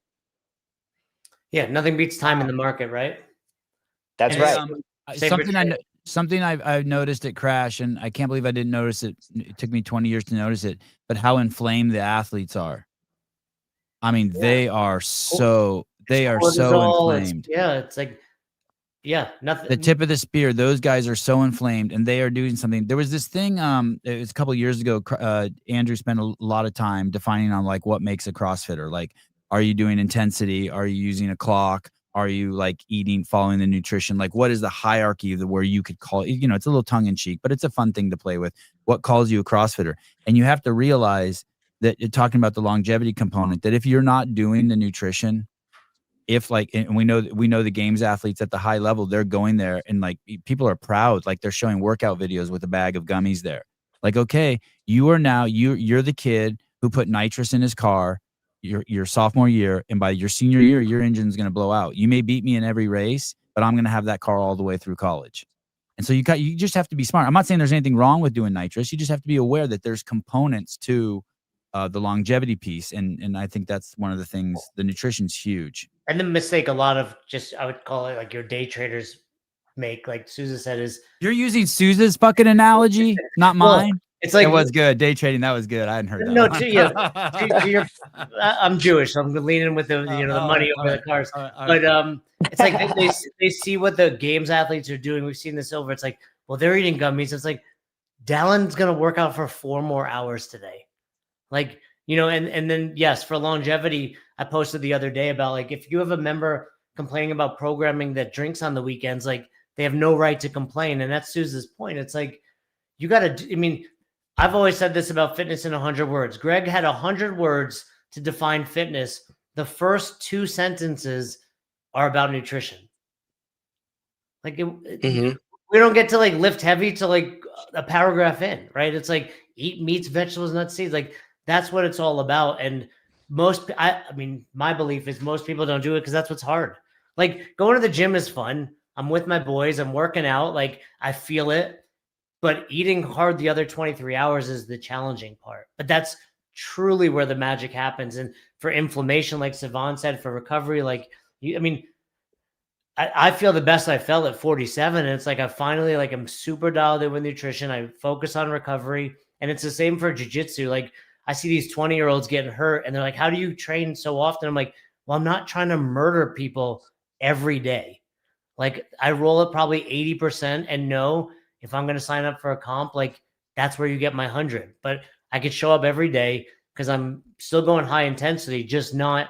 S2: Yeah, nothing beats time in the market, right?
S3: That's
S2: And
S3: right.
S1: Something I've noticed at Crash, and I can't believe I didn't notice it. It took me 20 years to notice it, but how inflamed the athletes are. I mean, they are so inflamed.
S2: It's like, nothing.
S1: The tip of the spear. Those guys are so inflamed, and they are doing something. There was this thing. It was a couple of years ago. Andrew spent a lot of time defining on like what makes a CrossFitter. Like, are you doing intensity? Are you using a clock? Are you like eating, following the nutrition? Like, what is the hierarchy of where you could call it? It's a little tongue in cheek, but it's a fun thing to play with. What calls you a CrossFitter? And you have to realize that you're talking about the longevity component, that if you're not doing the nutrition, and we know the games athletes at the high level, they're going there and like people are proud, like they're showing workout videos with a bag of gummies there. Like, okay, you're the kid who put nitrous in his car your sophomore year, and by your senior year, your engine's going to blow out. You may beat me in every race, but I'm going to have that car all the way through college. And so you just have to be smart. I'm not saying there's anything wrong with doing nitrous. You just have to be aware that there's components to the longevity piece. And I think that's one of the things. The nutrition's huge. And
S2: the mistake a lot of I would call it like your day traders make, like Souza said, is
S1: you're using Souza's fucking analogy, not mine.
S2: Well, it's like
S1: it was good. Day trading, that was good. I hadn't heard that.
S2: No, I'm Jewish, so I'm leaning with the the money over the cars. But it's like they see what the games athletes are doing. We've seen this over. It's like, well, they're eating gummies. It's like Dallin's gonna work out for 4 more hours today. Like, and then yes, for longevity, I posted the other day about like if you have a member complaining about programming that drinks on the weekends, like they have no right to complain. And that's Souza's point. It's like you got to. I've always said this about fitness in 100 words. Greg had 100 words to define fitness. The first 2 sentences are about nutrition. Like we don't get to like lift heavy to like a paragraph in, right? It's like eat meats, vegetables, nuts, seeds. Like that's what it's all about. And my belief is most people don't do it because that's what's hard. Like going to the gym is fun. I'm with my boys. I'm working out. Like I feel it. But eating hard the other 23 hours is the challenging part. But that's truly where the magic happens. And for inflammation, like Sivan said, for recovery, like I feel the best I felt at 47. And it's like I'm super dialed in with nutrition. I focus on recovery. And it's the same for jiu-jitsu. Like I see these 20-year-olds getting hurt and they're like, how do you train so often? I'm like, well, I'm not trying to murder people every day. Like I roll it probably 80% and know if I'm going to sign up for a comp, like that's where you get my 100. But I could show up every day because I'm still going high intensity, just not,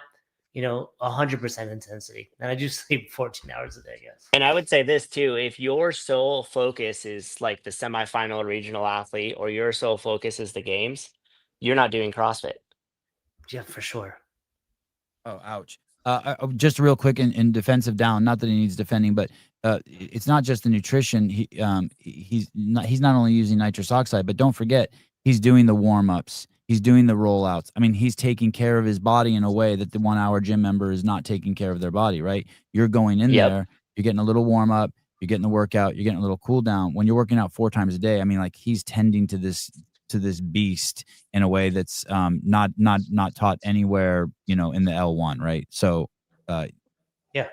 S2: 100% intensity. And I do sleep 14 hours a day, yes.
S3: And I would say this too, if your sole focus is like the semifinal regional athlete, or your sole focus is the games, you're not doing CrossFit.
S2: Yeah, for sure.
S1: Oh, ouch. Just real quick in defensive down, not that he needs defending, but it's not just the nutrition. He's not only using nitrous oxide, but don't forget he's doing the warm-ups. He's doing the rollouts. I mean, he's taking care of his body in a way that the 1 hour gym member is not taking care of their body, right? You're going in there, you're getting a little warm up, you're getting the workout, you're getting a little cool down. When you're working out 4 times a day, I mean, like he's tending to this beast in a way that's not taught anywhere, in the L1, right? So
S2: yeah.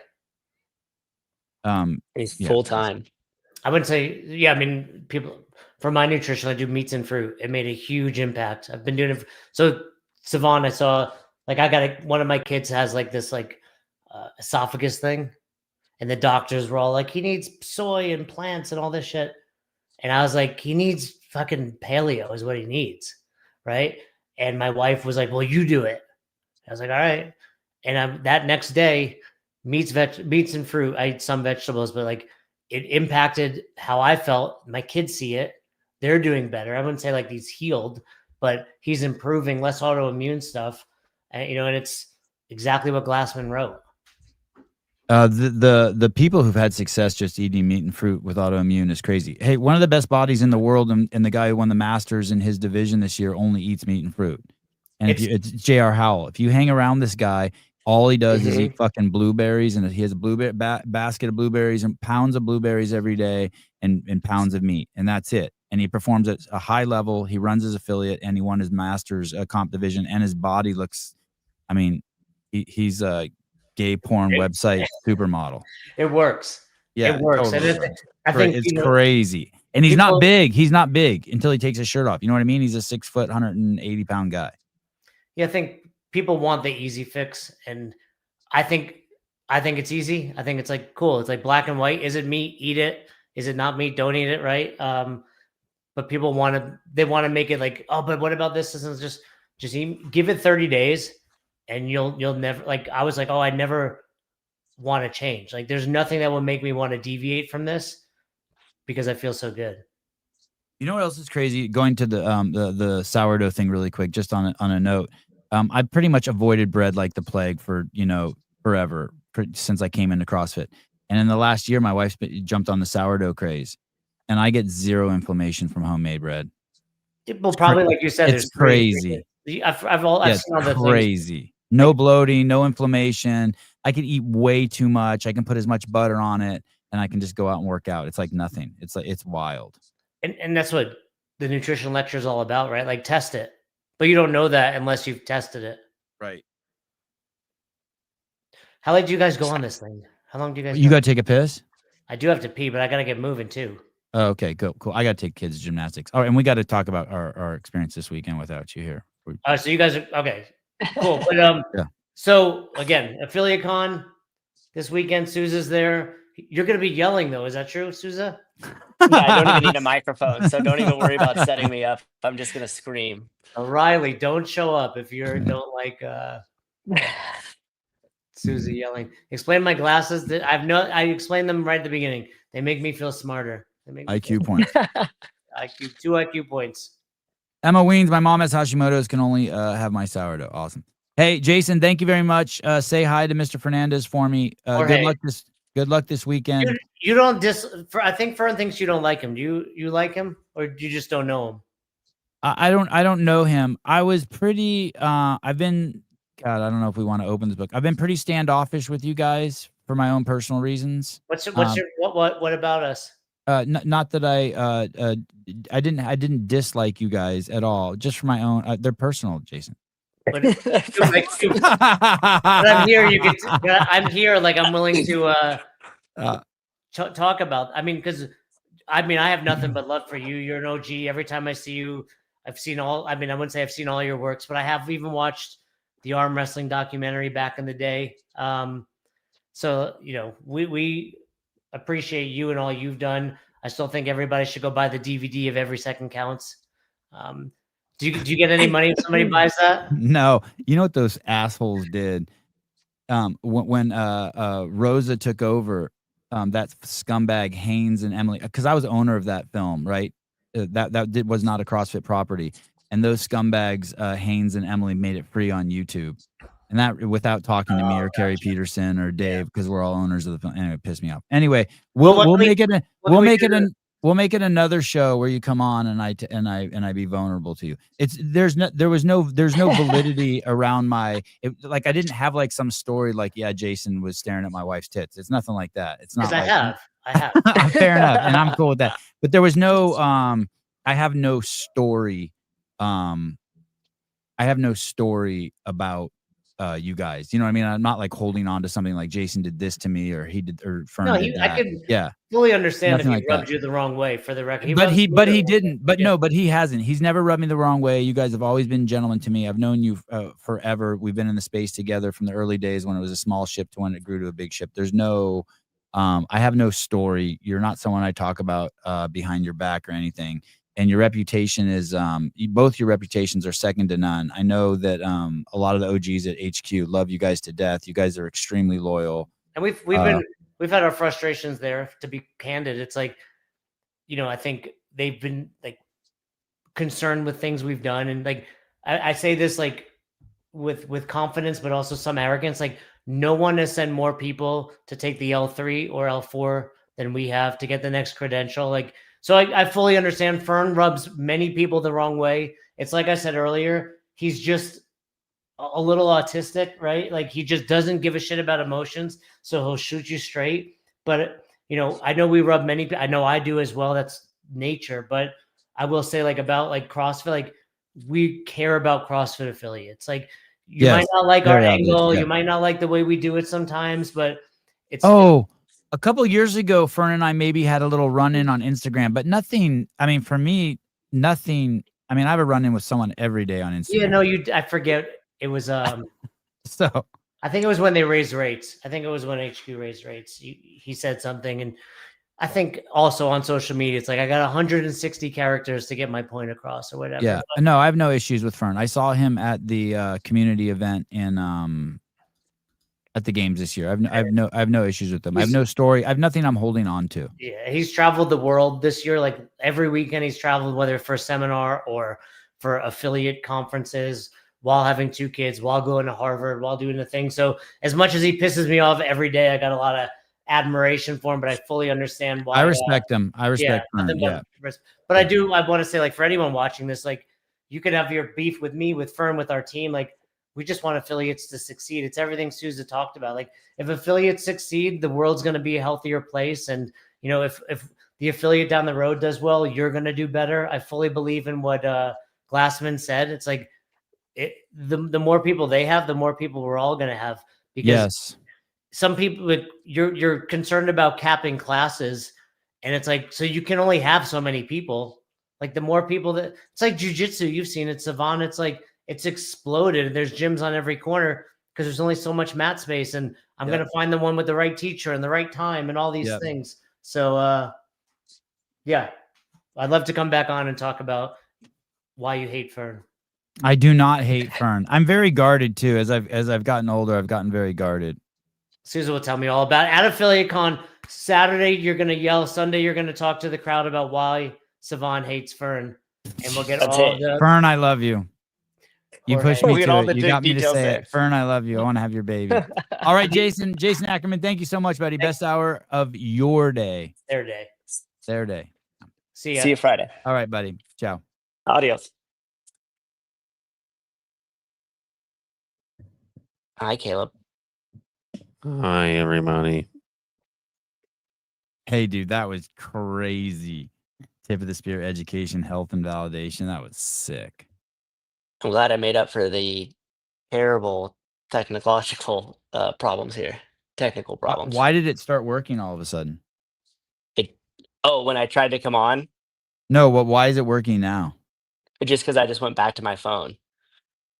S3: He's full time.
S2: I would say, yeah, I mean, people, for my nutrition, I do meats and fruit. It made a huge impact. I've been doing it. So Savon, I saw, like, one of my kids has like this esophagus thing. And the doctors were all like, he needs soy and plants and all this shit. And I was like, he needs fucking paleo is what he needs. Right. And my wife was like, well, you do it. I was like, all right. And that next day, meats and fruit, I ate some vegetables, but like it impacted how I felt. My kids see it. They're doing better. I wouldn't say like he's healed, but he's improving, less autoimmune stuff. And, and it's exactly what Glassman wrote.
S1: The people who've had success just eating meat and fruit with autoimmune is crazy. Hey, one of the best bodies in the world, and the guy who won the Masters in his division this year only eats meat and fruit. And it's J.R. Howell. If you hang around this guy, all he does is eat fucking blueberries, and he has a blueberry basket of blueberries and pounds of blueberries every day, and pounds of meat, and that's it. And he performs at a high level. He runs his affiliate, and he won his Masters comp division. And his body looks, I mean, he's a gay porn website supermodel.
S2: It works.
S1: Yeah,
S2: it works.
S1: Totally
S2: And I think
S1: it's crazy. And he's not big. He's not big until he takes his shirt off. You know what I mean? He's a 6 foot, 180 pound guy.
S2: Yeah, I think people want the easy fix, and I think it's easy. I think it's like cool. It's like black and white. Is it meat? Eat it. Is it not meat? Don't eat it. Right. But people want to make it like, oh, but what about this? This is just eat, give it 30 days, and you'll never, like, I was like, oh, I never want to change. Like, there's nothing that will make me want to deviate from this because I feel so good.
S1: You know what else is crazy? Going to the sourdough thing really quick, just on a note. I pretty much avoided bread like the plague for forever since I came into CrossFit. And in the last year, my wife jumped on the sourdough craze, and I get zero inflammation from homemade bread.
S2: Well, probably like you said,
S1: it's crazy.
S2: I've seen all the
S1: crazy.
S2: Things.
S1: No bloating, no inflammation. I can eat way too much. I can put as much butter on it, and I can just go out and work out. It's like nothing. It's wild.
S2: And that's what the nutrition lecture is all about, right? Like, test it. But you don't know that unless you've tested it.
S1: Right.
S2: How late do you guys go on this thing? How long do you guys
S1: You got to take a piss?
S2: I do have to pee, but I got to get moving too.
S1: Oh, okay, cool. I got to take kids to gymnastics. All right, and we got to talk about our experience this weekend without you here.
S2: So you guys are, okay, cool. But
S1: yeah.
S2: So again, Affiliate Con this weekend, Sousa's there. You're going to be yelling though. Is that true, Sousa?
S3: Yeah, I don't even need a microphone, so don't even worry about setting me up. I'm just gonna scream.
S2: Riley, don't show up if you don't like Sousa yelling. Explain my glasses. I explained them right at the beginning. They make me feel smarter. They make me
S1: IQ points.
S2: 2 IQ points.
S1: Emma Weens, my mom has Hashimoto's, can only have my sourdough. Awesome. Hey, Jason, thank you very much. Say hi to Mr. Fernandez for me. Good luck this weekend.
S2: You don't I think Fern thinks you don't like him. Do you like him, or do you just don't know him?
S1: I don't know him. I was pretty I've been, God, I don't know if we want to open this book. I've been pretty standoffish with you guys for my own personal reasons.
S2: What about us?
S1: Not that I didn't dislike you guys at all, just for my own they're personal, Jason.
S2: But I'm here. I'm here. Like, I'm willing to talk about. I mean, because I have nothing but love for you. You're an OG. Every time I see you, I've seen all. I mean, I wouldn't say I've seen all your works, but I have even watched the arm wrestling documentary back in the day. So we appreciate you and all you've done. I still think everybody should go buy the DVD of Every Second Counts. Do you get any money if somebody buys that?
S1: No, you know what those assholes did? When Rosa took over, that scumbag Haynes and Emily, because I was owner of that film, right? Was not a CrossFit property, and those scumbags Haynes and Emily made it free on YouTube, and that without talking to me or Carrie Peterson or Dave, because we're all owners of the film. Anyway, it pissed me off. Anyway, we'll make it another show where you come on and I be vulnerable to you. There's no validity around I didn't have like some story like, yeah, Jason was staring at my wife's tits. It's nothing like that. It's not like
S2: I have.
S1: fair enough, and I'm cool with that. But there was no I have no story. I have no story about you guys. You know what I mean? I'm not like holding on to something like Jason did this to me or he did or Fern did that.
S2: I could fully understand if he rubbed you the wrong way for the record.
S1: But he didn't. But no, but he hasn't. He's never rubbed me the wrong way. You guys have always been gentlemen to me. I've known you forever. We've been in the space together from the early days when it was a small ship to when it grew to a big ship. There's no I have no story. You're not someone I talk about behind your back or anything. And your reputation is both your reputations are second to none. I know that a lot of the OGs at HQ love you guys to death. You guys are extremely loyal.
S2: And we've had our frustrations there, to be candid. It's like, I think they've been like concerned with things we've done. And like I say this like with confidence, but also some arrogance. Like no one has sent more people to take the L3 or L4 than we have to get the next credential. Like, so I fully understand Fern rubs many people the wrong way. It's like I said earlier, he's just a little autistic, right? Like he just doesn't give a shit about emotions. So he'll shoot you straight. But, I know we rub many people. I know I do as well. That's nature. But I will say like about like CrossFit, like we care about CrossFit affiliates. Like you might not like our angle. Yeah. You might not like the way we do it sometimes, but it's.
S1: A couple of years ago, Fern and I maybe had a little run-in on Instagram, but nothing. I mean, for me, nothing. I mean, I have a run-in with someone every day on Instagram.
S2: Yeah, no, I forget. It was
S1: so.
S2: I think it was when they raised rates. I think it was when HQ raised rates. He said something, and I think also on social media, it's like I got 160 characters to get my point across or whatever.
S1: Yeah, no, I have no issues with Fern. I saw him at the community event in at the games this year. I have no issues with them. I have no story. I have nothing I'm holding on to.
S2: Yeah, he's traveled the world this year. Like every weekend he's traveled, whether for a seminar or for affiliate conferences, while having 2 kids, while going to Harvard, while doing the thing. So as much as he pisses me off every day, I got a lot of admiration for him, but I fully understand why.
S1: I respect him. I respect Fern. Yeah.
S2: But I want to say, like, for anyone watching this, like you could have your beef with me, with Fern, with our team. Like, we just want affiliates to succeed. It's everything Sousa talked about. Like if affiliates succeed, the world's going to be a healthier place. And, if the affiliate down the road does well, you're going to do better. I fully believe in what Glassman said. It's like the more people they have, the more people we're all going to have. Because some people, you're concerned about capping classes. And it's like, so you can only have so many people. Like the more people it's like jujitsu. You've seen it, Savon. It's like, it's exploded. There's gyms on every corner because there's only so much mat space, and I'm going to find the one with the right teacher and the right time and all these things. So, I'd love to come back on and talk about why you hate Fern.
S1: I do not hate Fern. I'm very guarded too. As I've gotten older, I've gotten very guarded.
S2: Susan will tell me all about it. At Affiliate Con Saturday, you're going to yell. Sunday, you're going to talk to the crowd about why Savon hates Fern, and we'll get all of the
S1: Fern. I love you. You pushed me to it. You got me to say it. Fern, I love you. I want to have your baby. All right, Jason Ackerman, thank you so much, buddy. Best hour of your day.
S2: Their day.
S1: Their day.
S2: See ya.
S3: See you Friday.
S1: All right, buddy. Ciao.
S3: Adios. Hi, Caleb.
S4: Hi, everybody.
S1: Hey, dude, that was crazy. Tip of the spear, education, health, and validation. That was sick.
S3: I'm glad I made up for the terrible technological problems here. Technical problems.
S1: Why did it start working all of a sudden?
S3: When I tried to come on?
S1: No, why is it working now?
S3: Just because I just went back to my phone.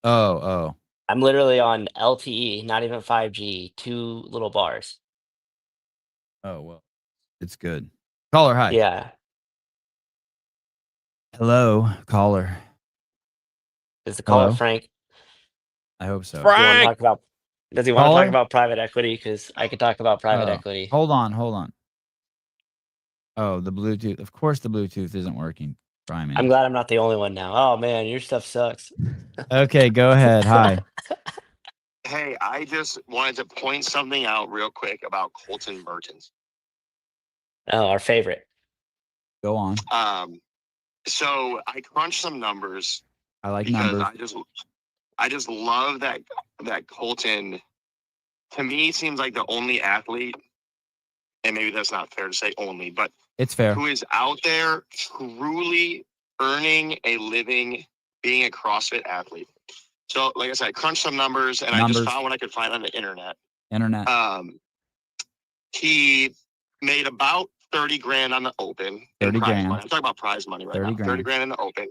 S1: Oh.
S3: I'm literally on LTE, not even 5G, 2 little bars.
S1: Oh, well, it's good. Caller, hi.
S3: Yeah.
S1: Hello, caller.
S3: Is the caller
S1: Hello?
S3: Frank?
S1: I hope so.
S3: You want to
S4: Frank!
S3: talk about? Does he want to talk
S1: Caller?
S3: about private equity? Because I could talk about private
S1: Oh,
S3: equity.
S1: hold on. Oh, the Bluetooth. Of course, the Bluetooth isn't working. Try me.
S3: I'm glad I'm not the only one now. Oh man, your stuff sucks.
S1: Okay, go ahead. Hi.
S5: Hey, I just wanted to point something out real quick about Colton Mertens.
S3: Oh, our favorite.
S1: Go on.
S5: So I crunched some numbers
S1: I like
S5: because
S1: numbers.
S5: I just love that Colton, to me, seems like the only athlete, and maybe that's not fair to say only, but
S1: It's fair.
S5: who is out there truly earning a living being a CrossFit athlete. So, like I said, I crunched some numbers, and I just found what I could find on the internet. He made about 30 grand on the open.
S1: 30
S5: prize
S1: grand.
S5: money. I'm talking about prize money right
S1: 30
S5: now.
S1: grand.
S5: 30 grand in the open.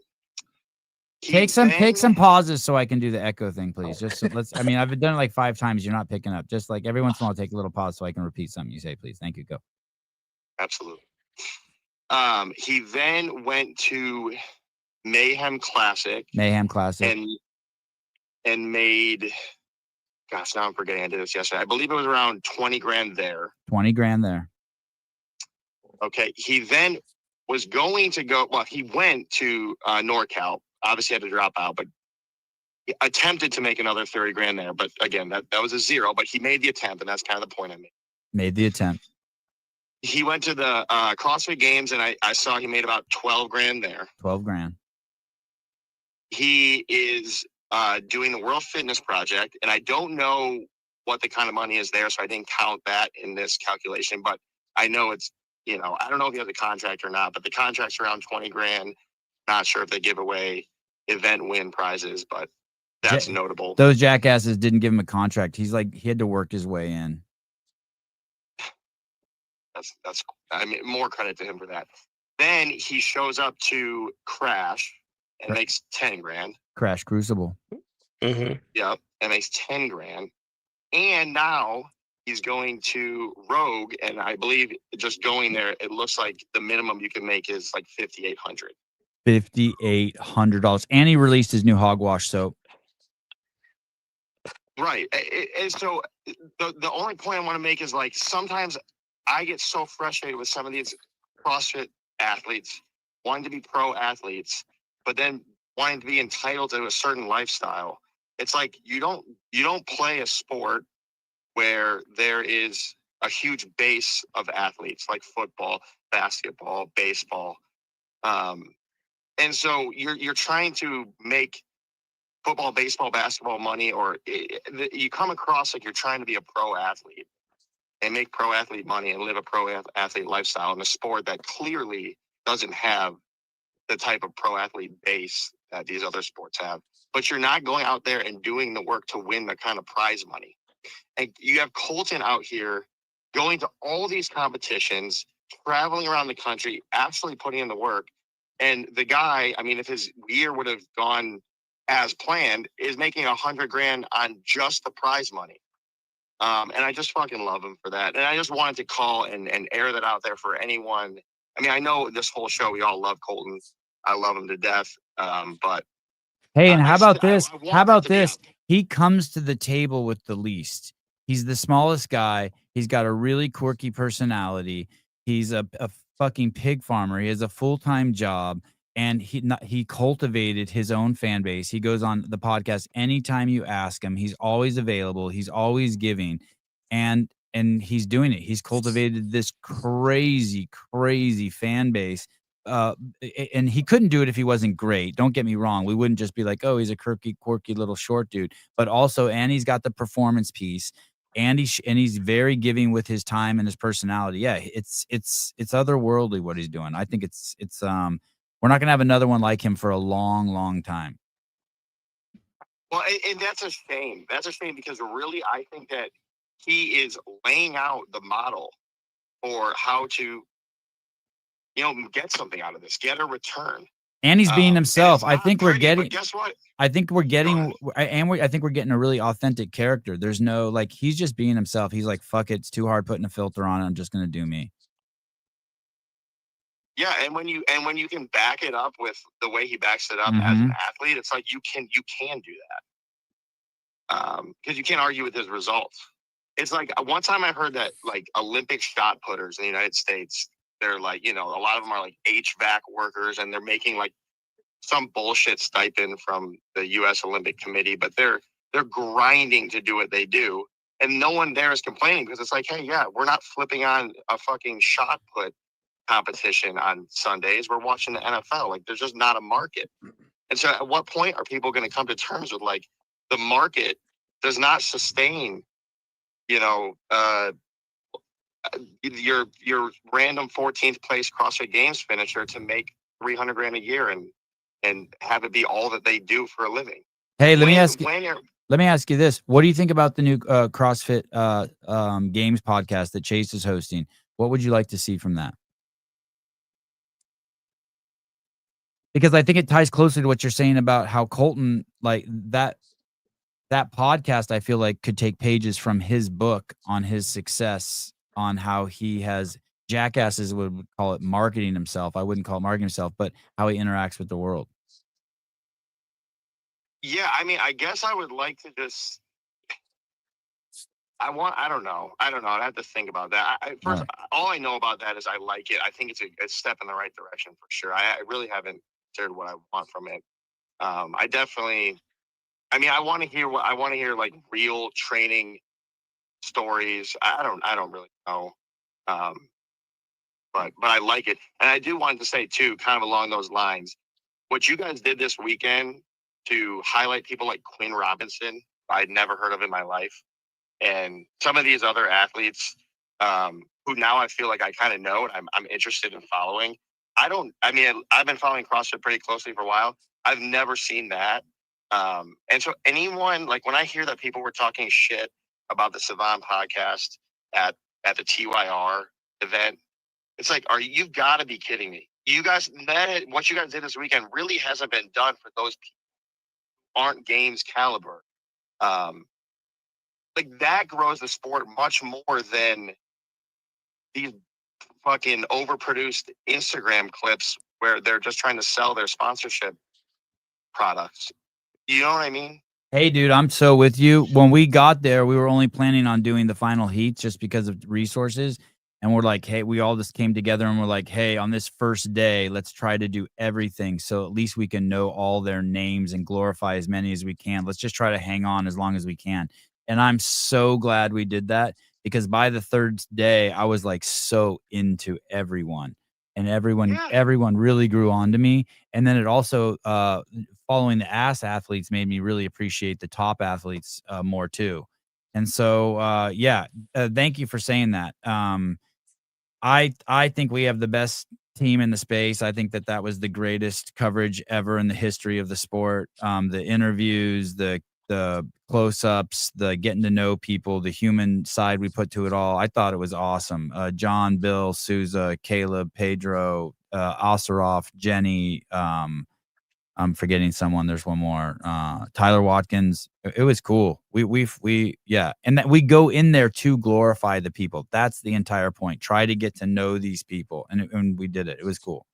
S1: Take some pauses so I can do the echo thing, please. Just so I mean, I've done it like 5 times. You're not picking up. Just like every once in a while, take a little pause so I can repeat something you say, please. Thank you. Go.
S5: Absolutely. He then went to Mayhem Classic. And made, gosh, now I'm forgetting I did this yesterday. I believe it was around 20 grand there.
S1: 20 grand there.
S5: Okay. He then was going to go, well, he went to NorCal. Obviously had to drop out, but he attempted to make another 30 grand there. But again, that was a zero, but he made the attempt, and that's kind of the point I made.
S1: Made the attempt.
S5: He went to the CrossFit Games, and I saw he made about 12 grand there.
S1: 12 grand.
S5: He is doing the World Fitness Project, and I don't know what the kind of money is there, so I didn't count that in this calculation, but I know it's, I don't know if he has a contract or not, but the contract's around 20 grand. Not sure if they give away event win prizes, but that's notable.
S1: Those jackasses didn't give him a contract. He had to work his way in.
S5: That's I mean, more credit to him for that. Then he shows up to Crash and makes 10 grand.
S1: Crash Crucible.
S3: Mm-hmm.
S5: Yep, and makes 10 grand. And now he's going to Rogue, and I believe just going there, it looks like the minimum you can make is like $5,800.
S1: $5,800. And he released his new hogwash soap.
S5: Right. And so the only point I want to make is, like, sometimes I get so frustrated with some of these CrossFit athletes wanting to be pro athletes, but then wanting to be entitled to a certain lifestyle. It's like you don't play a sport where there is a huge base of athletes like football, basketball, baseball. And so you're trying to make football, baseball, basketball money, or you come across like you're trying to be a pro athlete and make pro athlete money and live a pro athlete lifestyle in a sport that clearly doesn't have the type of pro athlete base that these other sports have. But you're not going out there and doing the work to win the kind of prize money. And you have Colton out here going to all these competitions, traveling around the country, actually putting in the work. And the guy, I mean, if his year would have gone as planned, is making 100 grand on just the prize money. And I just fucking love him for that. And I just wanted to call and air that out there for anyone. I mean, I know this whole show, we all love Colton. I love him to death. But
S1: hey, and how about this? How about this? He comes to the table with the least. He's the smallest guy. He's got a really quirky personality. He's a fucking pig farmer. He has a full-time job, and he cultivated his own fan base. He goes on the podcast anytime you ask him. He's always available. He's always giving, and he's doing it. He's cultivated this crazy fan base. And he couldn't do it if he wasn't great. Don't get me wrong. We wouldn't just be like, oh, he's a quirky little short dude. But also, and he's got the performance piece, and he's very giving with his time and his personality. Yeah, it's otherworldly what he's doing. I think it's we're not gonna have another one like him for a long time.
S5: Well, and that's a shame. That's a shame because really, I think that he is laying out the model for how to, get something out of this, get a return.
S1: And he's being himself. I think we're getting.
S5: Guess what?
S1: I think we're getting a really authentic character. There's no, like, he's just being himself. He's like, fuck it, it's too hard putting a filter on it. I'm just gonna do me.
S5: Yeah, and when you can back it up with the way he backs it up as an athlete, it's like you can do that. Because you can't argue with his results. It's like one time I heard that like Olympic shot putters in the United States, they're like, you know, a lot of them are like HVAC workers and they're making like some bullshit stipend from the US Olympic Committee, but they're grinding to do what they do. And no one there is complaining because it's like, hey, yeah, we're not flipping on a fucking shot put competition on Sundays. We're watching the NFL. Like there's just not a market. And so at what point are people going to come to terms with like the market does not sustain, you know, your random 14th place CrossFit Games finisher to make $300,000 a year and have it be all that they do for a living.
S1: Hey, let me ask you this. What do you think about the new CrossFit Games podcast that Chase is hosting? What would you like to see from that? Because I think it ties closely to what you're saying about how Colton, like that podcast, I feel like could take pages from his book on his success, on how he has, jackasses would call it marketing himself. I wouldn't call it marketing himself, but how he interacts with the world.
S5: Yeah, I mean, I guess I would like to just. I don't know. I'd have to think about that. All I know about that is I like it. I think it's a step in the right direction for sure. I really haven't considered what I want from it. I definitely. I mean, I want to hear like real training stories. I don't really know. But I like it. And I do want to say too, kind of along those lines, what you guys did this weekend to highlight people like Quinn Robinson, I'd never heard of in my life. And some of these other athletes who now I feel like I kind of know and I'm interested in following. I've been following CrossFit pretty closely for a while. I've never seen that. And so anyone, like when I hear that people were talking shit about the Savant podcast at the TYR event, it's like, you've got to be kidding me. You guys, what you guys did this weekend really hasn't been done for those people who aren't games caliber. Like that grows the sport much more than these fucking overproduced Instagram clips where they're just trying to sell their sponsorship products. You know what I mean?
S1: Hey, dude, I'm so with you. When we got there, we were only planning on doing the final heats just because of resources. And we're like, hey, we all just came together and we're like, hey, on this first day, let's try to do everything. So at least we can know all their names and glorify as many as we can. Let's just try to hang on as long as we can. And I'm so glad we did that because by the third day, I was like so into everyone. And everyone really grew on to me. And then it also, following the ass athletes made me really appreciate the top athletes more too. And so, thank you for saying that. I think we have the best team in the space. I think that was the greatest coverage ever in the history of the sport. The interviews, the close-ups, the getting to know people, the human side we put to it all. I thought it was awesome. John, Bill, Souza, Caleb, Pedro, Osaroff, Jenny, I'm forgetting someone. There's one more. Tyler Watkins. It was cool. And that we go in there to glorify the people. That's the entire point. Try to get to know these people, and we did it. It was cool.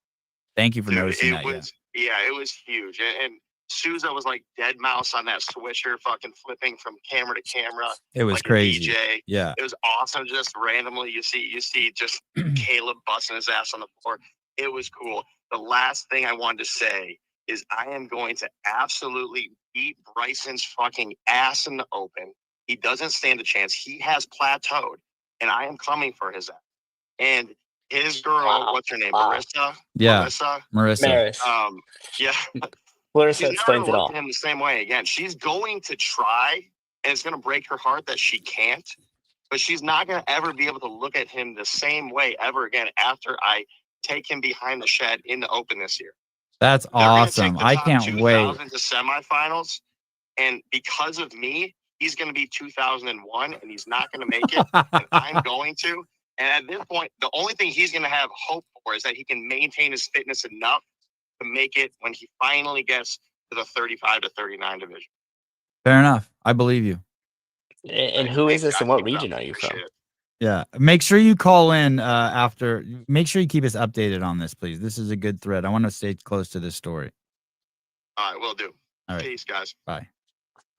S1: Thank you for noticing that.
S5: It was huge. And Souza was like dead mouse on that switcher, fucking flipping from camera to camera.
S1: It was
S5: like
S1: crazy.
S5: A DJ.
S1: Yeah,
S5: it was awesome. Just randomly, you see just Caleb busting his ass on the floor. It was cool. The last thing I wanted to say is I am going to absolutely beat Bryson's fucking ass in the open. He doesn't stand a chance. He has plateaued, and I am coming for his ass. And his girl, what's her name? Marissa?
S1: Yeah.
S3: Marissa.
S5: Yeah.
S3: Larissa explains it all.
S5: Him the same way again. She's going to try, and it's going to break her heart that she can't. But she's not going to ever be able to look at him the same way ever again after I take him behind the shed in the open this year.
S1: That's awesome. I can't wait.
S5: To semifinals, and because of me, he's going to be 2001, and he's not going to make it. And I'm going to. And at this point, the only thing he's going to have hope for is that he can maintain his fitness enough to make it when he finally gets to the 35 to 39 division.
S1: Fair enough. I believe you.
S3: And who is this, and what region are you from?
S1: Yeah. Make sure you call in after. Make sure you keep us updated on this, please. This is a good thread. I want to stay close to this story.
S5: All right, will do.
S1: All right.
S5: Peace, guys.
S1: Bye.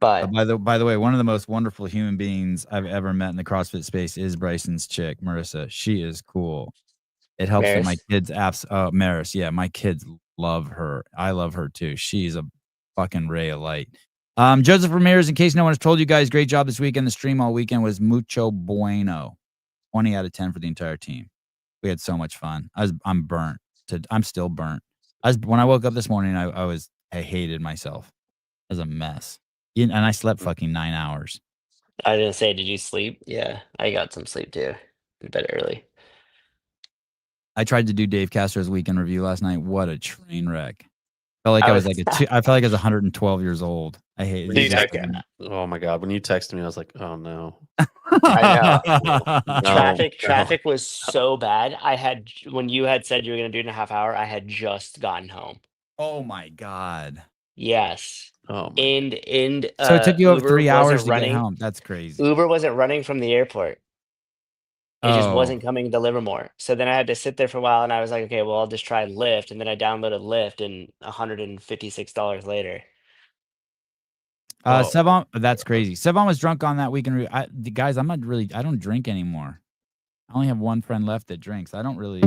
S3: But
S1: By the way, one of the most wonderful human beings I've ever met in the CrossFit space is Bryson's chick, Marissa. She is cool. It helps that my
S3: Maris?
S1: kids Maris, yeah, my kids love her. I love her too. She's a fucking ray of light. Joseph Ramirez, in case no one has told you guys, great job this weekend. The stream all weekend was mucho bueno. 20 out of 10 for the entire team. We had so much fun. I'm burnt. I'm still burnt. When I woke up this morning, I hated myself. It was a mess. And I slept fucking 9 hours.
S3: I didn't say, did you sleep? Yeah, I got some sleep too. In bed early.
S1: I tried to do Dave Castro's weekend review last night. What a train wreck. Felt like I was like I felt like I was 112 years old. I hate
S3: Dude,
S1: it.
S4: Oh my god! When you texted me, I was like, "Oh no!"
S3: I know.
S4: No,
S3: Traffic was so bad. When you had said you were going to do it in a half hour, I had just gotten home.
S1: Oh my god.
S3: Yes.
S4: Oh my.
S3: And
S1: So it took you over
S3: Uber
S1: 3 hours
S3: wasn't
S1: to
S3: running.
S1: get home. That's crazy.
S3: Uber wasn't running from the airport. It just
S1: Oh.
S3: wasn't coming to Livermore. So then I had to sit there for a while, and I was like, okay, well, I'll just try Lyft. And then I downloaded Lyft, and $156 later.
S1: Sevon, that's crazy. Sevon was drunk on that weekend. Guys, I don't drink anymore. I only have one friend left that drinks. I don't really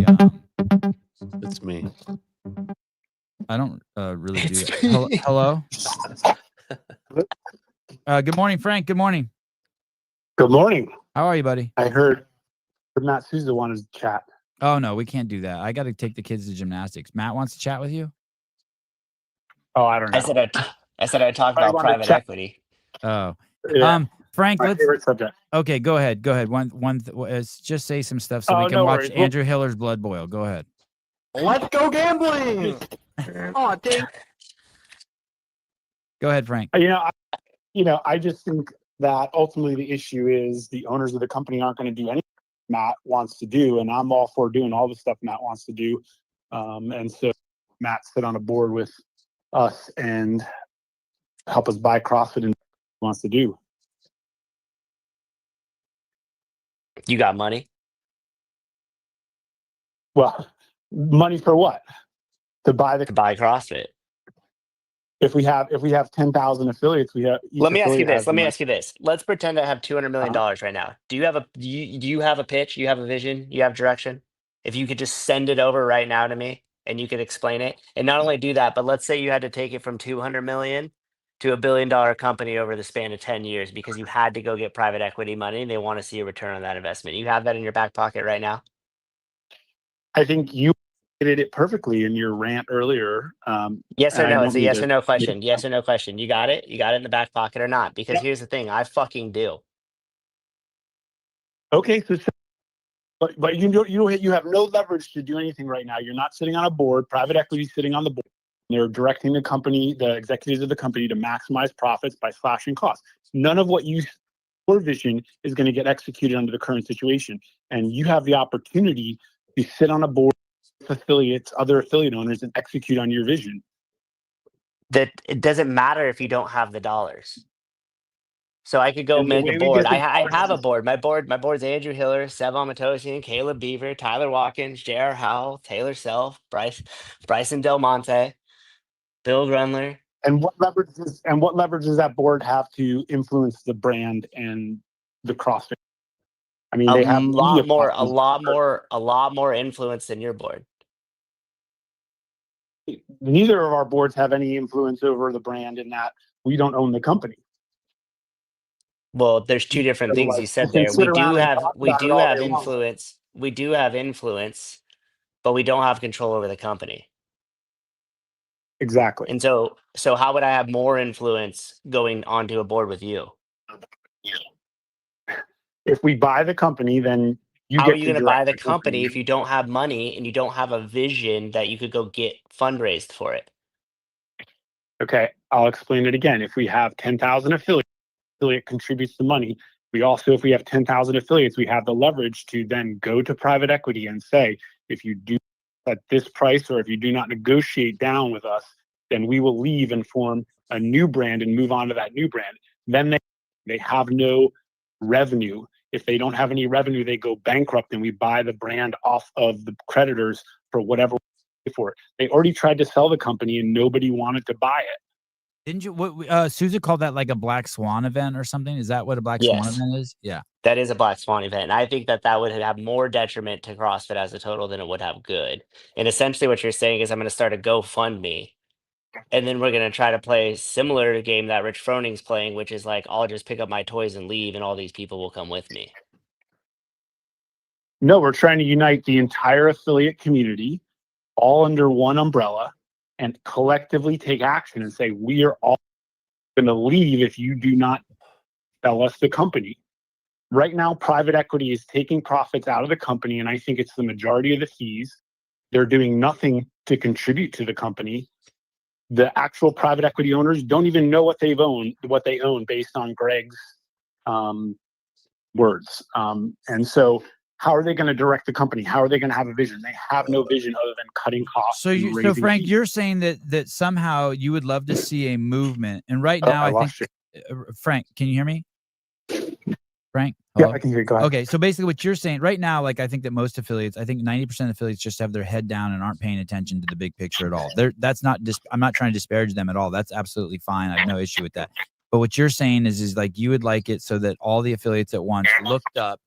S4: It's me.
S1: I don't really do
S3: It's
S1: that.
S3: me.
S1: Hello? Good morning, Frank. Good morning.
S6: Good morning.
S1: How are you, buddy?
S6: I heard Matt Souza wanted to chat.
S1: Oh no, we can't do that. I got to take the kids to gymnastics. Matt wants to chat with you.
S6: Oh, I don't know.
S3: I said I'd talk
S6: I
S3: about
S6: wanted to
S3: private
S6: chat.
S3: equity.
S1: Oh,
S6: Yeah,
S1: Frank,
S6: my
S1: let's.
S6: favorite subject.
S1: Okay, go ahead. Just say some stuff so we can
S6: no
S1: watch
S6: worries.
S1: Andrew Hiller's blood boil. Go ahead.
S7: Let's go gambling. Oh, dang.
S1: Go ahead, Frank.
S6: I just think that ultimately the issue is the owners of the company aren't going to do anything Matt wants to do, and I'm all for doing all the stuff Matt wants to do. And so Matt sit on a board with us and help us buy CrossFit and wants to do.
S3: You got money?
S6: Well, money for what? To buy
S3: To buy CrossFit.
S6: if we have 10,000 affiliates, we have.
S3: Let me ask you this. Let's pretend I have $200 million right now. Do you have a pitch? You have a vision? You have direction? If you could just send it over right now to me and you could explain it. And not only do that, but let's say you had to take it from 200 million to $1 billion company over the span of 10 years because you had to go get private equity money and they want to see a return on that investment. You have that in your back pocket right now?
S6: I think you did it perfectly in your rant earlier.
S3: Yes or
S6: and I
S3: no?
S6: don't
S3: It's a
S6: need
S3: yes
S6: to-
S3: or no question. Yes or no question. You got it? You got it in the back pocket or not? Because here's the thing. I fucking do.
S6: Okay, but you have no leverage to do anything right now. You're not sitting on a board. Private equity is sitting on the board. They're directing the company, the executives of the company, to maximize profits by slashing costs. None of what your vision is going to get executed under the current situation, and you have the opportunity to sit on a board with affiliates, other affiliate owners, and execute on your vision.
S3: That it doesn't matter if you don't have the dollars. So I could go
S6: And the
S3: make
S6: way
S3: a
S6: we
S3: board.
S6: get the
S3: I have a
S6: dollars
S3: board. My board's Andrew Hiller, Sevon Matosian, Caleb Beaver, Tyler Watkins, J.R. Howell, Taylor Self, Bryson Del Monte, Bill Grunler.
S6: And what leverage does that board have to influence the brand and the CrossFit? I mean,
S3: A
S6: they have
S3: lot
S6: media
S3: more influence than your board.
S6: Neither of our boards have any influence over the brand in that we don't own the company.
S3: Well, there's two different things you said there. We do have influence. We do have influence, but we don't have control over the company.
S6: Exactly.
S3: And so how would I have more influence going onto a board with you?
S6: If we buy the company, then
S3: How are you going to buy the company if you don't have money and you don't have a vision that you could go get fundraised for it?
S6: Okay, I'll explain it again. If we have 10,000 affiliates, affiliate contributes the money. If we have 10,000 affiliates, we have the leverage to then go to private equity and say, if you do at this price, or if you do not negotiate down with us, then we will leave and form a new brand and move on to that new brand. Then they have no revenue If they don't have any revenue, they go bankrupt, and we buy the brand off of the creditors for whatever we pay for it. They already tried to sell the company and nobody wanted to buy it.
S1: Didn't you? What Susan called that like a black swan event or something? Is that what a black swan
S3: Yes.
S1: event is? Yeah.
S3: That is a black swan event. And I think that that would have more detriment to CrossFit as a total than it would have good. And essentially what you're saying is I'm going to start a GoFundMe, and then we're going to try to play similar to game that Rich Froning's playing, which is like, I'll just pick up my toys and leave, and all these people will come with me.
S6: No, we're trying to unite the entire affiliate community all under one umbrella and collectively take action and say, we are all going to leave if you do not sell us the company. Right now, private equity is taking profits out of the company, and I think it's the majority of the fees. They're doing nothing to contribute to the company. The actual private equity owners don't even know what they own based on Greg's words. And so how are they going to direct the company? How are they going to have a vision? They have no vision other than cutting costs.
S1: So Frank, you're saying that somehow you would love to see a movement, and right now
S6: I
S1: I
S6: lost
S1: think Frank, can you hear me? Frank?
S6: Yeah,
S1: Hello?
S6: I can hear you. Go ahead.
S1: Okay, so basically what you're saying right now, like I think that most affiliates, I think 90% of affiliates just have their head down and aren't paying attention to the big picture at all. That's not I'm not trying to disparage them at all. That's absolutely fine. I have no issue with that. But what you're saying is like you would like it so that all the affiliates at once looked up,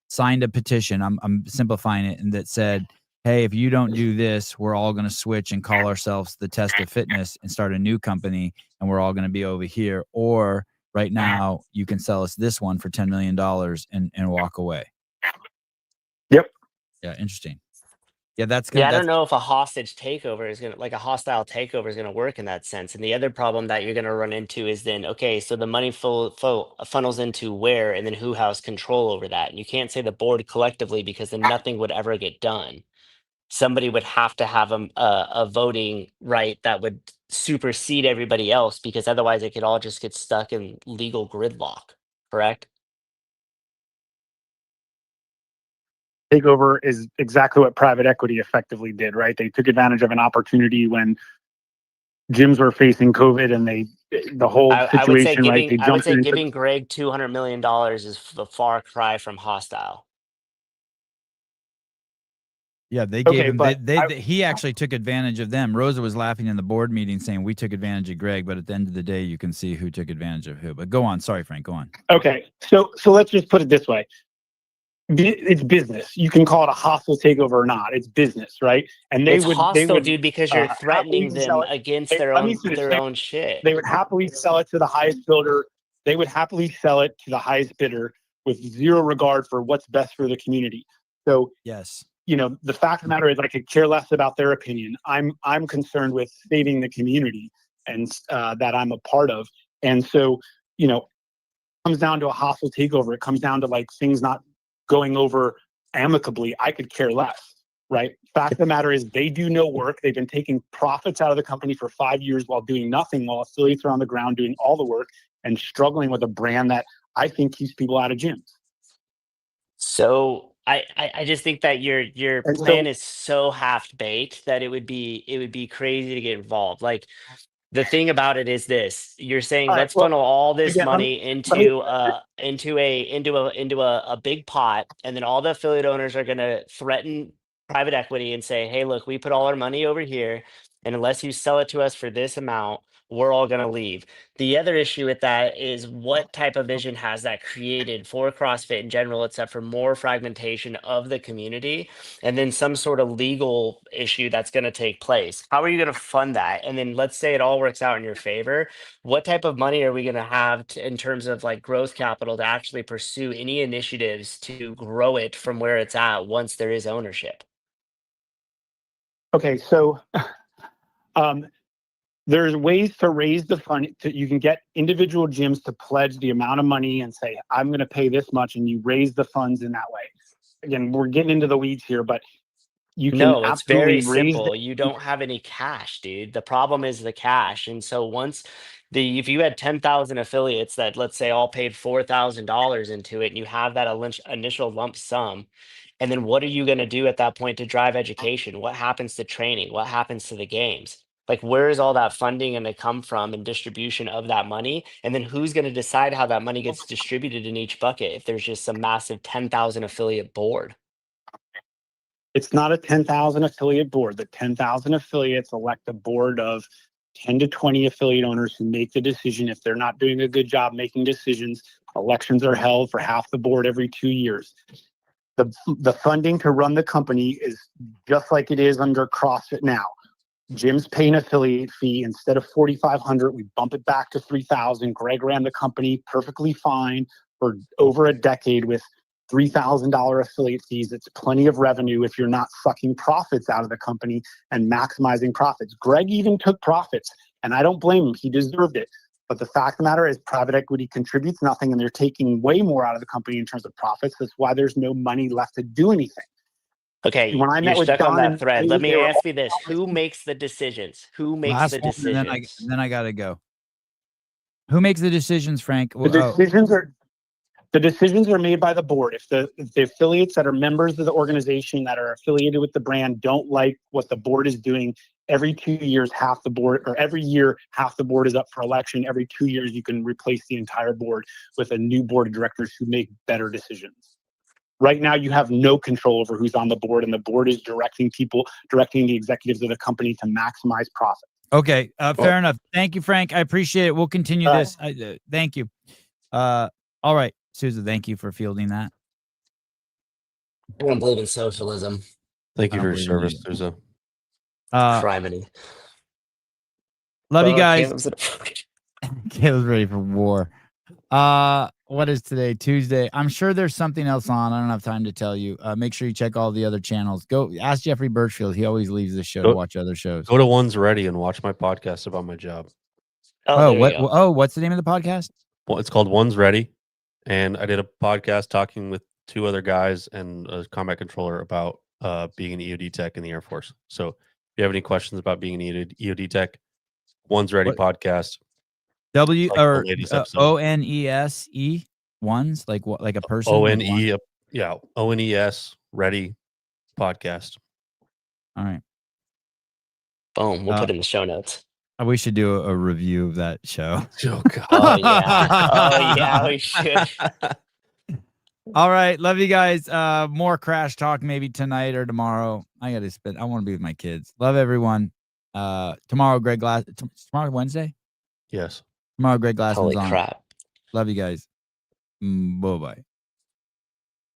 S1: signed a petition. I'm simplifying it, and that said, hey, if you don't do this, we're all going to switch and call ourselves the Test of Fitness and start a new company, and we're all going to be over here. Or right now, you can sell us this one for $10 million and walk away.
S6: Yep.
S1: Yeah, interesting. Yeah,
S3: I don't know if a hostage takeover is going to, like a hostile takeover is going to work in that sense. And the other problem that you're going to run into is then, okay, so the money funnels into where, and then who has control over that. And you can't say the board collectively, because then nothing would ever get done. Somebody would have to have a voting right that would supersede everybody else, because otherwise it could all just get stuck in legal gridlock, correct?
S6: Takeover is exactly what private equity effectively did, right? They took advantage of an opportunity when gyms were facing COVID, and the whole situation, right? They
S3: I would
S6: jumped
S3: say
S6: into
S3: giving Greg $200 million is a far cry from hostile.
S1: Yeah, they gave him.
S6: but
S1: He actually took advantage of them. Rosa was laughing in the board meeting, saying we took advantage of Greg, but at the end of the day, you can see who took advantage of who. But go on. Sorry, Frank. Go on.
S6: Okay, so let's just put it this way. It's business. You can call it a hostile takeover or not. It's business, right? And
S3: It's hostile, dude, because you're threatening
S6: happily
S3: them
S6: sell it.
S3: against
S6: They-
S3: their
S6: let me
S3: own
S6: finish.
S3: shit.
S6: They would happily sell it to the highest builder. They would happily sell it to the highest bidder with zero regard for what's best for the community. So
S1: Yes.
S6: the fact of the matter is, I could care less about their opinion. I'm concerned with saving the community and that I'm a part of. And so, it comes down to a hostile takeover. It comes down to like things not going over amicably. I could care less, right? Fact of the matter is, they do no work. They've been taking profits out of the company for 5 years while doing nothing, while affiliates are on the ground doing all the work and struggling with a brand that I think keeps people out of gyms.
S3: So I just think that your plan is so half-baked that it would be crazy to get involved. Like, the thing about it is this: you're saying,
S6: All right,
S3: let's funnel all this
S6: again,
S3: money into a big pot, and then all the affiliate owners are going to threaten private equity and say, hey, look, we put all our money over here, and unless you sell it to us for this amount, we're all going to leave. The other issue with that is, what type of vision has that created for CrossFit in general, except for more fragmentation of the community, and then some sort of legal issue that's going to take place? How are you going to fund that? And then let's say it all works out in your favor. What type of money are we going to have in terms of like growth capital to actually pursue any initiatives to grow it from where it's at once there is ownership?
S6: Okay, so there's ways to raise the fund. You can get individual gyms to pledge the amount of money and say, I'm going to pay this much, and you raise the funds in that way. Again, we're getting into the weeds here, but you can
S3: No, it's very
S6: absolutely
S3: simple. You don't have any cash, dude. The problem is the cash. And so if you had 10,000 affiliates that, let's say, all paid $4,000 into it, and you have that initial lump sum, and then what are you going to do at that point to drive education? What happens to training? What happens to the games? Like, where is all that funding going to come from and distribution of that money? And then who's going to decide how that money gets distributed in each bucket if there's just some massive 10,000 affiliate board?
S6: It's not a 10,000 affiliate board. The 10,000 affiliates elect a board of 10 to 20 affiliate owners who make the decision. If they're not doing a good job making decisions, elections are held for half the board every 2 years. The funding to run the company is just like it is under CrossFit now. Jim's paying affiliate fee. Instead of $4,500, we bump it back to $3,000. Greg ran the company perfectly fine for over a decade with $3,000 affiliate fees. It's plenty of revenue if you're not sucking profits out of the company and maximizing profits. Greg even took profits, and I don't blame him. He deserved it. But the fact of the matter is private equity contributes nothing, and they're taking way more out of the company in terms of profits. That's why there's no money left to do anything.
S3: Okay,
S6: When I met
S3: you're
S6: with
S3: stuck on
S6: Don
S3: that
S6: and
S3: thread.
S6: Ray,
S3: Let me
S6: they were
S3: ask you this. Who makes the decisions? Who makes
S1: Last
S3: the
S1: one, and
S3: decisions?
S1: then I gotta go. Who makes the decisions, Frank?
S6: the decisions are made by the board. If the affiliates that are members of the organization that are affiliated with the brand don't like what the board is doing, every 2 years, half the board, or every year, half the board is up for election. Every 2 years, you can replace the entire board with a new board of directors who make better decisions. Right now, you have no control over who's on the board, and the board is directing the executives of the company to maximize profit.
S1: Okay, fair enough. Thank you, Frank. I appreciate it. We'll continue this. Thank you. All right, Sousa, thank you for fielding that.
S3: I don't believe in socialism.
S4: Thank you
S1: I
S4: for
S1: don't
S4: your
S1: believe in
S4: service, Sousa.
S3: Criminy.
S1: Love you
S3: Oh,
S1: guys.
S3: Caleb's
S1: Caleb's ready for war. What is today? Tuesday. I'm sure there's something else on. I don't have time to tell you. Make sure you check all the other channels. Go ask Jeffrey Birchfield. He always leaves the show to watch other shows.
S4: Go to One's Ready and watch my podcast about my job.
S3: Oh, there you go.
S1: What's the name of the podcast?
S4: Well, it's called One's Ready, and I did a podcast talking with 2 other guys and a combat controller about being an EOD tech in the Air Force. So if you have any questions about being an EOD tech, One's Ready podcast.
S1: W
S4: like
S1: or
S4: the latest episode.
S1: ONESE ones, like what, like a person?
S4: ONE, yeah, ONES Ready podcast.
S1: All right.
S3: Boom. We'll put it in the show notes.
S1: We should do a review of that show.
S4: Oh, God.
S3: Oh, yeah. Oh, yeah, we should.
S1: All right. Love you guys. More crash talk maybe tonight or tomorrow. I want to be with my kids. Love everyone. Tomorrow, tomorrow, Wednesday?
S4: Yes.
S1: Tomorrow, Greg Glassman's
S3: Holy
S1: on.
S3: crap.
S1: Love you guys. Bye-bye.